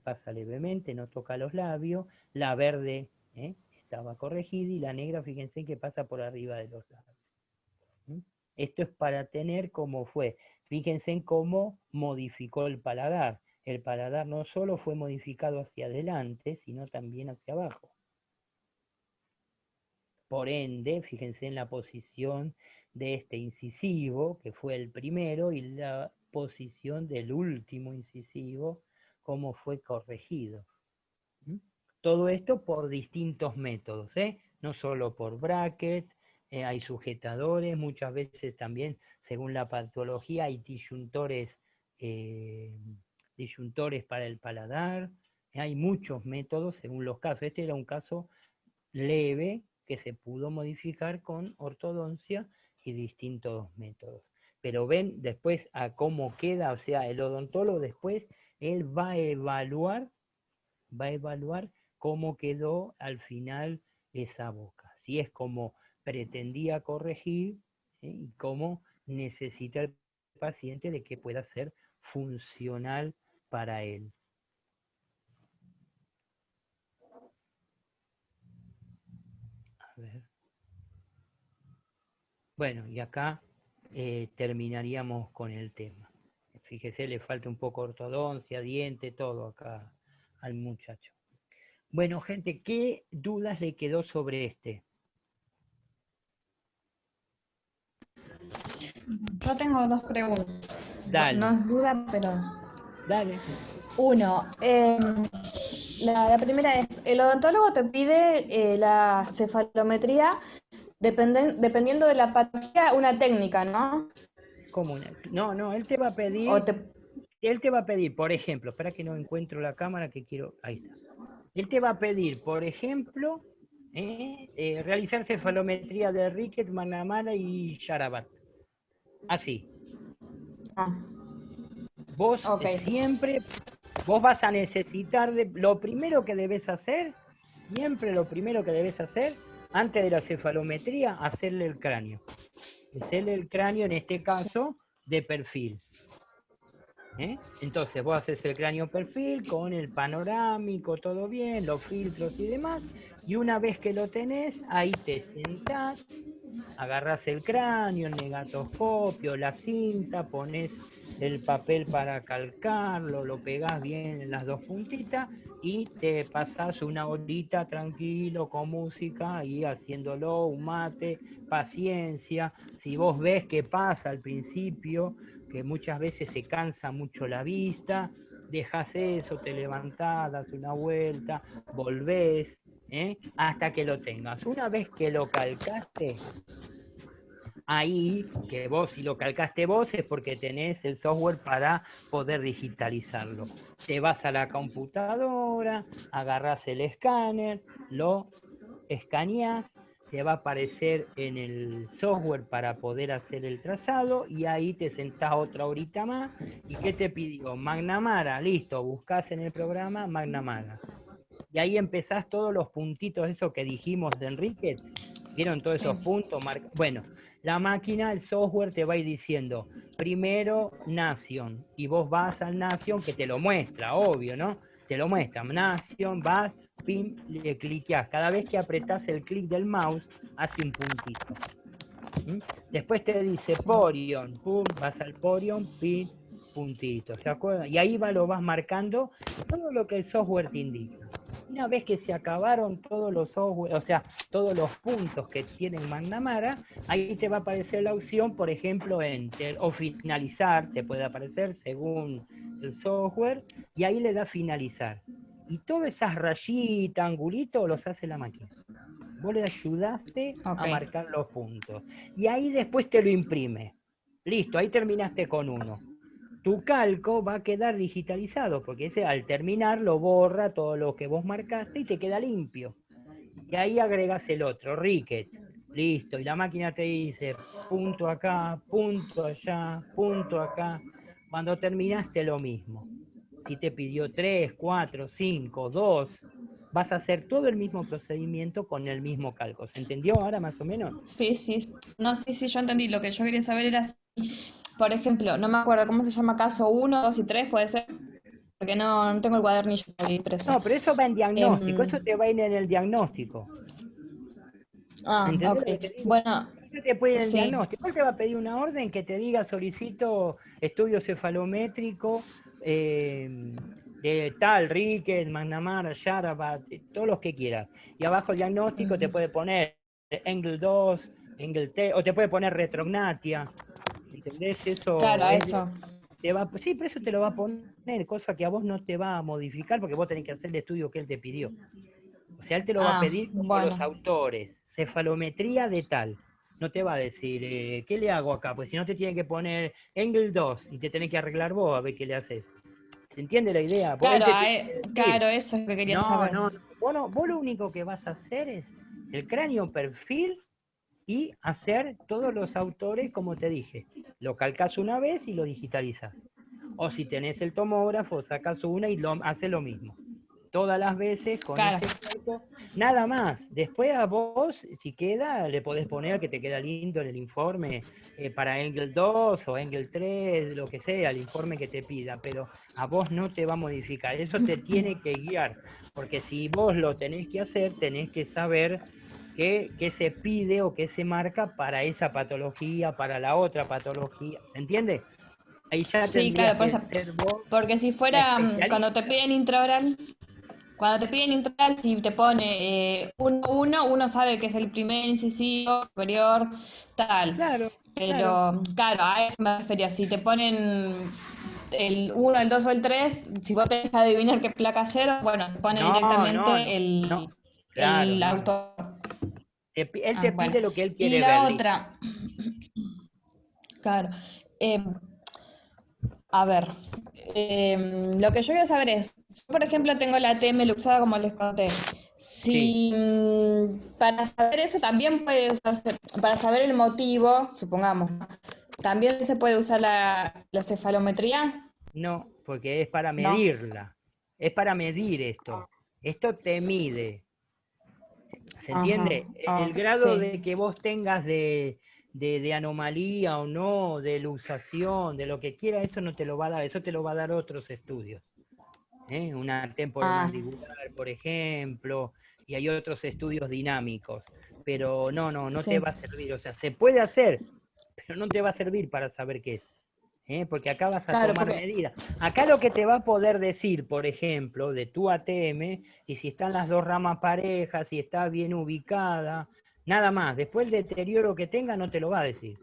Speaker 1: pasa levemente, no toca los labios, la verde estaba corregida y la negra, fíjense que pasa por arriba de los labios. Esto es para tener cómo fue. Fíjense en cómo modificó el paladar. El paladar no solo fue modificado hacia adelante, sino también hacia abajo. Por ende, fíjense en la posición de este incisivo, que fue el primero, y la posición del último incisivo, cómo fue corregido. Todo esto por distintos métodos, no solo por bracket, hay sujetadores, muchas veces también, según la patología, hay disyuntores para el paladar, hay muchos métodos según los casos. Este era un caso leve que se pudo modificar con ortodoncia y distintos métodos. Pero ven después a cómo queda, o sea, el odontólogo después, él va a evaluar cómo quedó al final esa boca, si es como pretendía corregir y cómo necesita el paciente de que pueda ser funcional para él. A ver. Bueno, y acá terminaríamos con el tema. Fíjese, le falta un poco ortodoncia, diente, todo acá al muchacho. Bueno, gente, ¿qué dudas le quedó sobre este?
Speaker 3: Yo tengo dos preguntas.
Speaker 1: Dale.
Speaker 3: No es duda, pero...
Speaker 1: Dale.
Speaker 3: Uno, la primera es, el odontólogo te pide la cefalometría dependiendo de la patología, una técnica, ¿no?
Speaker 1: ¿Cómo una? No, él te va a pedir... Él te va a pedir, por ejemplo, espera que no encuentro la cámara que quiero... Ahí está. Él te va a pedir, por ejemplo, realizar cefalometría de Rickett, McNamara y Sharabat. Así. Vos siempre, vos vas a necesitar lo primero que debes hacer, siempre lo primero que debes hacer, antes de la cefalometría, hacerle el cráneo. Hacerle el cráneo, en este caso, de perfil. Entonces vos haces el cráneo perfil con el panorámico, todo bien, los filtros y demás, y una vez que lo tenés, ahí te sentás, agarrás el cráneo, el negatoscopio, la cinta, pones el papel para calcarlo, lo pegás bien en las dos puntitas y te pasás una horita tranquilo con música y haciéndolo, un mate, paciencia. Si vos ves que pasa al principio, que muchas veces se cansa mucho la vista, dejás eso, te levantás, das una vuelta, volvés, hasta que lo tengas. Una vez que lo calcaste, ahí, que vos, si lo calcaste vos, es porque tenés el software para poder digitalizarlo. Te vas a la computadora, agarrás el escáner, lo escaneás, te va a aparecer en el software para poder hacer el trazado, y ahí te sentás otra horita más. ¿Y qué te pidió? McNamara, listo, buscás en el programa McNamara. Y ahí empezás todos los puntitos, eso que dijimos de Enrique, ¿vieron todos esos puntos? Bueno, la máquina, el software te va a ir diciendo, primero Nation, y vos vas al Nation, que te lo muestra, obvio, ¿no? Te lo muestra, Nation, vas, pim, le cliqueás. Cada vez que apretás el clic del mouse, hace un puntito. Después te dice Porion, pum, vas al Porion, pim, puntito, ¿se acuerdan? Y ahí lo vas marcando todo lo que el software te indica. Una vez que se acabaron todos los software, o sea, todos los puntos que tienen McNamara, ahí te va a aparecer la opción, por ejemplo, Enter o finalizar, te puede aparecer según el software, y ahí le das finalizar. Y todas esas rayitas, angulitos, los hace la máquina. Vos le ayudaste a marcar los puntos. Y ahí después te lo imprime. Listo, ahí terminaste con uno. Tu calco va a quedar digitalizado, porque ese al terminar lo borra todo lo que vos marcaste y te queda limpio. Y ahí agregas el otro, Ricket. Listo, y la máquina te dice punto acá, punto allá, punto acá. Cuando terminaste lo mismo. Si te pidió 3, 4, 5, 2, vas a hacer todo el mismo procedimiento con el mismo calco. ¿Se entendió ahora más o menos?
Speaker 3: Sí. No, sí, yo entendí. Lo que yo quería saber era si, por ejemplo, no me acuerdo cómo se llama caso 1, 2 y 3, puede ser, porque no tengo el cuadernillo impreso.
Speaker 1: No, pero eso va en diagnóstico, eso te va a ir en el diagnóstico. ¿Entendés lo que te digo?
Speaker 3: Bueno,
Speaker 1: Eso te puede ir en el
Speaker 3: sí.
Speaker 1: diagnóstico. Él te va a pedir una orden que te diga solicito estudio cefalométrico de tal, Ricket, McNamara, Sharabat, todos los que quieras. Y abajo el diagnóstico te puede poner Engel 2, Engel T, o te puede poner retrognatia. ¿Entendés? Eso
Speaker 3: Claro,
Speaker 1: es,
Speaker 3: eso.
Speaker 1: sí, pero eso te lo va a poner, cosa que a vos no te va a modificar porque vos tenés que hacer el estudio que él te pidió. O sea, él te lo va a pedir como los autores, cefalometría de tal. No te va a decir, ¿qué le hago acá? Pues si no te tiene que poner Engel 2 y te tenés que arreglar vos a ver qué le haces. ¿Se entiende la idea?
Speaker 3: Claro, claro, eso es lo que quería saber.
Speaker 1: No. Vos lo único que vas a hacer es el cráneo perfil y hacer todos los autores como te dije. Lo calcas una vez y lo digitalizas. O si tenés el tomógrafo, sacas una y haces lo mismo. Todas las veces con ese calco, nada más. Después a vos, si queda, le podés poner que te queda lindo en el informe para Engel 2 o Engel 3, lo que sea, el informe que te pida, pero a vos no te va a modificar. Eso te tiene que guiar, porque si vos lo tenés que hacer, tenés que saber qué se pide o qué se marca para esa patología, para la otra patología. ¿Se entiende? Ahí ya
Speaker 3: sí, claro,
Speaker 1: que ser vos,
Speaker 3: porque si fuera cuando te piden intraoral, si te pone 1, uno sabe que es el primer incisivo, superior, tal.
Speaker 1: Claro.
Speaker 3: Pero, claro, a eso me refería. Si te ponen el 1, el 2 o el 3, si vos tenés que adivinar qué placa hacer, bueno, te pone directamente el autor.
Speaker 1: Él te pide lo que él quiere
Speaker 3: ver. Y la otra, claro. A ver, lo que yo quiero saber es, yo por ejemplo tengo la TM luxada como les conté. Si para saber eso también puede usarse, para saber el motivo, supongamos, ¿también se puede usar la cefalometría?
Speaker 1: No, porque es para medirla. Es para medir esto. Esto te mide. ¿Se entiende? El grado de que vos tengas de anomalía o no, de luxación, de lo que quiera, eso no te lo va a dar, eso te lo va a dar otros estudios. Una temporomandibular, por ejemplo, y hay otros estudios dinámicos, pero no te va a servir, o sea, se puede hacer, pero no te va a servir para saber qué es. Porque acá vas a tomar medidas. Acá lo que te va a poder decir, por ejemplo, de tu ATM, y si están las dos ramas parejas, si está bien ubicada, nada más. Después el deterioro que tenga no te lo va a decir.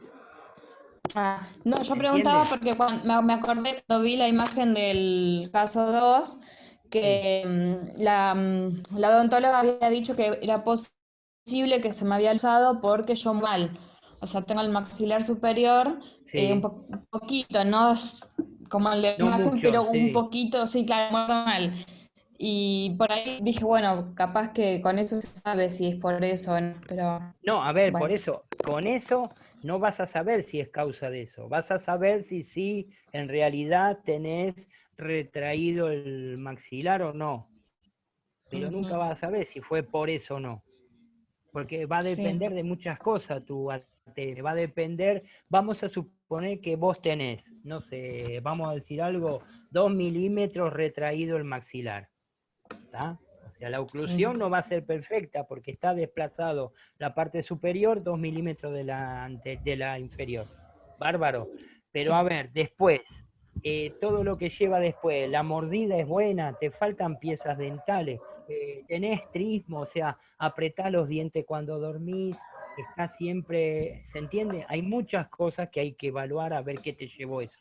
Speaker 3: No, yo preguntaba porque me acordé cuando vi la imagen del caso 2, que la odontóloga había dicho que era posible que se me había usado porque yo mal. O sea, tengo el maxilar superior un poquito, no como el de la imagen, pero un poquito, sí, claro, mal. Y por ahí dije, bueno, capaz que con eso se sabe si es por eso o no, pero
Speaker 1: No, a ver, por
Speaker 3: bueno.
Speaker 1: eso, con eso no vas a saber si es causa de eso. Vas a saber si sí en realidad tenés retraído el maxilar o no. Pero nunca
Speaker 3: Ujú,
Speaker 1: vas a saber si fue por eso o no. Porque va a
Speaker 3: sí,
Speaker 1: depender de muchas cosas tu ATR. Va a depender, vamos a suponer que vos tenés, no sé, vamos a decir algo, 2 milímetros retraído el maxilar. ¿Tá? O sea, la
Speaker 3: sí.
Speaker 1: oclusión no va a ser perfecta porque está desplazado la parte superior 2 milímetros de la inferior. Bárbaro. Pero a
Speaker 3: Sí.
Speaker 1: ver, después, todo lo que lleva después, la mordida es buena, te faltan piezas dentales, tenés trismo, o sea, apretás los dientes cuando dormís, está siempre, ¿se entiende? Hay muchas cosas que hay que evaluar a ver qué te llevó eso.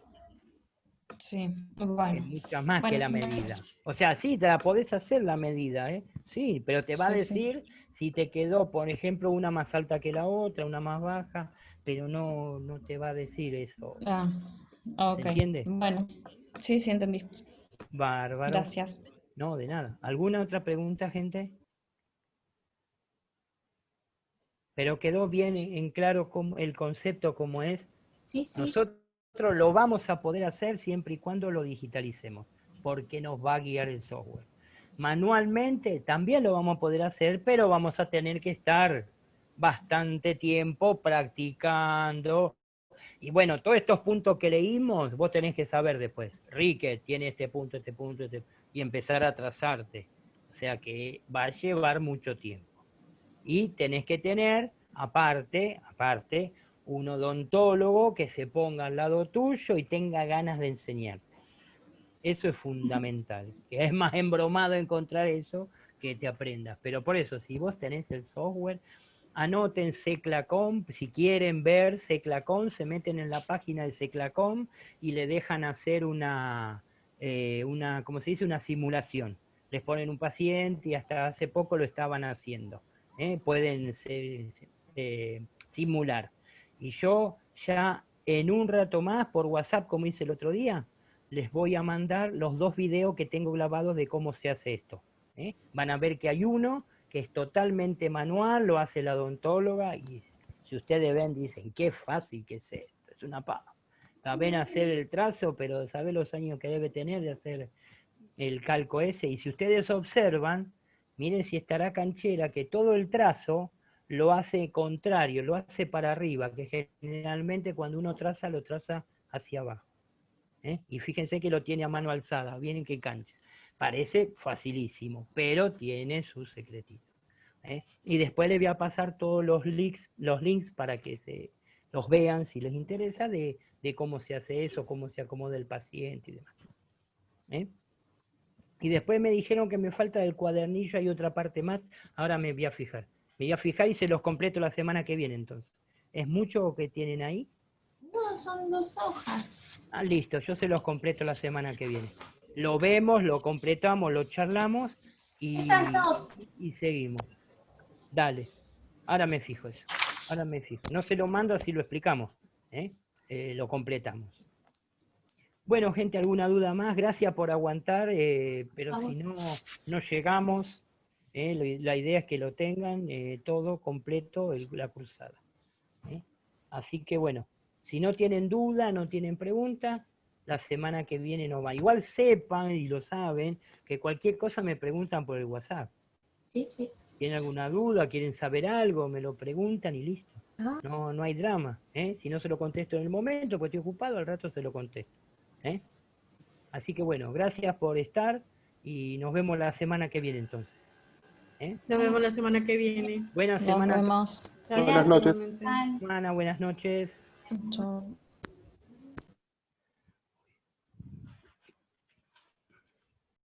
Speaker 3: Sí,
Speaker 1: Es
Speaker 3: bueno.
Speaker 1: mucha más que
Speaker 3: Bueno,
Speaker 1: la medida.
Speaker 3: gracias.
Speaker 1: O sea, sí, te la podés hacer la medida, ¿eh? Sí, pero te va a
Speaker 3: Sí, sí.
Speaker 1: decir si te quedó, por ejemplo, una más alta que la otra, una más baja, pero no te va a decir eso.
Speaker 3: Ah,
Speaker 1: ¿Se
Speaker 3: ok.
Speaker 1: entiende?
Speaker 3: Bueno, sí, sí, entendí.
Speaker 1: Bárbaro.
Speaker 3: Gracias.
Speaker 1: No, de nada. ¿Alguna otra pregunta, gente? Pero quedó bien en claro el concepto como es.
Speaker 2: Sí, sí.
Speaker 1: Nosotros lo vamos a poder hacer siempre y cuando lo digitalicemos, porque nos va a guiar el software. Manualmente también lo vamos a poder hacer, pero vamos a tener que estar bastante tiempo practicando. Y bueno, todos estos puntos que leímos, vos tenés que saber después. Rique tiene este punto, y empezar a trazarte. O sea que va a llevar mucho tiempo. Y tenés que tener, aparte, un odontólogo que se ponga al lado tuyo y tenga ganas de enseñarte. Eso es fundamental. Que es más embromado encontrar eso que te aprendas. Pero por eso, si vos tenés el software, anoten Seclacom, si quieren ver Seclacom, se meten en la página de Seclacom y le dejan hacer ¿cómo se dice? Una simulación. Les ponen un paciente y hasta hace poco lo estaban haciendo. Pueden simular. Y yo ya en un rato más, por WhatsApp, como hice el otro día, les voy a mandar los 2 videos que tengo grabados de cómo se hace esto. Van a ver que hay uno que es totalmente manual, lo hace la odontóloga, y si ustedes ven, dicen, qué fácil que es esto, es una pava. Saben hacer el trazo, pero saben los años que debe tener de hacer el calco ese, y si ustedes observan, miren si estará canchera, que todo el trazo lo hace contrario, lo hace para arriba, que generalmente cuando uno traza, lo traza hacia abajo. Y fíjense que lo tiene a mano alzada, vienen que cancha. Parece facilísimo, pero tiene su secretito. Y después les voy a pasar todos los links para que los vean si les interesa de cómo se hace eso, cómo se acomoda el paciente y demás. Y después me dijeron que me falta del cuadernillo, hay otra parte más, ahora me voy a fijar. Me voy a fijar y se los completo la semana que viene entonces. ¿Es mucho que tienen ahí?
Speaker 2: No, son 2 hojas.
Speaker 1: Ah, listo, yo se los completo la semana que viene. Lo vemos, lo completamos, lo charlamos
Speaker 2: Estas
Speaker 1: y,
Speaker 2: dos.
Speaker 1: y seguimos. Dale, ahora me fijo eso. Ahora me fijo. No se lo mando, así lo explicamos. Lo completamos. Bueno, gente, ¿alguna duda más? Gracias por aguantar, pero si no, no llegamos. La idea es que lo tengan todo completo, la cruzada. Así que bueno, si no tienen duda, no tienen pregunta, la semana que viene no va. Igual sepan y lo saben que cualquier cosa me preguntan por el WhatsApp.
Speaker 2: Sí, sí.
Speaker 1: ¿Tienen alguna duda? ¿Quieren saber algo? Me lo preguntan y listo.
Speaker 2: Ah.
Speaker 1: No hay drama. Si no se lo contesto en el momento, porque estoy ocupado, al rato se lo contesto. Así que bueno, gracias por estar y nos vemos la semana que viene entonces.
Speaker 5: Nos vemos la semana que viene.
Speaker 1: Buena
Speaker 3: Nos
Speaker 1: semana.
Speaker 3: vemos.
Speaker 5: Gracias,
Speaker 6: Buenas noches.
Speaker 5: igualmente.
Speaker 1: Buenas noches.
Speaker 3: Chao.